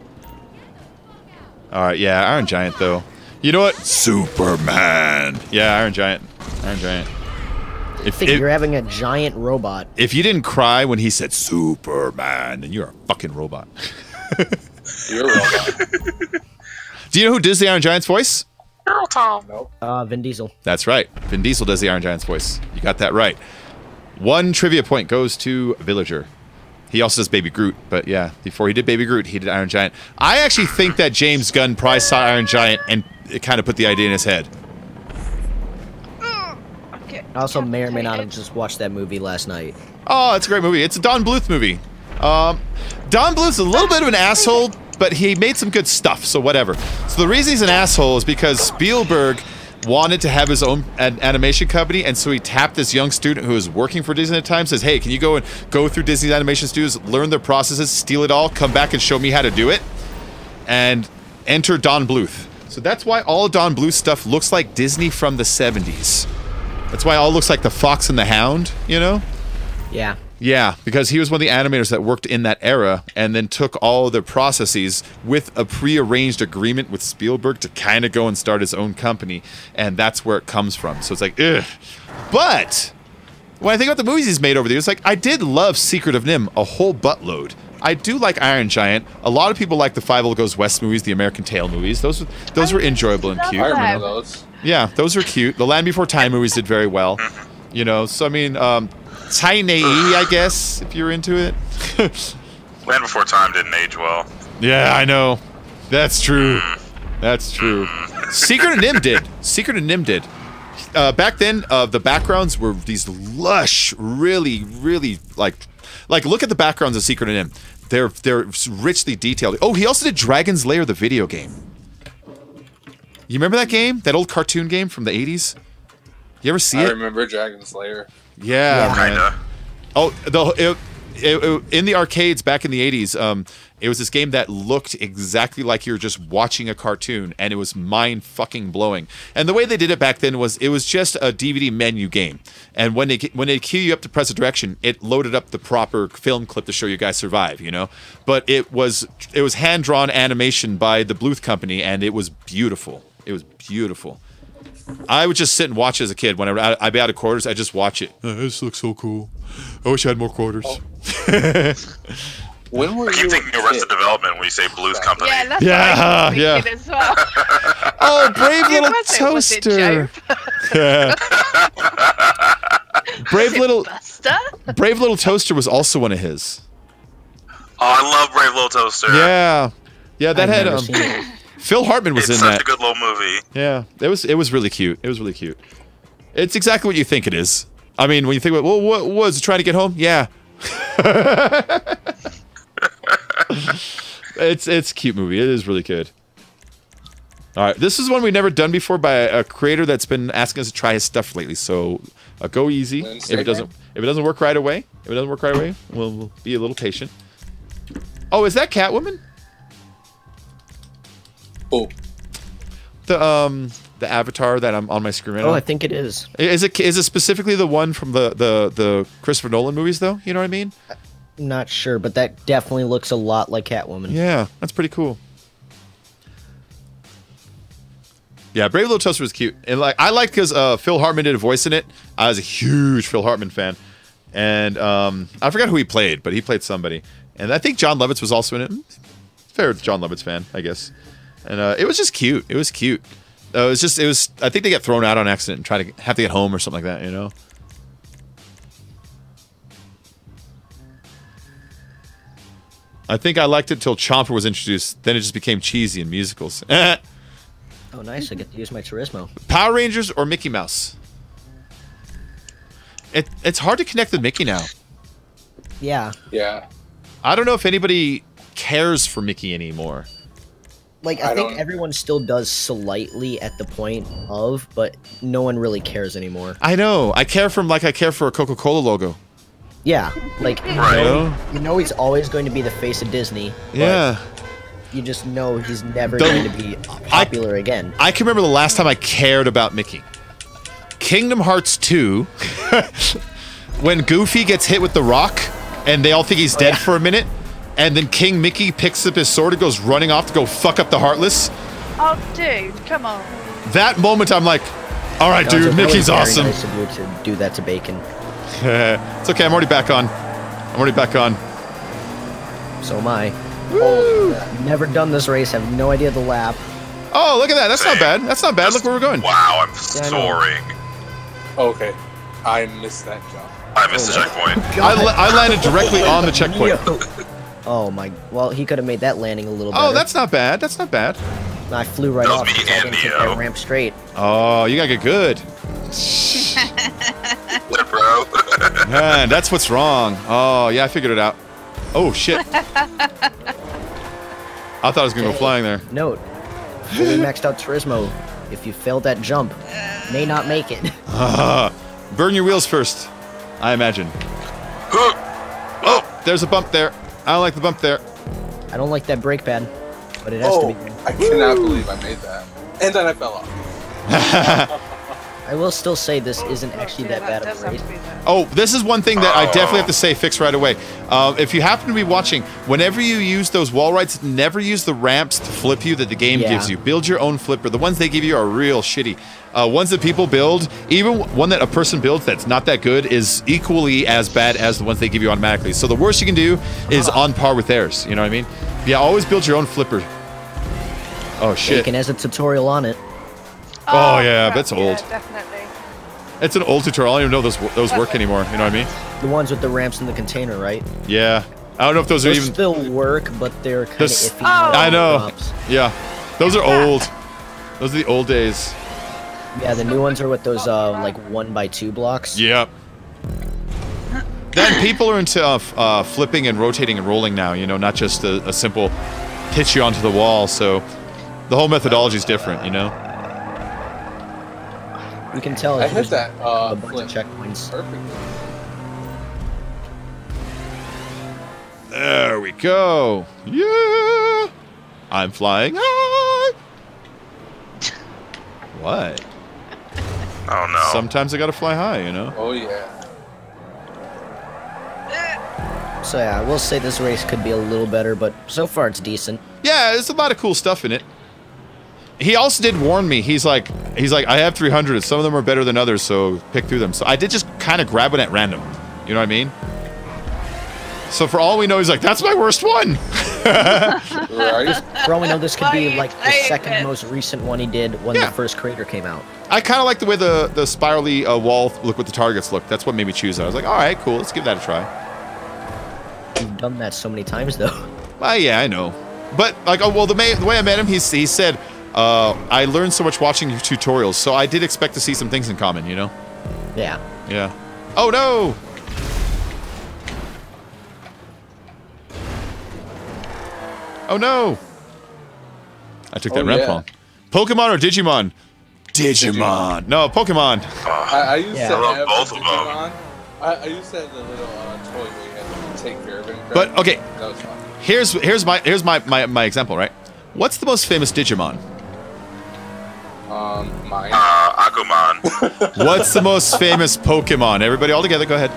Alright, yeah, Iron Giant though. You know what? Superman. Yeah, Iron Giant. Iron Giant.
I think you're having a giant robot.
If you didn't cry when he said Superman, then you're a fucking robot.
You're a robot.
Do you know who does the Iron Giant's voice?
Nope.
Vin Diesel.
That's right. Vin Diesel does the Iron Giant's voice. You got that right. 1 trivia point goes to Villager. He also does Baby Groot, but yeah, before he did Baby Groot, he did Iron Giant. I actually think that James Gunn probably saw Iron Giant and it kind of put the idea in his head.
I also may or may not have just watched that movie last night.
Oh, it's a great movie. It's a Don Bluth movie. Don Bluth's a little bit of an asshole, but he made some good stuff, so whatever. So the reason he's an asshole is because Spielberg wanted to have his own animation company, and so he tapped this young student who was working for Disney at the time, says, hey, can you go through Disney's animation studios, learn their processes, steal it all, come back and show me how to do it, and enter Don Bluth. So that's why all of Don Bluth stuff looks like Disney from the 70s. That's why it all looks like the Fox and the Hound, you know?
Yeah.
Yeah, because he was one of the animators that worked in that era and then took all the processes with a prearranged agreement with Spielberg to kind of go and start his own company, and that's where it comes from. So it's like, ugh. But when I think about the movies he's made over the years, like, I did love Secret of Nim a whole buttload. I do like Iron Giant. A lot of people like the Five Goes West movies, the American Tail movies. Those were enjoyable and cute.
I remember those.
Yeah, those were cute. The Land Before Time movies did very well. You know, so I mean, Tiny, I guess, if you're into it.
Land Before Time didn't age well.
Yeah, I know. That's true. That's true. Secret of Nim did. Secret of Nim did. Back then, the backgrounds were these lush, really, really, like look at the backgrounds of Secret of Nim. They're richly detailed. Oh, he also did Dragon's Lair, the video game. You remember that game? That old cartoon game from the 80s? You ever see it?
I remember Dragon's Lair.
Yeah, man.
Kinda.
Oh, in the arcades back in the 80s, it was this game that looked exactly like you were just watching a cartoon, and it was mind-fucking blowing. And the way they did it back then was it was just a DVD menu game. And when they cue you up to press a direction, it loaded up the proper film clip to show you guys survive, you know? But it was hand-drawn animation by the Bluth Company, and it was beautiful. It was beautiful. I would just sit and watch as a kid. Whenever I'd be out of quarters, I'd just watch it. This looks so cool. I wish I had more quarters.
Oh. When were
I keep
you
thinking Arrested Development when you say Blues Company.
Yeah, that's
Yeah,
what I was thinking as well.
Oh, Brave
Who
Little
was it? Was it
Toaster.
Joe?
Brave Little Toaster was also one of his.
Oh, I love Brave Little Toaster.
Yeah, that
I've
had
never seen it.
Phil Hartman was
It's
in
such
that.
a good little movie.
Yeah, it was really cute. It was really cute. It's exactly what you think it is. I mean, when you think about, well, what was it trying to get home? Yeah. It's a cute movie. It is really good. All right, this is one we've never done before by a creator that's been asking us to try his stuff lately. So go easy. If it doesn't work right away, we'll be a little patient. Oh, is that Catwoman?
Oh,
The avatar that I'm on my screen right now.
Oh, I think it is.
Is it specifically the one from the Christopher Nolan movies though? You know what I mean?
Not sure, but that definitely looks a lot like Catwoman.
Yeah, that's pretty cool. Yeah, Brave Little Toaster was cute, and I liked because Phil Hartman did a voice in it. I was a huge Phil Hartman fan, and I forgot who he played, but he played somebody, and I think John Lovitz was also in it. Fair John Lovitz fan, I guess, and it was just cute. It was cute. It was. I think they get thrown out on accident and try to have to get home or something like that. You know. I think I liked it till Chomper was introduced. Then it just became cheesy in musicals.
Oh, nice. I get to use my Turismo.
Power Rangers or Mickey Mouse? It's hard to connect with Mickey now.
Yeah.
yeah.
I don't know if anybody cares for Mickey anymore.
Like,
I
I think
don't-
everyone still does slightly at the point of, but no one really cares anymore.
I know. I care for him like I care for a Coca-Cola logo.
Yeah. Like,
Right.
you know he's always going to be the face of Disney. but
Yeah.
You just know he's never
The-
going to be popular again.
I can remember the last time I cared about Mickey. Kingdom Hearts 2, when Goofy gets hit with the rock, and they all think he's dead for a minute, and then King Mickey picks up his sword and goes running off to go fuck up the Heartless.
Oh, dude, come on.
That moment, I'm like, all right,
That was
dude,
really
Mickey's
very
awesome.
Nice of you to do that to Bacon.
It's okay, I'm already back on.
So am I.
Woo!
Never done this race. Have no idea the lap.
Oh, look at that. That's not bad. That's not bad. Look where we're going.
Wow, I'm
I know.
soaring.
Okay, I missed that jump.
I missed the checkpoint.
I landed directly on the checkpoint.
Yo. Oh my. Well, he could have made that landing a little better.
Oh, that's not bad. That's not bad.
I flew right
That was
off.
me
'cause I
and
didn't take
Neo.
that ramp straight.
Oh, you gotta get good.
What, bro?
Man, that's what's wrong. Oh, yeah, I figured it out. Oh, shit. I thought I was gonna go flying there.
Note. Fully maxed out Turismo. If you failed that jump, may not make it.
Burn your wheels first, I imagine. Oh, there's a bump there. I don't like the bump there.
I don't like that brake pad, but it has to
Oh,
be.
I cannot believe I made that. And then I fell off.
I will still say this isn't actually
Yeah,
that bad
does
of a
have
race.
to be there.
Oh, this is one thing that I definitely have to say fix right away. If you happen to be watching, whenever you use those wall rides, never use the ramps to flip you that the game
Yeah.
gives you. Build your own flipper. The ones they give you are real shitty. Ones that people build, even one that a person builds that's not that good, is equally as bad as the ones they give you automatically. So the worst you can do is on par with theirs. You know what I mean? Yeah, always build your own flipper. Oh shit.
Bacon has a tutorial on it.
Oh, yeah,
crap,
that's old.
Yeah, definitely.
It's an old tutorial. I don't even know those work anymore. You know what I mean?
The ones with the ramps in the container, right?
Yeah. I don't know if those are
Those
even.
still work, but they're kind of
This-
iffy.
I know.
Props.
Yeah. Those are old. Those are the old days.
Yeah, the new ones are with those like 1x2 blocks.
Yep. Then people are into flipping and rotating and rolling now, you know, not just a simple pitch you onto the wall. So the whole methodology is different, you know?
You can tell
I
if
hit
there's
that
a bunch
flip
of checkpoints.
perfectly.
There we go. Yeah. I'm flying high. What?
Oh no.
Sometimes I gotta fly high, you know?
Oh yeah.
So yeah, I will say this race could be a little better, but so far it's decent.
Yeah, there's a lot of cool stuff in it. He also did warn me. He's like, I have 300. Some of them are better than others, so pick through them. So I did just kind of grab one at random. You know what I mean? So for all we know, he's like, that's my worst one.
Right?
For all we know, this could be
Why
like the
are you
second
playing
most recent one he did when
Yeah.
the first creator came out.
I kind of like the way the spirally wall look with the targets look. That's what made me choose that. I was like, all right, cool. Let's give that a try.
You've done that so many times though.
Yeah, I know. But like, oh well, the way I met him, he said, I learned so much watching your tutorials, so I did expect to see some things in common, you know?
Yeah.
Yeah. Oh no! Oh no! I took that
Oh,
ramp
yeah.
wrong. Pokemon or Digimon? Digimon. No, Pokemon.
I used
Yeah.
to
I love
have
both
the
of 'em.
Digimon. I used to have the little toy where you had to take care of him.
But okay,
That was fun.
here's my example, right? What's the most famous Digimon?
Mine.
Agumon.
What's the most famous Pokemon? Everybody all together, go ahead.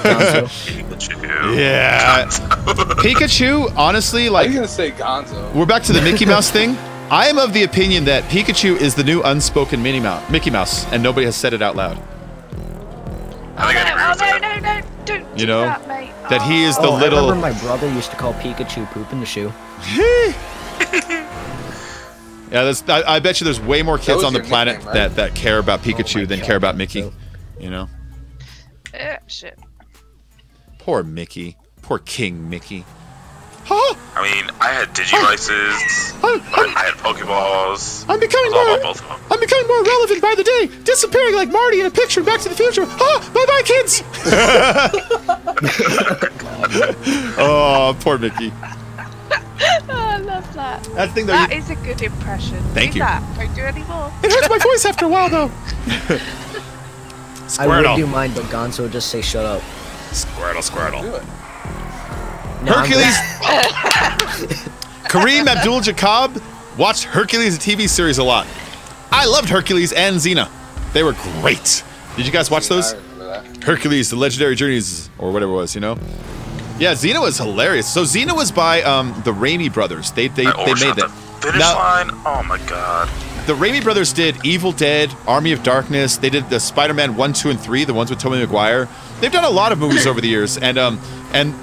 Pikachu.
Yeah. Pikachu, honestly,
I
like,
was gonna say Gonzo.
we're back to the Mickey Mouse thing. I am of the opinion that Pikachu is the new unspoken Mickey Mouse, and nobody has said it out loud.
I think I agree with that.
No, don't
You
do
know,
that, mate.
that he is the
Oh, I
little.
remember my brother used to call Pikachu poop in the shoe.
Yeah, I bet you there's way more kids
was
on the
your
planet
nickname, right?
that care about
my
Pikachu than
God,
care about Mickey.
so-
You know,
Shit.
poor Mickey, poor King Mickey. Huh?
I mean, I had Digivices. I had Pokeballs.
I'm becoming
It was all
more.
about both of them.
I'm becoming more relevant by the day, disappearing like Marty in a picture in Back to the Future. Ah, bye-bye, kids. Oh, poor Mickey.
Oh, I love that.
That thing though,
That is a good impression.
Thank
do
you.
That. Don't do any more.
it hurts my voice after a while though.
I would do
Squirtle,
mine, but Gonzo would just say shut up.
Squirtle.
Do it.
No, I'm
Hercules. Kareem Abdul-Jabbar watched Hercules, the TV series, a lot. I loved Hercules and Xena. They were great. Did you guys watch those?
I remember that.
Hercules, the Legendary Journeys, or whatever it was, you know? Yeah, Xena was hilarious. So Xena was by the Raimi brothers. They
I
made
overshot
that.
the finish
Now-
line. Oh my god.
The Raimi brothers did Evil Dead, Army of Darkness. They did the Spider-Man 1, 2, and 3, the ones with Tobey Maguire. They've done a lot of movies over the years, and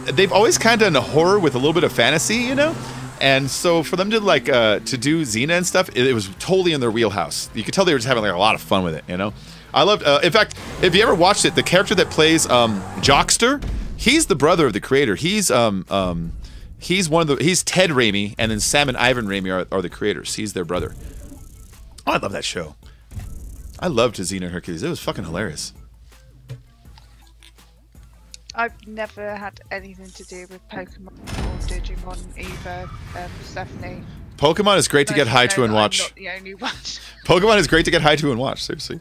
they've always kind of done horror with a little bit of fantasy, you know. And so for them to like to do Xena and stuff, it was totally in their wheelhouse. You could tell they were just having like a lot of fun with it, you know. I loved. In fact, if you ever watched it, the character that plays Jockster, he's the brother of the creator. He's one of the. He's Ted Raimi, and then Sam and Ivan Raimi are the creators. He's their brother. Oh, I love that show. I loved Xena and Hercules. It was fucking hilarious.
I've never had anything to do with Pokemon or Digimon either, Stephanie.
Pokemon is great to get high to and watch.
I'm not the only one.
Pokemon is great to get high to and watch. Seriously.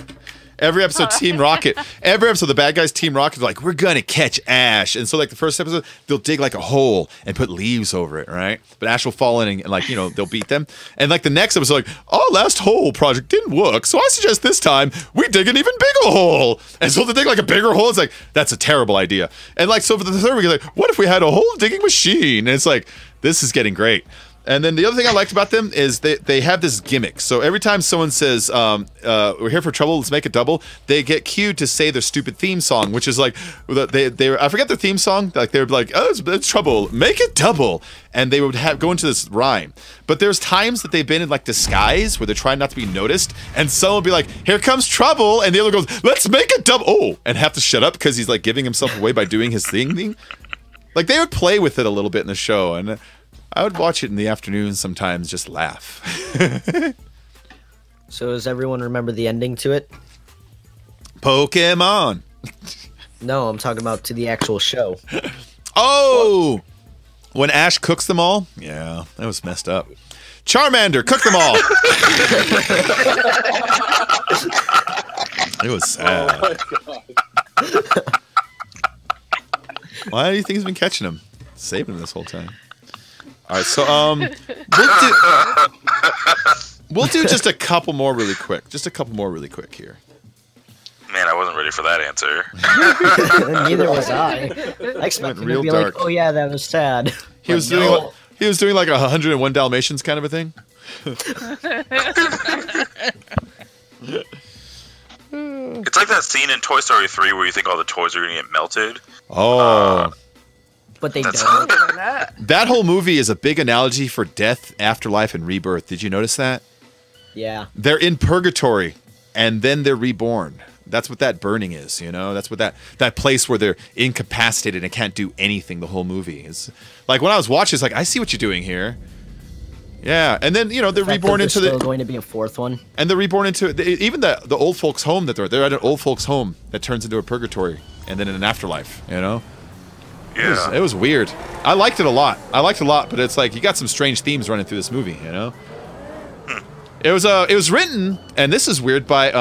Every episode, Team Rocket. Every episode, the bad guys, Team Rocket, are like, we're gonna catch Ash. And so, like the first episode, they'll dig like a hole and put leaves over it, right? But Ash will fall in and like, you know, they'll beat them. And like the next episode, like, our last hole project didn't work, so I suggest this time we dig an even bigger hole. And so they dig like a bigger hole. It's like, that's a terrible idea. And like, so for the third week, like, what if we had a hole digging machine? And it's like, this is getting great. And then the other thing I liked about them is they have this gimmick. So every time someone says, we're here for trouble, let's make it double, they get cued to say their stupid theme song, which is like, I forget their theme song, like they would be like, oh, it's trouble, make it double. And they would go into this rhyme. But there's times that they've been in like disguise where they're trying not to be noticed, and someone will be like, here comes trouble, and the other goes, let's make it double, oh, and have to shut up because he's like giving himself away by doing his thing. Like they would play with it a little bit in the show, and I would watch it in the afternoon sometimes, just laugh.
So does everyone remember the ending to it?
Pokemon.
No, I'm talking about to the actual show.
Oh! When Ash cooks them all? Yeah, that was messed up. Charmander, cook them all! It was sad.
Oh my God.
Why do you think he's been catching him? Saving him this whole time. All right, so we'll do just a couple more really quick. Just a couple more really quick here.
Man, I wasn't ready for that answer.
Neither was I. I expected him to be
dark.
like, "Oh yeah, that was sad."
He was doing like 101 Dalmatians kind of a thing.
It's like that scene in Toy Story 3 where you think all the toys are going to get melted.
Oh.
But they
That's-
don't.
That whole movie is a big analogy for death, afterlife, and rebirth. Did you notice that?
Yeah.
They're in purgatory, and then they're reborn. That's what that burning is, you know? That's what that place where they're incapacitated and can't do anything the whole movie is. Like, when I was watching, it's like, I see what you're doing here. Yeah, and then, you know, they're reborn into
There's still going to be a fourth one.
And they're reborn into... Even the old folks' home that they're at an old folks' home that turns into a purgatory, and then in an afterlife, you know?
Yeah.
It was weird. I liked it a lot. But it's like you got some strange themes running through this movie, you know? It was written, and this is weird, by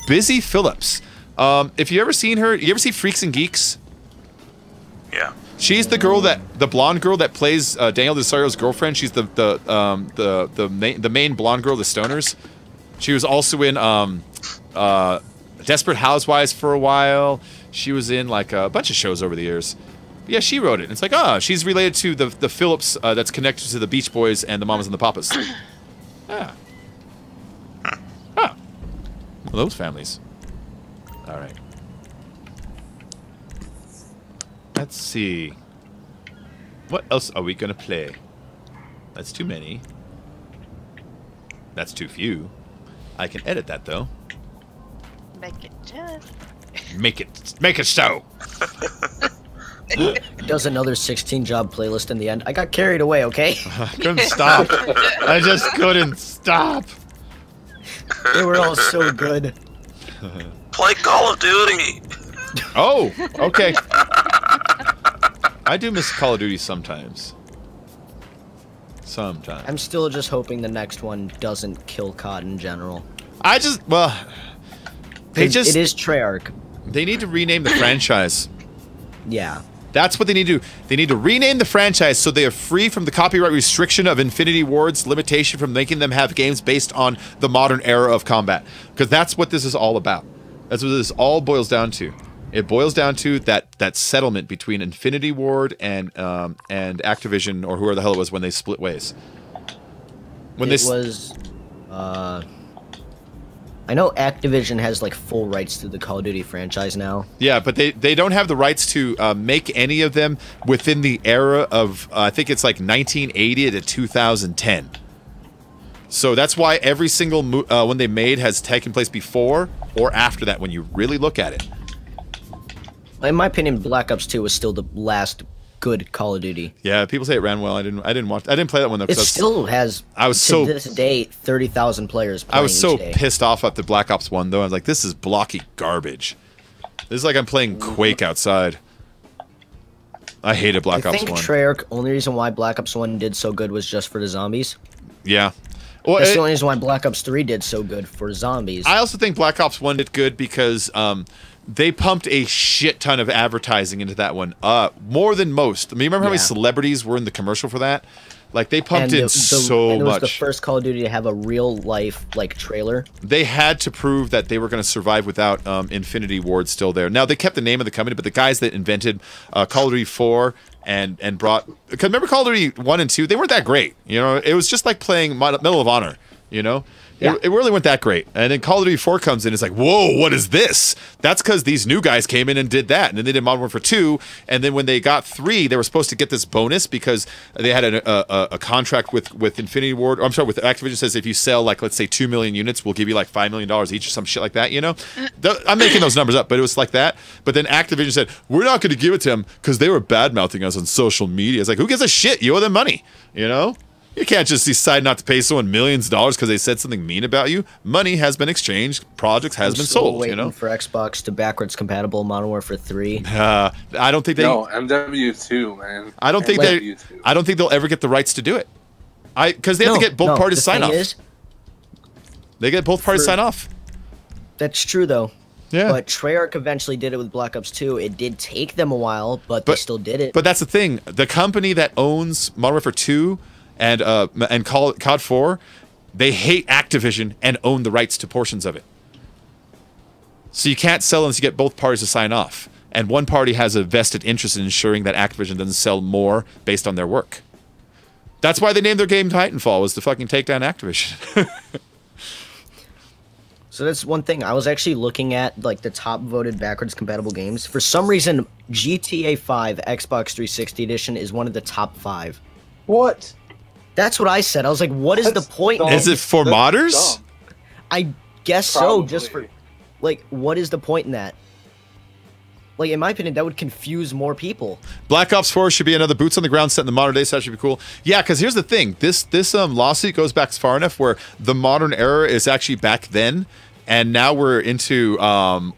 Busy Phillips. If you ever seen her, you ever see Freaks and Geeks?
Yeah.
She's the blonde girl that plays Daniel DeSario's girlfriend. She's the main blonde girl, the Stoners. She was also in Desperate Housewives for a while. She was in like a bunch of shows over the years. Yeah, she wrote it. It's like, she's related to the Phillips that's connected to the Beach Boys and the Mamas and the Papas. Ah. Well, those families. All right. Let's see. What else are we gonna play? That's too many. That's too few. I can edit that though.
Make it just.
Make it so.
Does another 16-job playlist in the end. I got carried away, okay?
I couldn't stop. I just couldn't stop.
They were all so good.
Play Call of Duty!
Oh, okay. I do miss Call of Duty sometimes. Sometimes.
I'm still just hoping the next one doesn't kill COD in general.
It is
Treyarch.
They need to rename the franchise.
Yeah.
That's what they need to do. They need to rename the franchise so they are free from the copyright restriction of Infinity Ward's limitation from making them have games based on the modern era of combat. Because that's what this is all about. That's what this all boils down to. It boils down to that settlement between Infinity Ward and Activision, or whoever the hell it was, when they split ways.
I know Activision has like full rights to the Call of Duty franchise now.
Yeah, but they don't have the rights to make any of them within the era of, I think it's like 1980 to 2010. So that's why every single one they made has taken place before or after that when you really look at it.
In my opinion, Black Ops 2 was still the last good Call of Duty.
Yeah, people say it ran well. I didn't play that one though.
It still has. To this day 30,000 players. Playing
I was so
each day.
pissed off at the Black Ops 1 though. I was like, this is blocky garbage. This is like I'm playing Quake outside. I hated Black Ops 1.
I think Treyarch, only reason why Black Ops 1 did so good was just for the zombies.
Yeah. Well,
That's the only reason why Black Ops 3 did so good for zombies.
I also think Black Ops 1 did good because they pumped a shit ton of advertising into that one. More than most. I mean, remember how many celebrities were in the commercial for that? Like, they pumped in so
and it was
much.
the first Call of Duty to have a real-life, like, trailer.
They had to prove that they were going to survive without Infinity Ward still there. Now, they kept the name of the company, but the guys that invented Call of Duty 4 and brought... Because remember Call of Duty 1 and 2? They weren't that great. You know, it was just like playing Medal of Honor, you know?
Yeah.
It really weren't that great. And then Call of Duty 4 comes in, it's like, whoa, what is this? That's because these new guys came in and did that. And then they did Modern Warfare 2. And then when they got 3, they were supposed to get this bonus because they had a contract with Infinity Ward. Or I'm sorry, with Activision says if you sell, like, let's say 2 million units, we'll give you like $5 million each or some shit like that, you know? I'm making those numbers up, but it was like that. But then Activision said, we're not going to give it to them because they were bad-mouthing us on social media. It's like, who gives a shit? You owe them money, you know? You can't just decide not to pay someone millions of dollars because they said something mean about you. Money has been exchanged. Projects has been sold.
Waiting,
you know,
for Xbox to backwards compatible Modern Warfare 3.
I don't think they.
No, MW2, man.
I don't think
MW2.
I don't think they'll ever get the rights to do it. Because they have to get both parties to sign off. They get both parties to sign off.
That's true though.
Yeah.
But Treyarch eventually did it with Black Ops 2. It did take them a while, but they still did it.
But that's the thing. The company that owns Modern Warfare 2 and COD 4, they hate Activision and own the rights to portions of it. So you can't sell unless you get both parties to sign off. And one party has a vested interest in ensuring that Activision doesn't sell more based on their work. That's why they named their game Titanfall, was to fucking take down Activision.
So that's one thing. I was actually looking at like the top voted backwards compatible games. For some reason, GTA 5 Xbox 360 edition is one of the top 5.
What?
That's what I said. I was like, what is the point?
Is it for modders?
Dumb.
I guess so, just for like, what is the point in that? Like, in my opinion, that would confuse more people.
Black Ops 4 should be another boots on the ground set in the modern day, so that should be cool. Yeah, because here's the thing. This lawsuit goes back far enough where the modern era is actually back then, and now we're into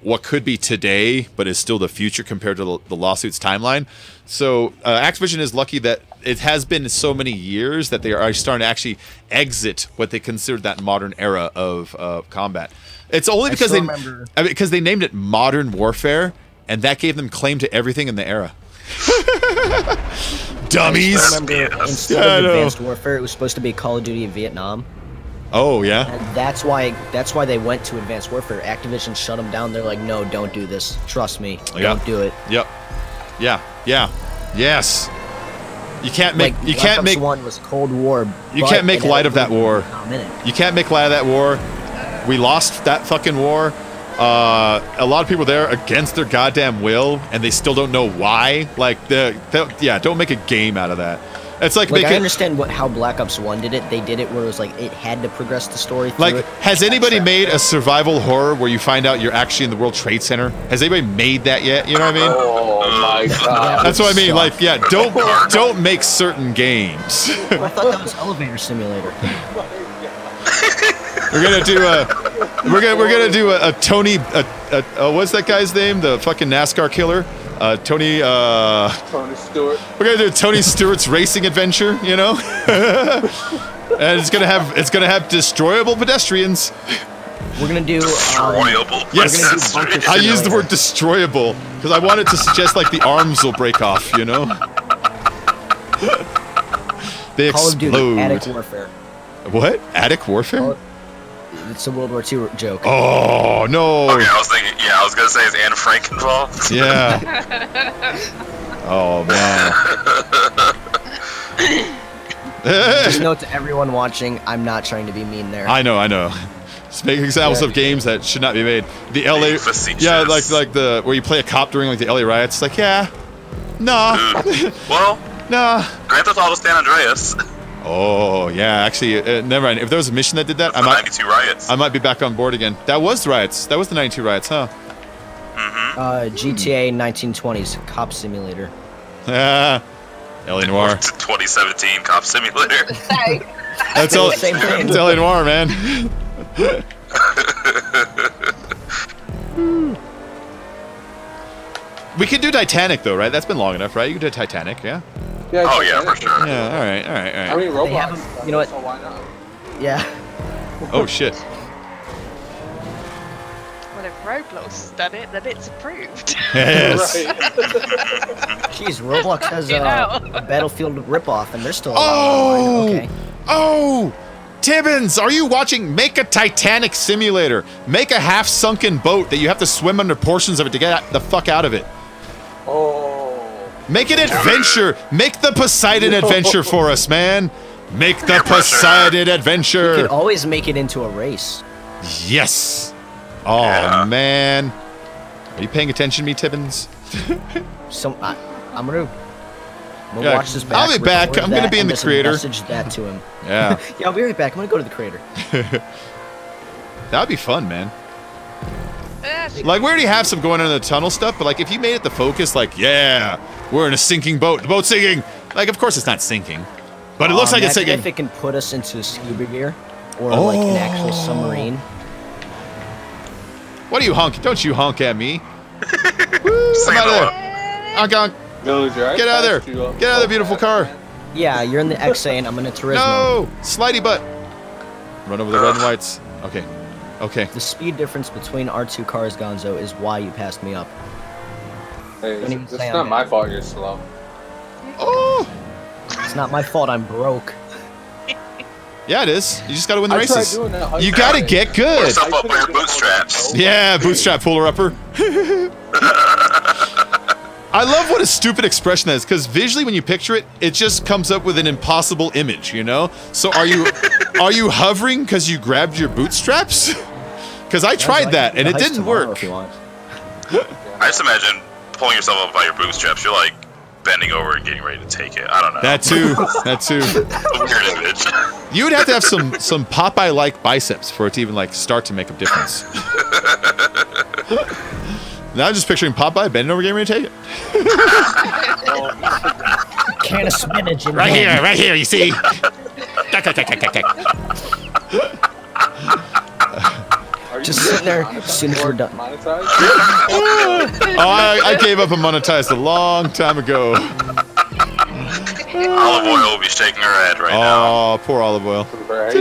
what could be today, but is still the future compared to the lawsuit's timeline. So Activision is lucky that it has been so many years that they are starting to actually exit what they considered that modern era of combat. It's only because they named it Modern Warfare, and that gave them claim to everything in the era. Dummies.
I remember instead of Advanced Warfare, it was supposed to be Call of Duty Vietnam.
Oh yeah.
And that's why they went to Advanced Warfare. Activision shut them down. They're like, no, don't do this. Trust me, don't do it.
Yep. Yeah. Yeah. Yes. You can't make.
Like,
you can't make.
One was Cold War.
You can't make light of that war. You can't make light of that war. We lost that fucking war. A lot of people there against their goddamn will, and they still don't know why. Like, yeah, don't make a game out of that. It's like
I understand how Black Ops 1 did it. They did it where it was like it had to progress the story through
like,
it.
has anybody made a survival horror where you find out you're actually in the World Trade Center? Has anybody made that yet? You know what I mean?
Oh my god.
That's what I mean. Like, yeah, don't make certain games.
I thought that was Elevator Simulator.
We're gonna do a Tony. What's that guy's name? The fucking NASCAR killer. Tony
Stewart.
We're gonna do Tony Stewart's racing adventure, you know, and it's gonna have destroyable pedestrians.
We're gonna do
destroyable.
Yes, I used the word destroyable because I wanted to suggest like the arms will break off, you know. They
Call
explode.
of Duty Attic Warfare.
What? Attic Warfare?
It's a World War II joke.
Oh no!
Okay, I was gonna say, is Anne Frank involved?
Yeah. Oh man.
Just note to everyone watching, I'm not trying to be mean there.
I know. Just make examples of games that should not be made. The LA, yeah, like the where you play a cop during like the LA riots. It's like, yeah, nah.
Well,
nah.
Grand Theft Auto San Andreas.
Oh yeah, actually, never mind. If there was a mission that did that, I might be back on board again. That was the riots. That was the '92 riots, huh?
Mm-hmm.
GTA 1920s Cop Simulator.
LA Noire.
2017 Cop Simulator.
That's all.
Same thing.
It's LA Noire, man. We could do Titanic though, right? That's been long enough, right? You could do Titanic, yeah.
Yeah,
oh yeah, for sure.
Yeah. All right.
I mean, Roblox.
You know what?
So why not?
Yeah.
Oh shit.
Well, if Roblox done it, then it's approved.
Yes.
Right.
Jeez, Roblox has
You know.
a Battlefield ripoff, and they're still alive
Oh!
online. Okay.
Oh! Tibbins, are you watching? Make a Titanic simulator. Make a half-sunken boat that you have to swim under portions of it to get the fuck out of it.
Oh.
Make an adventure. Make the Poseidon adventure for us, man. Make the Poseidon
You
adventure.
could always make it into a race.
Yes. Oh,
Yeah.
man. Are you paying attention to me, Tibbins?
I'm gonna
Yeah,
watch this back.
I'll be back.
record
I'm gonna
that,
be in
and
the
just
creator.
Message that to him.
Yeah.
Yeah, I'll be right back. I'm gonna go to the creator.
That'd be fun, man.
Yeah,
Like, we already have some going on in the tunnel stuff, but, like, if you made it the focus, like, yeah, we're in a sinking boat. The boat's sinking. Like, of course it's not sinking. But it looks like it's
imagine
sinking.
if it can put us into scuba gear or like an actual submarine.
What do you honk? Don't you honk at me. Woo,
Say
I'm out of
hello.
there. Honk, honk.
Villager, I
Get out of there.
passed you up
Get out of the
so
beautiful
fast,
car.
man.
Yeah, you're in the XA and I'm in a Turismo.
No! Slidey butt. Run over the red and whites. Okay. Okay.
The speed difference between our two cars, Gonzo, is why you passed me up.
Hey,
Don't even
it's
say
not
I'm
my
in.
fault you're slow.
Oh!
It's not my fault I'm broke.
Yeah, it is. You just gotta win the
I tried
races.
doing that
You gotta
Friday.
get
Pull
good.
yourself up by your bootstraps.
Yeah, bootstrap puller upper. I love what a stupid expression that is, because visually when you picture it, it just comes up with an impossible image, you know? So are you hovering because you grabbed your bootstraps? Because I tried that and it didn't work.
If you want.
I just imagine pulling yourself up by your bootstraps. You're like bending over and getting ready to take it. I don't know.
That too. That too.
It's a weird image.
You would have to have some Popeye-like biceps for it to even like start to make a difference. Now I'm just picturing Popeye bending over, getting ready to take it.
Can of spinach in
Right
hand.
here, right here. You see?
Are you
Just sitting there
monetized
as soon as we're done.
Monetized?
Oh, I gave up on monetized a long time ago.
Olive oil will be shaking her head right now.
Oh, poor olive oil.
Right?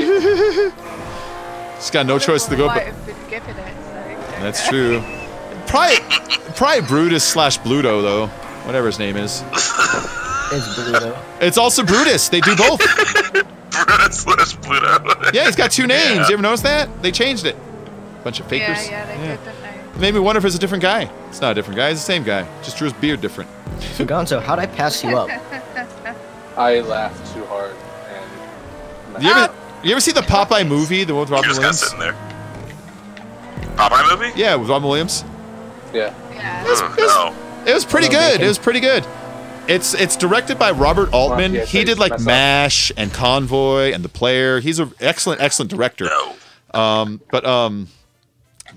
She's got no choice to go.
Might
But
have been given it, so.
that's true. Probably Brutus / Bluto though, whatever his name is.
It's Bluto.
It's also Brutus. They do both.
Brutus / Pluto.
Yeah, he's got two names.
Yeah.
You ever notice that? They changed it. Bunch of fakers.
Yeah, they did, didn't they?
Made me wonder if it's a different guy. It's not a different guy. It's the same guy. Just drew his beard different.
So Gonzo, how'd I pass you up?
I laughed too hard and
You ever see the Popeye movie, the one with
You're
Robin
just kind of
Williams?
sitting there. Popeye movie?
Yeah, with Robin Williams.
yeah.
Yeah.
No.
It was pretty
Hello,
good.
Bacon.
It was pretty good. It's directed by Robert Altman.
Yeah,
He did like
mess up.
MASH and Convoy and The Player. He's an excellent director.
No.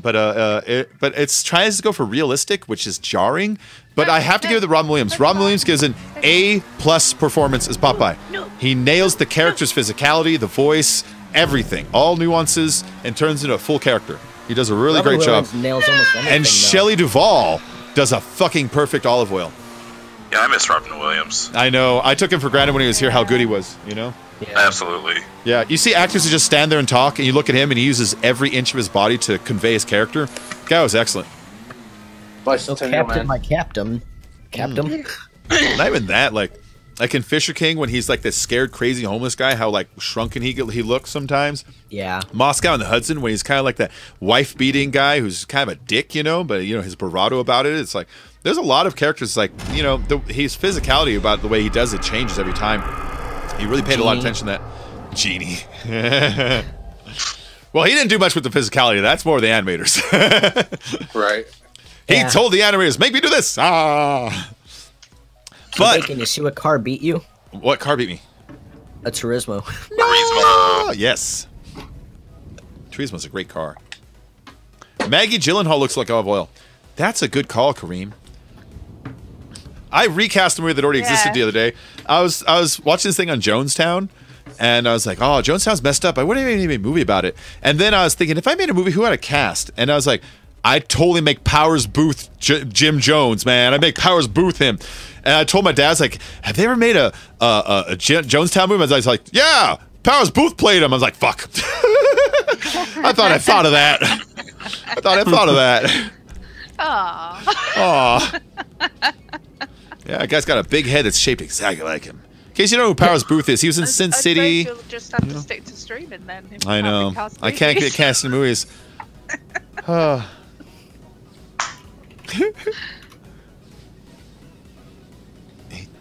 But it's tries to go for realistic, which is jarring. But I have to give it to Robin Williams. Robin Williams gives an A+ performance as Popeye. He nails the character's physicality, the voice, everything, all nuances, and turns into a full character. He does a really
Robin
great job.
Williams nails almost anything,
And
though.
Shelley Duvall does a fucking perfect olive oil.
Yeah, I miss Robin Williams.
I know. I took him for granted when he was here how good he was, you know?
Yeah.
Absolutely.
Yeah, you see actors who just stand there and talk, and you look at him and he uses every inch of his body to convey his character. The guy was excellent.
So Captain, my Captain. Captain?
Not even that, like in Fisher King when he's like this scared, crazy homeless guy, how like shrunken he looks sometimes.
Yeah.
Moscow and the Hudson when he's kind of like that wife-beating guy who's kind of a dick, you know, but you know his bravado about it. It's like there's a lot of characters like you know his physicality about the way he does it changes every time. He really paid a lot of attention to that. Genie. Well, he didn't do much with the physicality. That's more the animators.
Right.
He
Yeah.
told the animators, "Make me do this." Ah.
So
But
Bacon, you see what car beat you?
what car beat me?
A Turismo.
Oh, yes. Turismo's a great car. Maggie Gyllenhaal looks like olive oil. That's a good call, Kareem. I recast a movie that already existed the other day. I was watching this thing on Jonestown, and I was like, "Oh, Jonestown's messed up. I wouldn't even make a movie about it." And then I was thinking, if I made a movie, who would I cast? And I was like, I'd totally make Powers Booth Jim Jones, man. I'd make Powers Booth him. And I told my dad, I was like, have they ever made a Jonestown movie? I was like, yeah, Powers Booth played him. I was like, fuck. I thought I thought of that. I thought of that.
Aw.
Aw. Yeah, that guy's got a big head that's shaped exactly like him. In case you know who Powers Booth is, he was in Sin City.
You'll just have to stick to streaming then. if you
I know.
be cast
I can't get
movies.
cast in movies.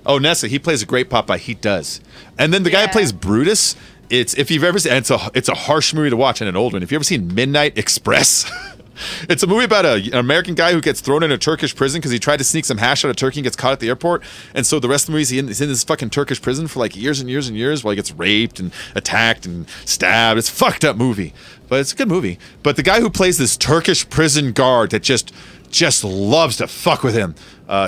Oh, Nessa, he plays a great Popeye. He does. And then the guy who
Yeah.
plays Brutus, if you've ever seen, it's a harsh movie to watch and an old one. If you've ever seen Midnight Express, it's a movie about an American guy who gets thrown in a Turkish prison because he tried to sneak some hash out of Turkey and gets caught at the airport. And so the rest of the movie, he's in this fucking Turkish prison for like years and years and years while he gets raped and attacked and stabbed. It's a fucked up movie, but it's a good movie. But the guy who plays this Turkish prison guard that just loves to fuck with him.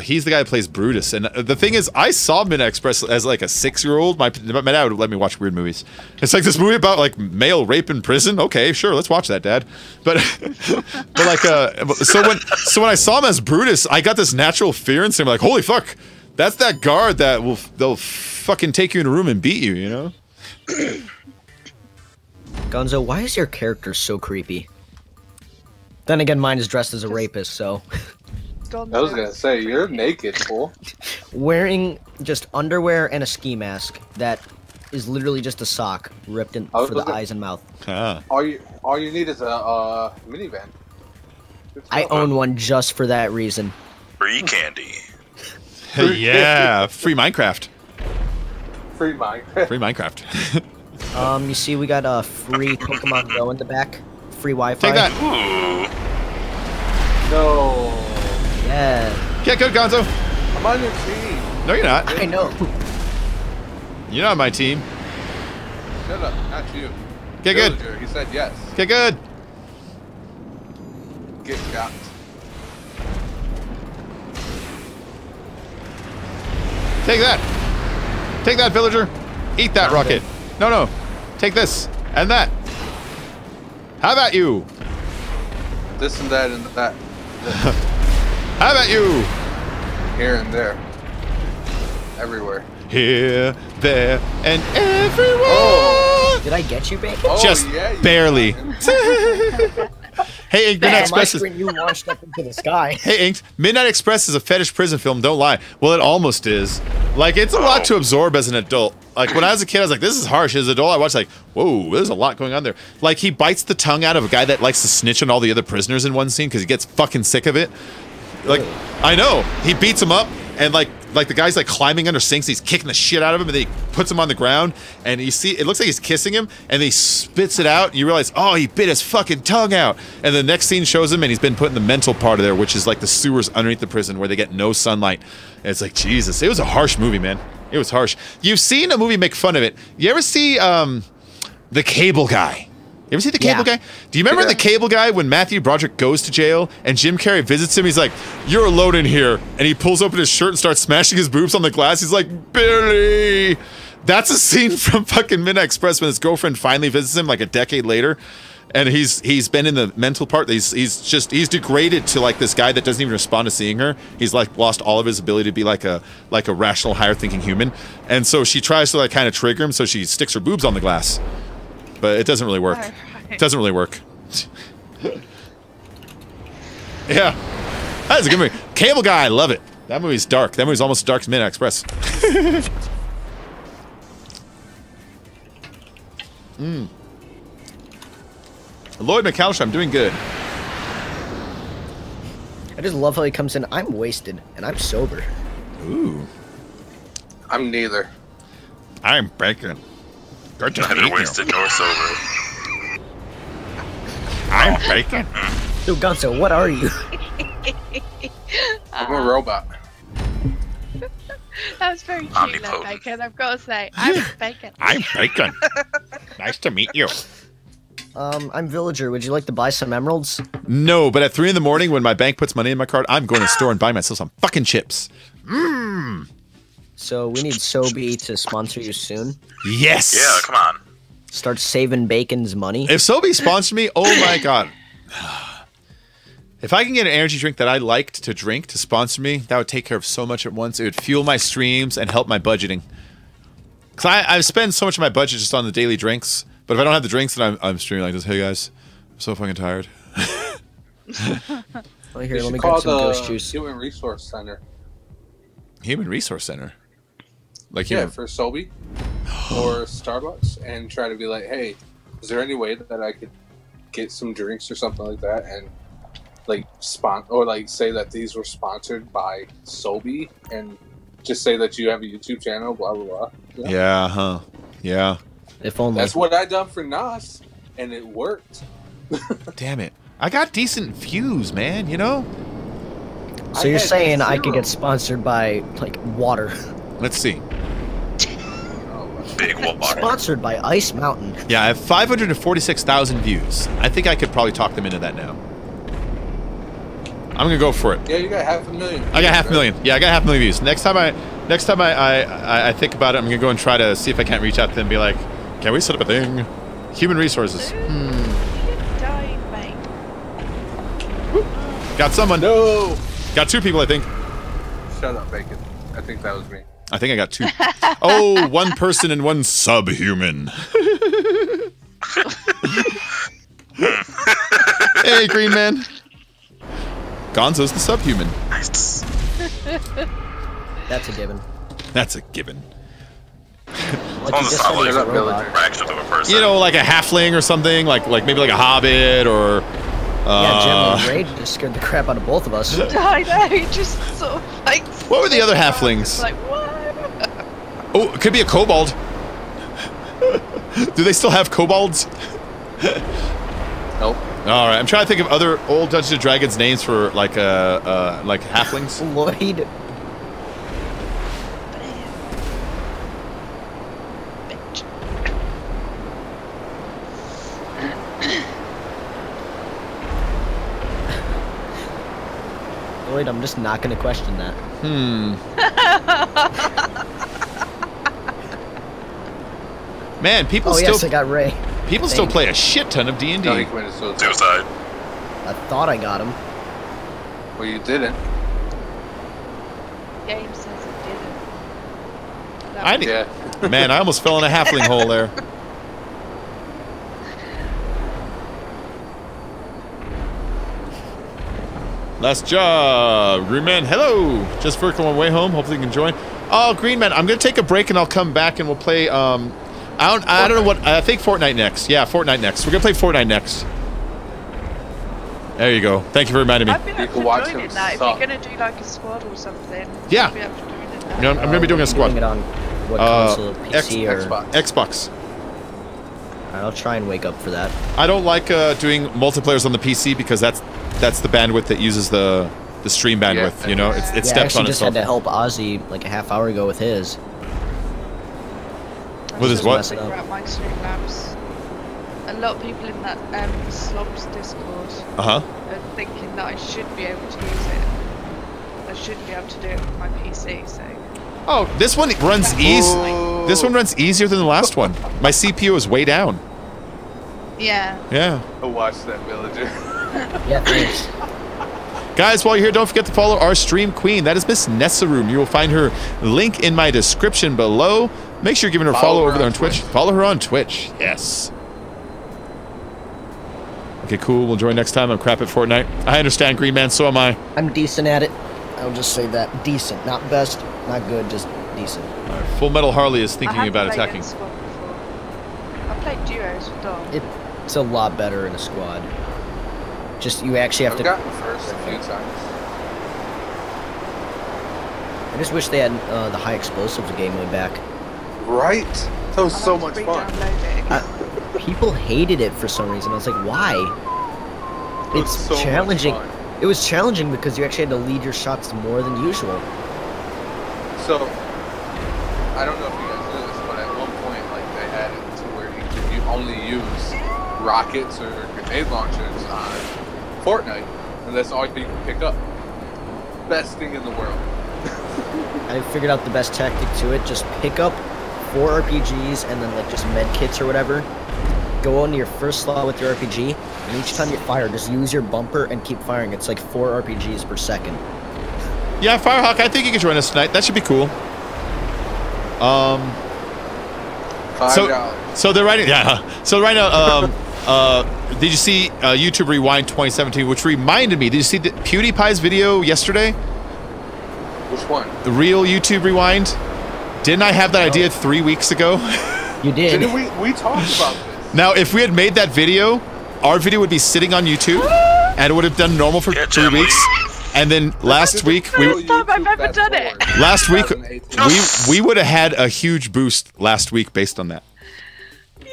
He's the guy who plays Brutus. And the thing is, I saw Midnight Express as like a 6-year-old. My dad would let me watch weird movies. It's like this movie about like male rape in prison. Okay, sure, let's watch that, Dad. But so when I saw him as Brutus, I got this natural fear in him, like, holy fuck, that's that guard that they'll fucking take you in a room and beat you, you know?
Gonzo, why is your character so creepy? Then again, mine is dressed as a rapist, so...
I was gonna say, you're naked, fool.
Wearing just underwear and a ski mask that is literally just a sock ripped in for the eyes and mouth.
Ah.
All you need is a minivan.
I own one just for that reason.
Free candy.
Yeah, free Minecraft.
Free Minecraft.
Free Minecraft.
You see we got a free Pokemon Go in the back. Free Wi-Fi.
Take that.
Ooh.
No.
Yeah.
Get good, Gonzo.
I'm on your team.
No, you're not.
I know.
You're not on my team.
Shut up, not you.
Get good.
Villager, he said yes.
Get good.
Get got.
Take that. Take that, villager. Eat that rocket. No. Take this and that. How about you?
This and that and that.
How about you?
Here and there. Everywhere.
Here, there, and everywhere.
Oh.
Did I get you, Bacon?
Oh,
Just
yeah, you
barely. Hey, Ink, Midnight
On my
Express is...
screen, you launched up into the sky.
Hey, Ink, Midnight Express is a fetish prison film, don't lie. Well, it almost is. Like, it's a lot to absorb as an adult. Like, when I was a kid, I was like, this is harsh. As an adult, I watched like, whoa, there's a lot going on there. Like, he bites the tongue out of a guy that likes to snitch on all the other prisoners in one scene because he gets fucking sick of it. Like, I know. He beats him up, and like the guy's like climbing under sinks, he's kicking the shit out of him, and then he puts him on the ground, and you see, it looks like he's kissing him, and he spits it out, and you realize, oh, he bit his fucking tongue out. And the next scene shows him, and he's been put in the mental part of there, which is like the sewers underneath the prison where they get no sunlight. And it's like, Jesus, it was a harsh movie, man. It was harsh. You've seen a movie make fun of it. You ever see The Cable Guy? You ever see The Cable Guy? Do you remember The Cable Guy when Matthew Broderick goes to jail and Jim Carrey visits him? He's like, you're alone in here. And he pulls open his shirt and starts smashing his boobs on the glass. He's like, Billy. That's a scene from fucking Midnight Express when his girlfriend finally visits him like a decade later. And he's been in the mental part. He's degraded to like this guy that doesn't even respond to seeing her. He's like lost all of his ability to be like a rational, higher thinking human. And so she tries to like kind of trigger him. So she sticks her boobs on the glass. But it doesn't really work. It doesn't really work. Yeah. That's a good movie. Cable Guy, I love it. That movie's dark. That movie's almost as dark as Midnight Express. Lloyd McAllister, I'm doing good.
I just love how he comes in, I'm wasted, and I'm sober.
Ooh.
I'm neither.
I'm bacon. Good to
Neither
meet
wasted
you.
nor sober.
I'm bacon.
So, Gonzo, what are you?
I'm a robot.
That was very cute,
Omnipotent.
Bacon. I've got to say, I'm Bacon.
I'm bacon. Nice to meet you.
I'm Villager. Would you like to buy some emeralds?
No, but at 3 in the morning when my bank puts money in my card, I'm going to the store and buy myself some fucking chips. Mmm.
So we need Sobe to sponsor you soon.
Yes.
Yeah, come on.
Start saving Bacon's money.
If Sobe sponsored me, oh my god. If I can get an energy drink that I liked to drink to sponsor me, that would take care of so much at once. It would fuel my streams and help my budgeting. Because I spend so much of my budget just on the daily drinks. But if I don't have the drinks, then I'm streaming like this. Hey guys, I'm so fucking tired.
Oh, here,
You
let
should
me
call
grab some
the
ghost juice.
Human Resource Center.
Human Resource Center. Like
Yeah,
human.
for Sobe or Starbucks, and try to be like, hey, is there any way that I could get some drinks or something like that, and like say that these were sponsored by Sobe, and just say that you have a YouTube channel, blah blah blah.
Yeah, huh? Yeah.
If only.
That's what I done for Nas, and it worked.
Damn it. I got decent views, man, you know?
So
I
you're
had
saying I could
0.
get sponsored by, like, water.
Let's see.
Big water.
Sponsored by Ice Mountain.
Yeah, I have 546,000 views. I think I could probably talk them into that now. I'm gonna go for it.
Yeah, you got 500,000.
I got 500,000. Yeah, I got 500,000 views. Next time I think about it, I'm gonna go and try to see if I can't reach out to them and be like, can we set up a thing? Human resources.
You're dying, mate.
Got someone.
No!
Got 2 people, I think.
Shut up, Bacon. I think that was me.
I think I got 2. Oh, 1 person and 1 subhuman. Hey, Green Man. Gonzo's the subhuman.
Nice.
That's a given.
That's a given.
Like you
Sounds
just said,
like
he's a
a
robot.
villager.
Fraction of a person.
You know, like a halfling or something, like maybe like a hobbit or.
Yeah, Jim Rage just scared the crap out of both of us.
I know, he just sort of like.
What were the other halflings?
Like, what?
Oh, it could be a kobold. Do they still have kobolds?
Nope.
All right, I'm trying to think of other old Dungeons and Dragons names for like halflings.
Lloyd.
Bitch.
Lloyd, I'm just not going to question that.
Man, people
Oh,
still
yes, I got Ray.
people still play a shit ton of D&D.
No, he committed suicide.
Suicide.
I thought I got him.
Well, you didn't.
Game says it didn't.
I need,
Yeah.
Man, I almost fell in a halfling hole there. Last job, Green Man. Hello, just working on my way home. Hopefully you can join. Oh, Green Man, I'm gonna take a break and I'll come back and we'll play. I don't know what. I think Fortnite next. Yeah, Fortnite next. We're gonna play Fortnite next. There you go. Thank you for reminding me.
I'd be
You
up
can
for
watch
joining
him
that if
suck.
you're gonna do like a squad or something.
Yeah.
I'd be up for joining that.
You know, I'm gonna be doing a
Doing
squad.
it on what console? PC or?
Xbox.
Xbox.
I'll try and wake up for that.
I don't like doing multiplayers on the PC because that's the bandwidth that uses the stream bandwidth.
Yeah.
You know, it
Yeah, I
steps
actually
on
just
itself.
had to help Ozzy like a half hour ago with his.
With his
Just
what?
mess it
Figure
up.
out my Streamlabs. A lot of people in that Slobs Discord
Uh huh.
are thinking that I should be able to use it. I should be able to do it with my PC, so.
Oh, this one runs easy.
Oh.
This one runs easier than the last one. My CPU is way down.
Yeah.
Yeah.
Watch that villager.
Yeah, thanks.
Guys, while you're here, don't forget to follow our stream queen. That is Miss Nessaroom. You will find her link in my description below. Make sure you're giving her a follow over there on Twitch. Follow her on Twitch. Yes. Okay, cool. We'll join next time. I'm crap at Fortnite. I understand, Green Man. So am I.
I'm decent at it. I'll just say that. Decent. Not best, not good, just decent.
All right, Full Metal Harley is
I
thinking
haven't
about
played
attacking.
in squad before. I played duos with Dom.
It's a lot better in a squad. Just, you actually have
I've
to...
gotten first a few times.
I just wish they had the high explosives game way back.
Right? That was
I'll
so
have
much
to
fun.
re-download it again.
People hated it for some reason. I was like, why?
It was
It's
so much
challenging.
fun.
It was challenging because you actually had to lead your shots more than usual.
So, I don't know if you guys knew this, but at one point, like, they had it to where you only use rockets or grenade launchers on Fortnite, and that's all you can pick up. Best thing in the world.
I figured out the best tactic to it. Just pick up 4 RPGs and then like just med kits or whatever. Go into your first slot with your RPG, and each time you fire, just use your bumper and keep firing. It's like 4 RPGs per second.
Yeah, Firehawk, I think you can join us tonight. That should be cool.
$5.
So they're writing. Yeah. So right now, did you see YouTube Rewind 2017? Which reminded me. Did you see the PewDiePie's video yesterday?
Which one?
The real YouTube Rewind. Didn't I have that idea 3 weeks ago?
You did.
Didn't we talked about this?
Now, if we had made that video, our video would be sitting on YouTube, and it would have done normal for 3 weeks. And then last week,
First time I've ever done it.
last week we would have had a huge boost last week based on that.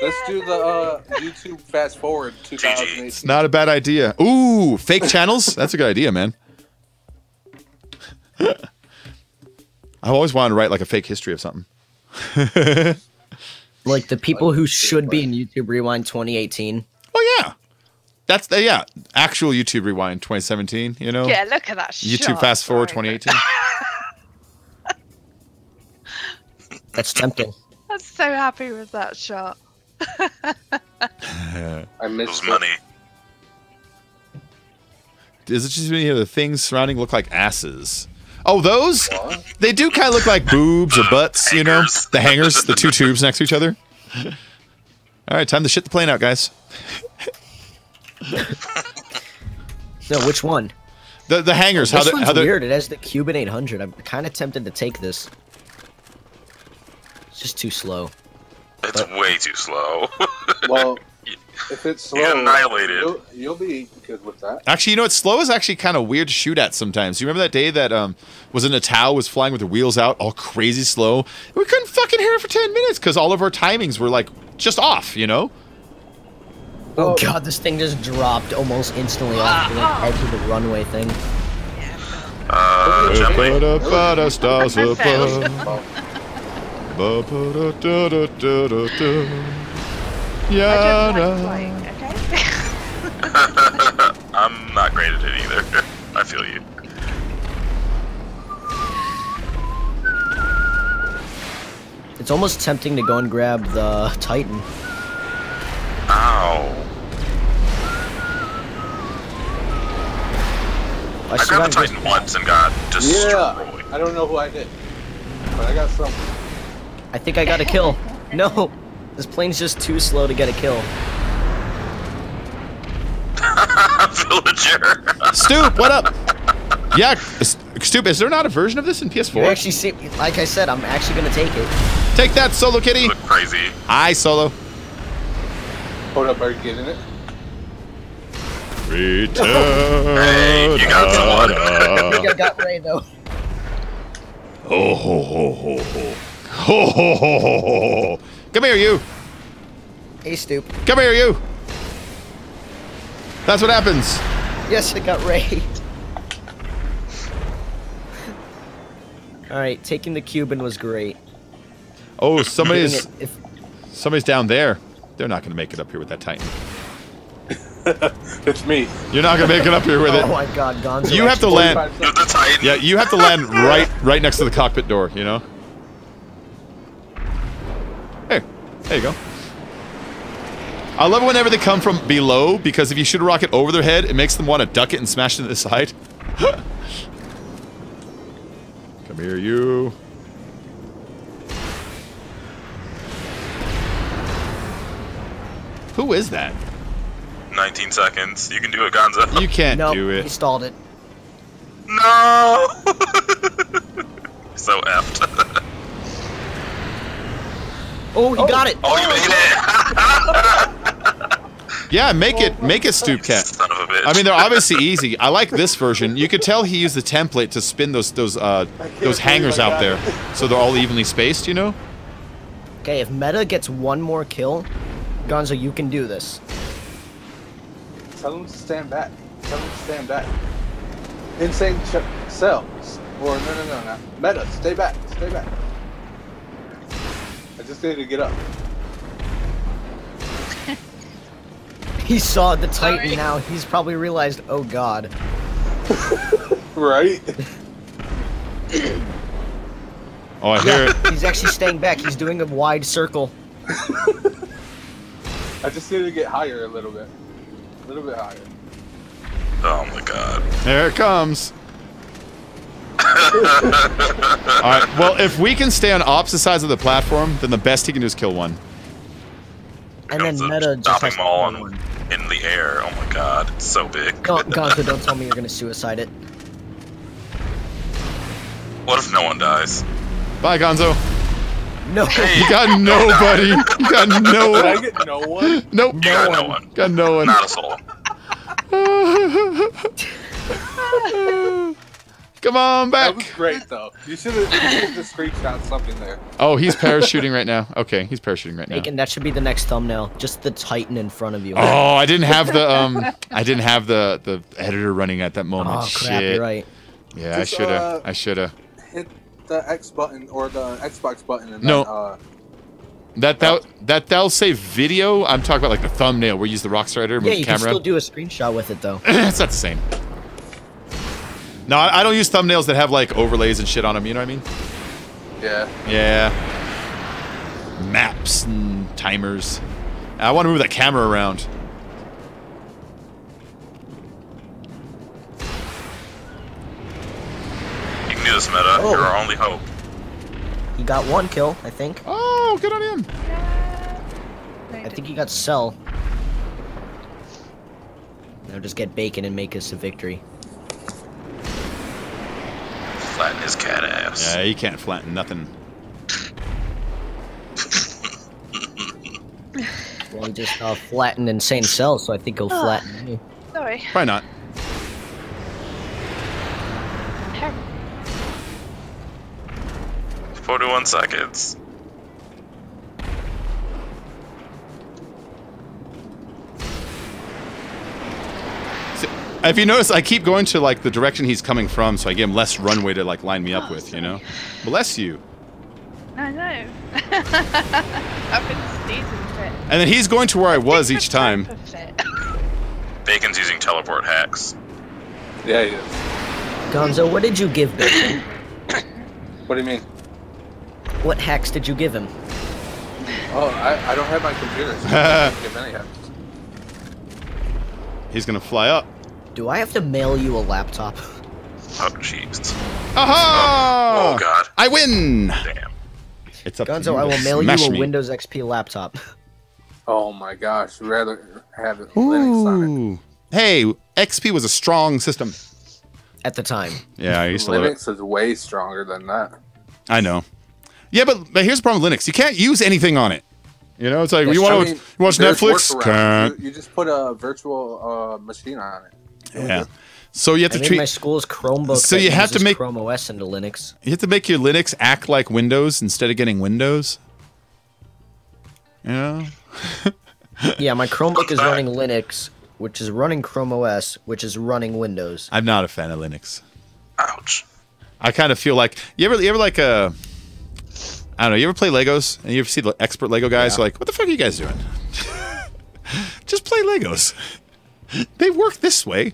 Let's do the YouTube fast forward 2018.
It's not a bad idea. Ooh, fake channels? That's a good idea, man. I've always wanted to write like a fake history of something.
Like the people who should be in YouTube Rewind 2018.
Oh yeah, that's the actual YouTube Rewind 2017. You know,
Yeah, look at that
YouTube
shot.
Fast Forward
Right.
2018.
That's tempting.
I'm so happy with that shot.
I missed
Those money.
Is it just me or the things surrounding look like asses? Oh, those?
What?
They do kind of look like boobs or butts, you know?
Hangers.
The hangers, the two tubes next to each other. All right, time to shit the plane out, guys.
No, which one?
The hangers,
This
how
one's
they
weird. It has the Cuban 800. I'm kind of tempted to take this. It's just too slow.
It's way too slow.
Well, if it's slow,
You're annihilated.
You'll be good with that.
Actually, you know what? Slow is actually kind of weird to shoot at sometimes. You remember that day that was in a Tau, was flying with the wheels out, all crazy slow? We couldn't fucking hear it for 10 minutes because all of our timings were like just off, you know?
Oh god, this thing just dropped almost instantly off the edge of the runway thing.
Gently.
I failed. I don't like flying, okay?
I'm not great at it either. I feel you.
It's almost tempting to go and grab the Titan.
Ow. I
still
grabbed the
got
Titan once and got destroyed.
Yeah, I don't know who I hit, but I got some.
I think I got a kill. No, this plane's just too slow to get a kill.
Villager.
Stoop, what up? Yeah, Stoop, is there not a version of this in
You
PS4?
actually see, like I said, I'm actually gonna take it.
Take that, Solo Kitty.
Look crazy.
Hi, Solo.
Hold up, are you getting it?
Return.
Hey, you got someone.
I think I got Ray though.
Ho ho ho ho ho. Ho ho ho ho ho. Come here, you.
Hey, Stoop.
Come here, you. That's what happens.
Yes, I got Ray. Alright, taking the Cuban was great.
Oh, somebody's
If
down there. They're not going to make it up here with that Titan.
It's me.
You're not going to make it up here with
oh
it.
my god, Gonzo.
You have to land.
45
You're the Titan.
Yeah, you have to land right next to the cockpit door, you know? Hey, there you go. I love it whenever they come from below, because if you shoot a rocket over their head, it makes them want to duck it and smash it to the side. Come here, you. Who is that?
19 seconds. You can do it, Gonzo.
You can't
Nope,
do
he
it.
stalled it.
No! So effed.
Oh, he got it!
Oh, you made it!
Yeah, make it, Stoop Cat.
Son of a bitch.
I mean, they're obviously easy. I like this version. You could tell he used the template to spin those hangers out there, so they're all evenly spaced. You know?
Okay, if Meta gets one more kill, Gonzo, you can do this.
Tell them to stand back. Tell them to stand back. Insane cells. Or no. Meta, stay back. Stay back. I just need to get up.
He saw the Titan
Sorry.
now. He's probably realized, oh god.
Right?
Oh, I hear it.
He's actually staying back. He's doing a wide circle.
I just need to get higher a little bit. A little bit higher.
Oh my god.
There it comes. Alright, well, if we can stay on opposite sides of the platform, then the best he can do is kill one.
And then
Gonzo
Meta just
stopping
has
them all
one.
in the air. Oh my god, it's so big.
Gonzo, don't tell me you're gonna suicide it.
What if no one dies?
Bye, Gonzo.
No.
You got nobody. You got no
Did I
one.
get no one?
Nope.
You got no one.
Got no one.
Not a soul.
Come on
That was
back.
great though. You should have just screenshot something there.
Oh, he's parachuting right now. Okay, he's parachuting right now.
Bacon, that should be the next thumbnail. Just the Titan in front of you.
Oh, I didn't have the editor running at that moment.
Oh, crap,
Shit.
you're right.
Yeah,
Just,
I shoulda.
Hit the X button or the Xbox button and
No.
then,
That'll say video. I'm talking about like the thumbnail where you use the Rockstar editor, move
Yeah,
the
you can
camera.
still do a screenshot with it, though.
It's not the same. No, I don't use thumbnails that have like overlays and shit on them. You know what I mean?
yeah.
Yeah. Maps and timers. I want to move that camera around.
You can do this, Meta.
Oh.
You're our only hope.
He got one kill, I think.
Oh, good on him.
I think he got Cell. Now just get Bacon and make us a victory.
Flatten his cat ass.
Yeah, you can't flatten nothing.
Well, he just flattened Insane Cell, so I think he'll flatten me.
Sorry.
Probably not.
41 seconds.
If you notice, I keep going to like the direction he's coming from, so I give him less runway to like line me up with. You know. Bless you.
I know. I've been sneezing fit.
And then he's going to where I was each time.
Bacon's using teleport hacks.
Yeah, he is.
Gonzo, what did you give Bacon?
What do you mean?
What hacks did you give him?
Oh, I don't have my computer, so I can't give any hacks.
He's gonna fly up.
Do I have to mail you a laptop?
Oh, jeez.
Aha!
Oh, God.
I win.
Damn.
It's up to
Gonzo,
you
I
to
will mail you
smash
a
me.
Windows XP laptop.
Oh my gosh, I'd rather have it Linux on it.
Ooh. Hey, XP was a strong system.
At the time.
Yeah, I used to love it.
Linux is way stronger than that.
I know. Yeah, but here's the problem with Linux. You can't use anything on it. You know, it's like,
That's
you
true.
want to watch
there's
Netflix?
workarounds.
Can't.
You just put a virtual machine on it.
Yeah. So you have
I
to
made
treat.
my school's Chromebook.
So
that
you have to
uses
make-
Chrome OS into Linux.
You have to make your Linux act like Windows instead of getting Windows. You know?
Yeah, my Chromebook is running Linux, which is running Chrome OS, which is running Windows.
I'm not a fan of Linux.
Ouch.
I kind of feel like you ever like I don't know. You ever play Legos and you ever see the expert Lego guys?
Yeah.
Who are like, what the fuck are you guys doing? Just play Legos. They work this way.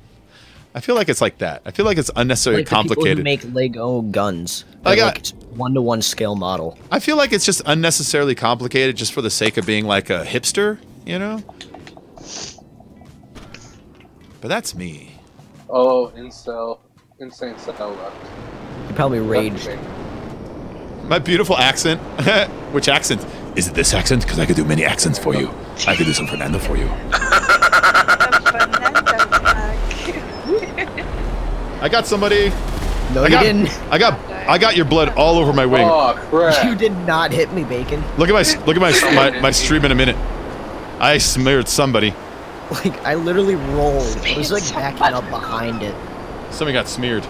I feel like it's like that. I feel like it's unnecessarily
Like the people
complicated.
who make Lego guns.
I
They're
got-
like 1-to-1 scale model.
I feel like it's just unnecessarily complicated just for the sake of being like a hipster, you know? But that's me.
Oh, insane cell left.
You probably raged.
My beautiful accent. Which accent? Is it this accent? Because I could do many accents for you. I could do some Fernando for you. I got somebody.
No,
I
you
got,
didn't.
I got your blood all over my wing.
Oh crap!
You did not hit me, Bacon.
Look at my stream in a minute. I smeared somebody.
Like, I literally rolled. I was like backing up behind it.
Somebody got smeared.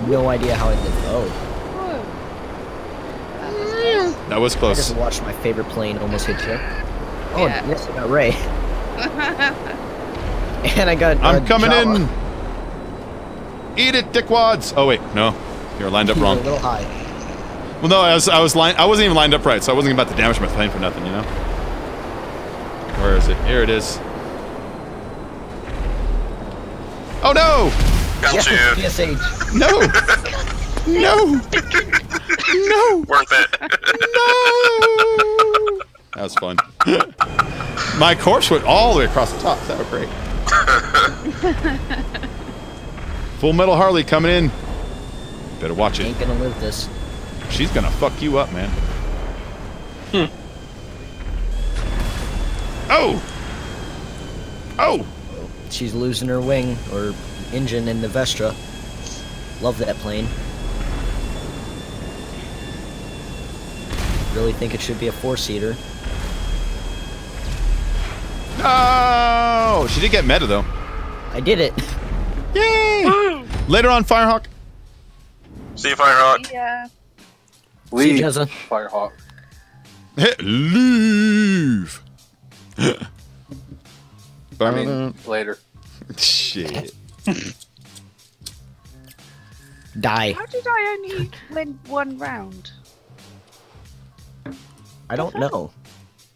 No idea how I did. Oh,
That was
I
close.
just watched my favorite plane almost hit you. Oh,
Yeah.
yes, I got Ray. And I got.
I'm coming
Java.
in. Eat it, dickwads. Oh wait, no, you're lined up
You were
wrong.
a little high.
Well, no, I wasn't even lined up right, so I wasn't about to damage my plane for nothing, you know. Where is it? Here it is. Oh no!
Got you.
PSH.
No! No! No!
Worth it.
No! That was fun. My corpse went all the way across the top. That was great. Full Metal Harley coming in. Better watch it.
Ain't gonna live this.
She's gonna fuck you up, man. Oh! Oh!
She's losing her wing, or engine in the Vestra. Love that plane. Really think it should be a 4-seater.
No! She did get meta, though.
I did it.
Yay! Later on, Firehawk.
See you, Firehawk.
Yeah.
Leave,
Jezza.
Firehawk.
Leave!
I mean, later.
Shit.
Die.
How did I only win 1 round?
I don't know.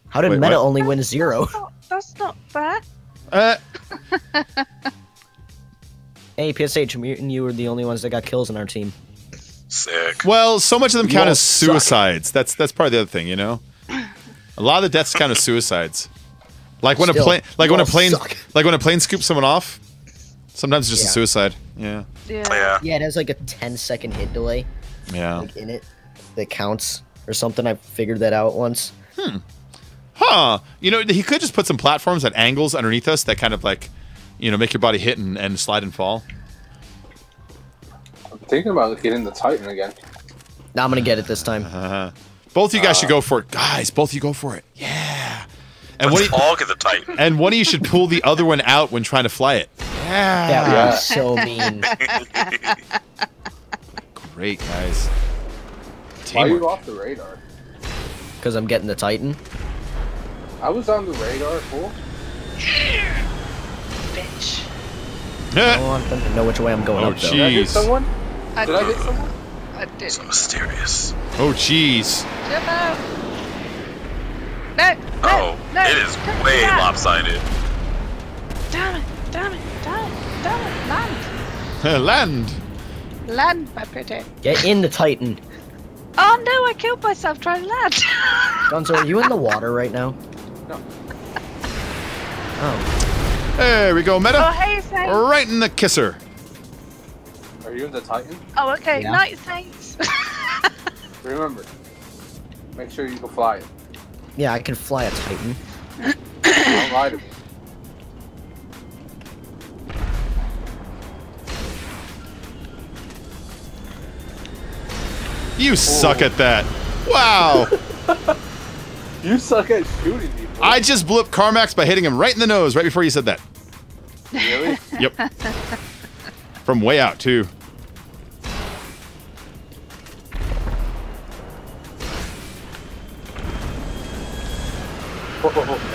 How did
Wait,
Meta
what?
only win 0?
That's not fair.
Hey, PSH, me and you were the only ones that got kills on our team.
Sick.
Well, so much of them
You
count
all
as
suck.
suicides. That's probably the other thing, you know. A lot of the deaths count as suicides. Like when
Still,
a plane, like
you
when a
all
plane,
suck.
like when a plane scoops someone off. Sometimes it's just a
Yeah.
suicide. Yeah.
Yeah.
Yeah.
Yeah, it has like a 10-second hit delay
Yeah.
like in it that counts or something. I figured that out once.
Huh. You know, he could just put some platforms at angles underneath us that kind of like, you know, make your body hit and slide and fall.
I'm thinking about getting the Titan again.
Now I'm gonna get it this time.
Both of you guys should go for it, guys. Both of you go for it. Yeah. And
Let's
one,
all get the Titan.
and one of you should pull the other one out when trying to fly it. Yeah.
That would
Yeah.
be so mean.
Great, guys.
Why are
Teamwork.
you off the radar?
Because I'm getting the Titan.
I was on the radar, fool.
Bitch.
I want them to know which way I'm going
Oh,
up, though.
Did I hit
Jeez.
someone?
I
Did I hit someone?
I did.
So mysterious.
Oh, jeez.
No. No.
Oh,
no.
it is way
Damn.
lopsided.
Damn it. Damn it. Damn it. Damn it. Land.
Land.
Land, my pretty.
Get in the Titan.
Oh no, I killed myself trying to land.
Gonzo, are you in the water right now?
No.
Oh.
There we go,
Oh,
Meta.
hey, thanks.
Right in the kisser.
Are you in the Titan?
Oh, okay.
Yeah.
Night, thanks.
Remember, make sure you can fly it.
Yeah, I can fly a Titan.
Don't lie to me.
You suck at that. Wow.
You suck at shooting people.
I just blew up Carmax by hitting him right in the nose right before you said that.
Really?
Yep. From way out, too.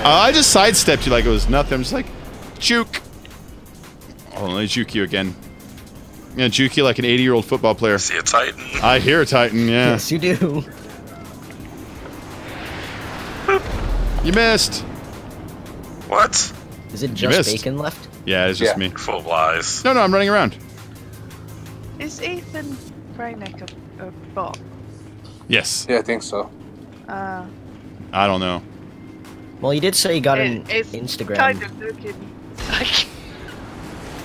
I just sidestepped you like it was nothing. I'm just like, juke. Oh, let me juke you again. I'm gonna juke you like an 80-year-old football player.
See a Titan.
I hear a Titan, yeah.
Yes, you do.
You missed.
What?
Is it just
missed.
bacon left?
Yeah, it's just
Yeah.
me.
Full of lies.
No, I'm running around.
Is Ethan Braynick a bot?
Yes.
Yeah, I think so.
Uh,
I don't know.
Well, you did say you got an
it's
Instagram.
kind of looking like.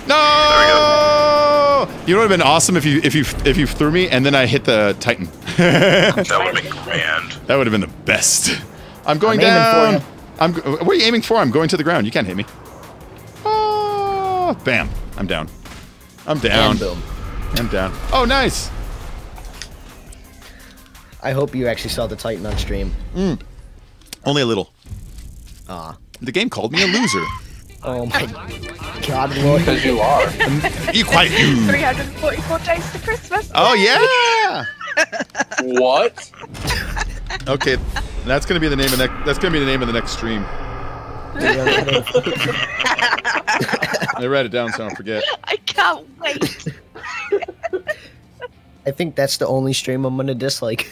No! You know what would have been awesome if you threw me and then I hit the Titan.
That would have been grand.
That would have been the best. I'm going
I'm aiming
down.
for
What are you aiming for? I'm going to the ground. You can't hit me. Oh, bam. I'm down. I'm down.
And boom.
I'm down. Oh, nice.
I hope you actually saw the Titan on stream.
Only a little.
Ah.
The game called me a loser.
Oh my god, Lord.
Because you are.
You quiet you.
344 days to Christmas.
Oh yeah.
What?
Okay, that's gonna be the name of that's gonna be the name of the next stream. I write it down so I don't forget.
I can't wait.
I think that's the only stream I'm gonna dislike.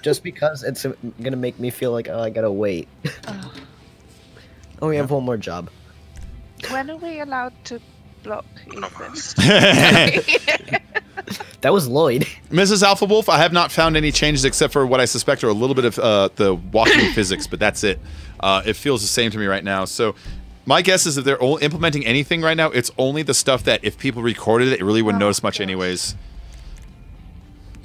Just because it's gonna make me feel like, oh, I gotta wait. Oh, we have one more job.
When are we allowed to block Ethan?
Almost.
That was Lloyd.
Mrs. Alpha Wolf, I have not found any changes except for what I suspect are a little bit of the walking physics, but that's it. It feels the same to me right now. So my guess is if they're implementing anything right now, it's only the stuff that if people recorded it, they really wouldn't notice much anyways.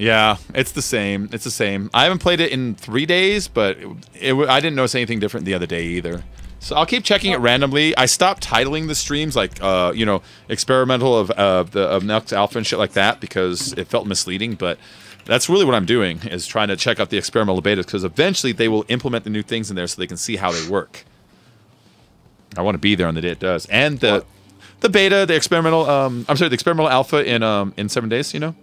Yeah, it's the same. It's the same. I haven't played it in 3 days, but I didn't notice anything different the other day either. So I'll keep checking it randomly. I stopped titling the streams like, you know, experimental of Next Alpha and shit like that because it felt misleading. But that's really what I'm doing is trying to check out the experimental betas because eventually they will implement the new things in there so they can see how they work. I want to be there on the day it does. And the beta, the experimental, the experimental alpha in 7 days. You know.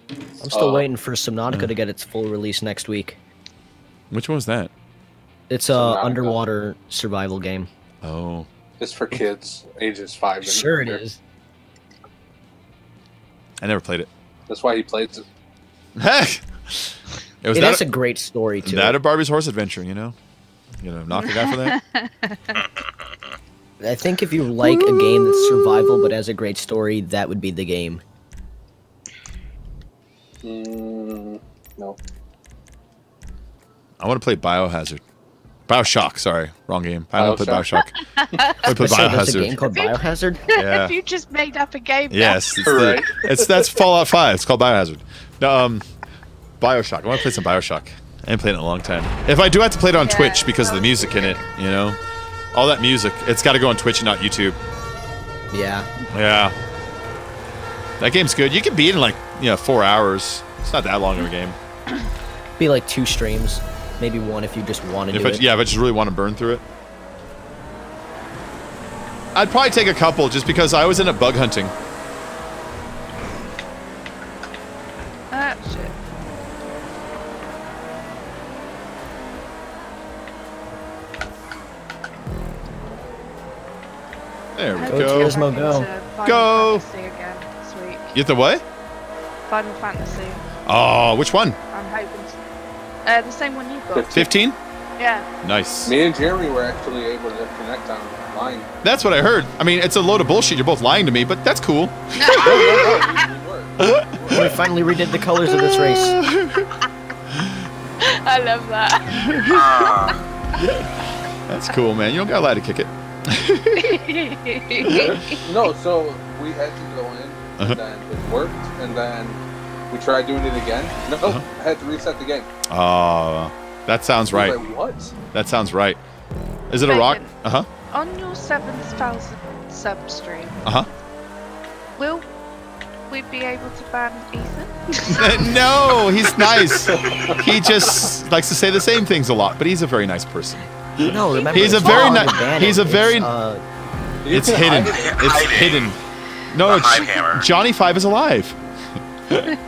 I'm still waiting for Subnautica to get its full release next week.
Which one was that?
It's a underwater survival game.
Oh.
It's for kids, ages 5 and
Sure it
under.
is.
I never played it.
That's why he plays it.
Heck!
It has a great story to
That
it.
or Barbie's Horse Adventure, you know? Knock a guy for that?
I think if you like a game that's survival but has a great story, that would be the game.
No.
I want to play Biohazard. Bioshock, sorry. Wrong game. I don't play Bioshock. I play
So there's a
Biohazard.
game called Biohazard?
Yeah.
Have you just made up a game? now?
Yes.
Right.
That's Fallout 5. It's called Biohazard. No, Bioshock. I want to play some Bioshock. I haven't played it in a long time. If I do have to play it on Twitch because of the music in it, you know? All that music, it's got to go on Twitch and not YouTube.
Yeah.
Yeah. That game's good. You can beat it in like, 4 hours. It's not that long of a game.
Be like 2 streams. Maybe 1 if you just want to do it.
Yeah, if I just really want to burn through it. I'd probably take a couple just because I always end up bug hunting.
Ah, shit.
There we
Go,
go.
Gizmo, go.
Go.
Final Fantasy again this week.
You hit the what?
Final Fantasy.
Oh, which one?
I'm hoping the same one you've got.
15?
Yeah.
Nice.
Me and Jeremy were actually able to connect online.
That's what I heard. I mean, it's a load of bullshit. You're both lying to me, but that's cool.
We finally redid the colors of this race.
I love that.
That's cool, man. You don't gotta lie to kick it.
No, so we had to go in, and then it worked, and then we tried doing it again. No, I had to reset the game.
Oh, that sounds
I was
right.
like, what?
That sounds right. Is it a rock?
Megan. On your 7,000 sub stream, will we be able to ban Ethan?
No, he's nice. He just likes to say the same things a lot, but he's a very nice person.
No, remember,
He's a
it's
very
not
nice.
banning,
He's a very.
You
It's
can
hidden.
hide it.
It's hidden. No,
The Hive Hammer.
Johnny 5 is alive.
Dominant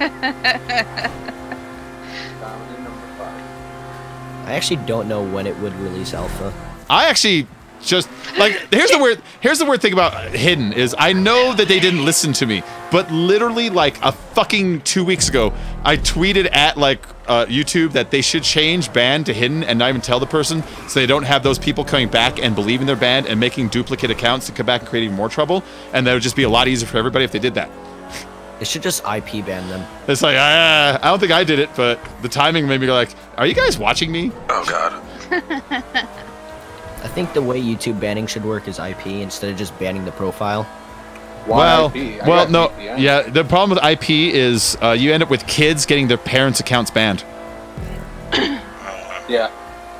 number 5.
I actually don't know when it would release alpha.
I actually just like here's the weird thing about hidden is I know that they didn't listen to me, but literally like a fucking 2 weeks ago, I tweeted at like YouTube that they should change ban to hidden and not even tell the person so they don't have those people coming back and believing they're banned and making duplicate accounts to come back and create even more trouble, and that would just be a lot easier for everybody if they did that.
It should just IP ban them.
It's like I don't think I did it, but the timing made me go like, are you guys watching me?
Oh god.
I think the way YouTube banning should work is IP instead of just banning the profile.
Why
Well,
IP? I
well,
got
no,
VPN.
yeah. The problem with IP is you end up with kids getting their parents' accounts banned.
Yeah.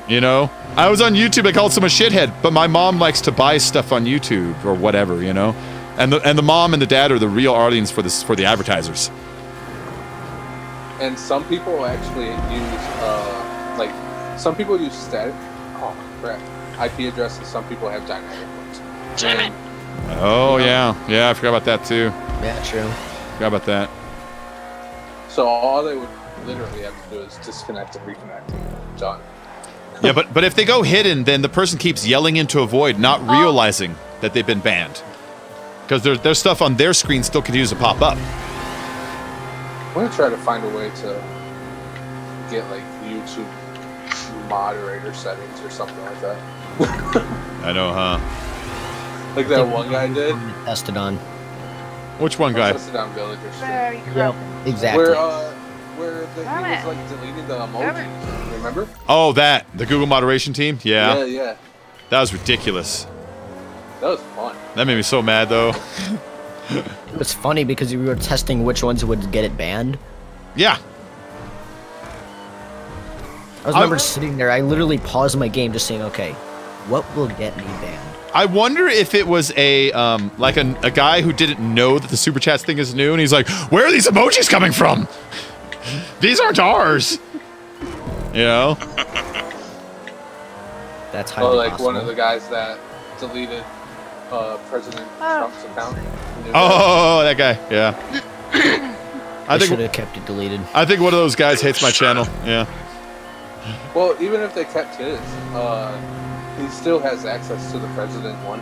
You know, I was on YouTube. I called someone a shithead, but my mom likes to buy stuff on YouTube or whatever. You know, and the mom and the dad are the real audience for this for the advertisers.
And some people actually use, like, some people use static. Oh crap! IP addresses. Some people have dynamic ones.
Damn it.
Oh yeah, I forgot about that too.
Yeah, true.
Forgot about that.
So all they would literally have to do is disconnect and reconnect. And done.
Yeah, but if they go hidden, then the person keeps yelling into a void, not realizing that they've been banned, because their stuff on their screen still continues to pop up.
I'm gonna try to find a way to get like YouTube moderator settings or something like that.
I know, huh?
Like that one guy did.
Tested on.
Which one guy?
Tested on Villager stream.
Very
Yep,
cool.
exactly.
Where he was like deleting the emojis. Remember?
Oh, the Google moderation team. Yeah,
Yeah.
that was ridiculous.
That was fun.
That made me so mad though.
It's funny because we were testing which ones would get it banned.
Yeah.
I remember sitting there. I literally paused my game just saying, okay, what will get me banned?
I wonder if it was a like a guy who didn't know that the super chats thing is new, and he's like, "Where are these emojis coming from? These aren't ours." You know?
That's highly
Oh, like
possible.
one of the guys that deleted President Trump's account.
Oh, that guy. Yeah.
I should have kept it deleted.
I think one of those guys hates my channel. Yeah.
Well, even if they kept his, he still has access to the president one.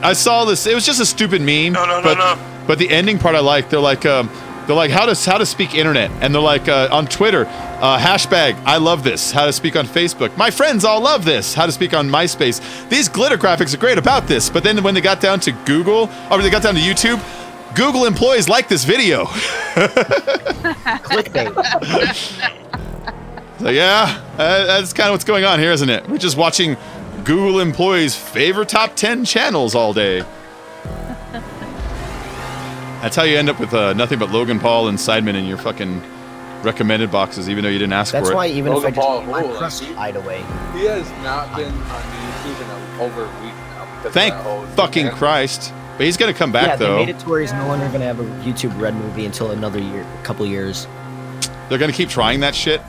I saw this. It was just a stupid meme.
No.
But the ending part I like. They're like how to speak internet, and they're like on Twitter, hashtag I love this. How to speak on Facebook. My friends all love this. How to speak on MySpace. These glitter graphics are great about this. But then when they got down to Google, or they got down to YouTube, Google employees like this video.
Clickbait.
So yeah, that's kind of what's going on here, isn't it? We're just watching Google employees' favorite top 10 channels all day. That's how you end up with nothing but Logan Paul and Sidemen in your fucking recommended boxes, even though you didn't ask
That's
for
why
it.
even
Logan
if I
Paul,
just my
like,
crust hideaway.
He has not been on YouTube in over a week now. because
Thank
of that whole
fucking
thing.
Christ. But he's gonna come back
Yeah,
though.
they made it to where he's no longer going to have a YouTube Red movie until another year, couple years.
They're gonna keep trying that shit.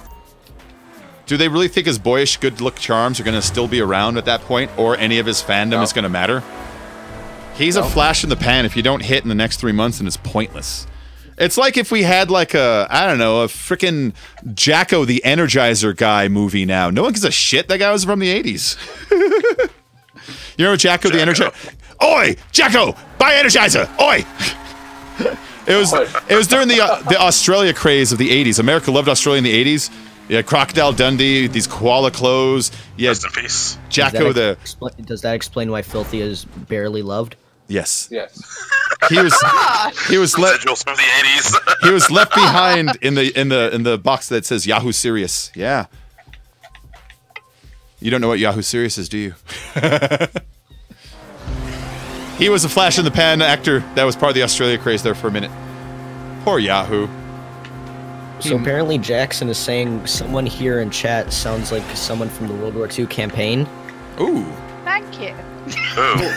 Do they really think his boyish good look charms are gonna still be around at that point, or any of his fandom
No.
is gonna matter? He's a flash in the pan. If you don't hit in the next 3 months, then it's pointless. It's like if we had like a, I don't know, a freaking Jacko the Energizer guy movie now. No one gives a shit. That guy was from the 80s. You remember Jacko the Energizer? Oi, Jacko, buy Energizer. Oi. It was during the Australia craze of the 80s. America loved Australia in the 80s. You had Crocodile Dundee, these koala clothes. You had
Rest in peace.
Jacko the...
Does that explain why Filthy is barely loved?
Yes.
Yes.
He was left
Residuals from the 80s.
he was left behind in the box that says Yahoo Serious. Yeah. You don't know what Yahoo Serious is, do you? He was a flash in the pan actor that was part of the Australia craze there for a minute. Poor Yahoo.
So apparently Jackson is saying someone here in chat sounds like someone from the World War II campaign.
Ooh.
Thank you.
Ooh.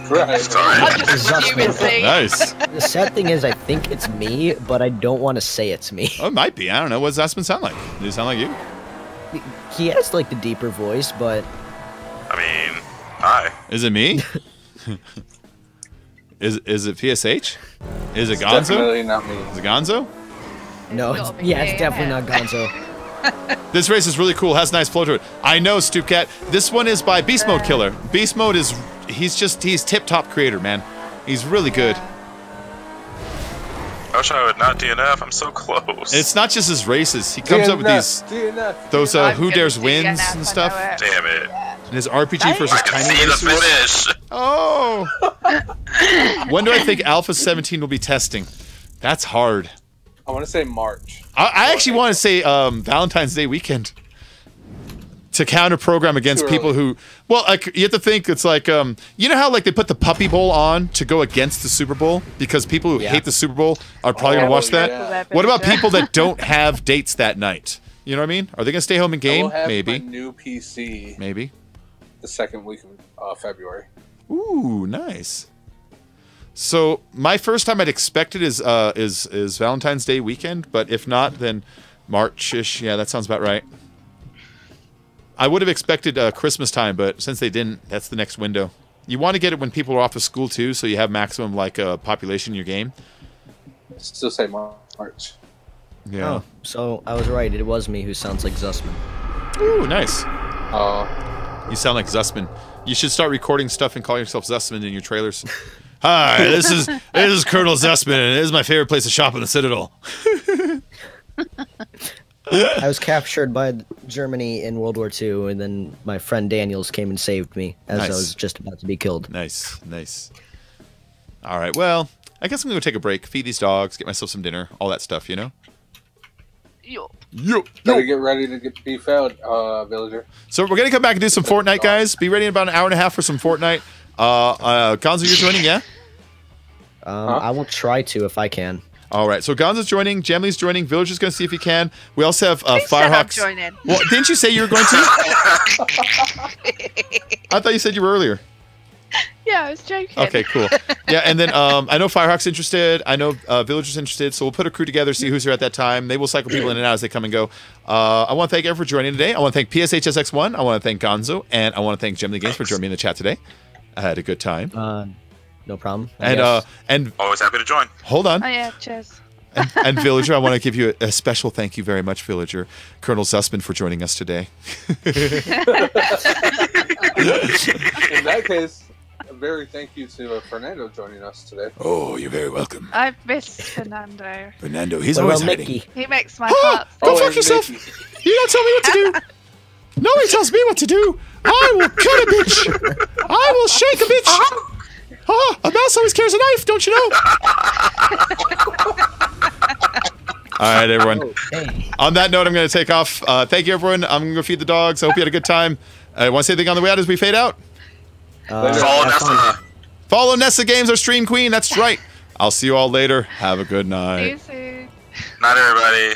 Right.
Sorry.
I just assume it's me.
Nice.
The sad thing is I think it's me, but I don't want to say it's me.
Oh, it might be. I don't know. What does Aspen sound like? Does he sound like you?
He has like the deeper voice, but
I mean, hi.
Is it me? Is it PSH? Is it Gonzo?
Definitely not me.
Is it Gonzo?
no,
Gotta be
it's
me,
definitely
yeah.
not Gonzo.
This race is really cool. Has nice flow to it. I know, Stoopcat. This one is by Beast Mode Killer. Beast Mode is he's tip-top creator, man. He's really good.
I wish I would not DNF. I'm so close.
It's not just his races. He comes up with these those
I'm
Who
gonna
Dares
DNF,
Wins
I
and
know
stuff.
it.
Damn it.
And his RPG versus
I can
tiny
see the
racers.
finish.
Oh. When do I think Alpha 17 will be testing? That's hard.
I want to say March.
I actually want to say Valentine's Day weekend to counter program against
Too
people
early.
who, well, like, you have to think it's like, you know how like they put the Puppy Bowl on to go against the Super Bowl because people who hate the Super Bowl are probably going to watch that.
yeah.
What about people that don't have dates that night? You know what I mean? Are they going to stay home and
I
game?
will have
Maybe.
my new PC
Maybe.
the second week of February.
Ooh, nice. So my first time I'd expect it is Valentine's Day weekend, but if not, then March-ish. Yeah, that sounds about right. I would have expected Christmas time, but since they didn't, that's the next window. You want to get it when people are off of school too, so you have maximum like population in your game.
Still say March.
Yeah.
Oh, so I was right. It was me who sounds like Zussman.
Ooh, nice.
Oh,
You sound like Zussman. You should start recording stuff and call yourself Zussman in your trailers. Hi, this is Colonel Zussman, and this is my favorite place to shop in the Citadel.
I was captured by Germany in World War II, and then my friend Daniels came and saved me as
Nice.
I was just about to be killed.
Nice, nice. All right, well, I guess I'm going to go take a break, feed these dogs, get myself some dinner, all that stuff, you know?
Yo.
Yo.
better get ready to be felled, villager.
So we're going to come back and do some Fortnite, guys. Be ready in about an hour and a half for some Fortnite. Gonzo, you're joining, yeah?
I will try to if I can.
All right, so Gonzo's joining, Gemly's joining, Villager's going to see if he can. We also have
Who said I'm
Firehawks.
joining?
Well, didn't you say you were going to? I thought you said you were earlier.
Yeah, I was joking.
Okay, cool. Yeah, and then I know Firehawk's interested. I know Villager's interested. So we'll put a crew together, see who's here at that time. They will cycle people in and out as they come and go. I want to thank everyone for joining today. I want to thank PSHSX1. I want to thank Gonzo, and I want to thank Gemly Games for joining me in the chat today. I had a good time.
No problem.
And
Always happy to join.
hold on.
Oh yeah, cheers.
And Villager, I want to give you a special thank you very much, Villager. Colonel Zussman for joining us today.
In that case, a very thank you to Fernando joining us today.
Oh, you're very welcome.
I've missed Fernando.
Fernando, he's
What
always
about
hiding.
Mickey?
He makes my
Oh,
heart.
go fuck
and
yourself!
Mickey.
You don't tell me what to do! Nobody tells me what to do! I will cut a bitch! I will shake a bitch! Oh, a mouse always carries a knife, don't you know? Alright, everyone.
Hey.
On that note, I'm going to take off. Thank you, everyone. I'm going to go feed the dogs. I hope you had a good time. Want to say anything on the way out as we fade out?
Follow
have fun.
Nessa.
Follow Nessa Games, our stream queen. That's right. I'll see you all later. Have a good night.
See you soon.
Not everybody.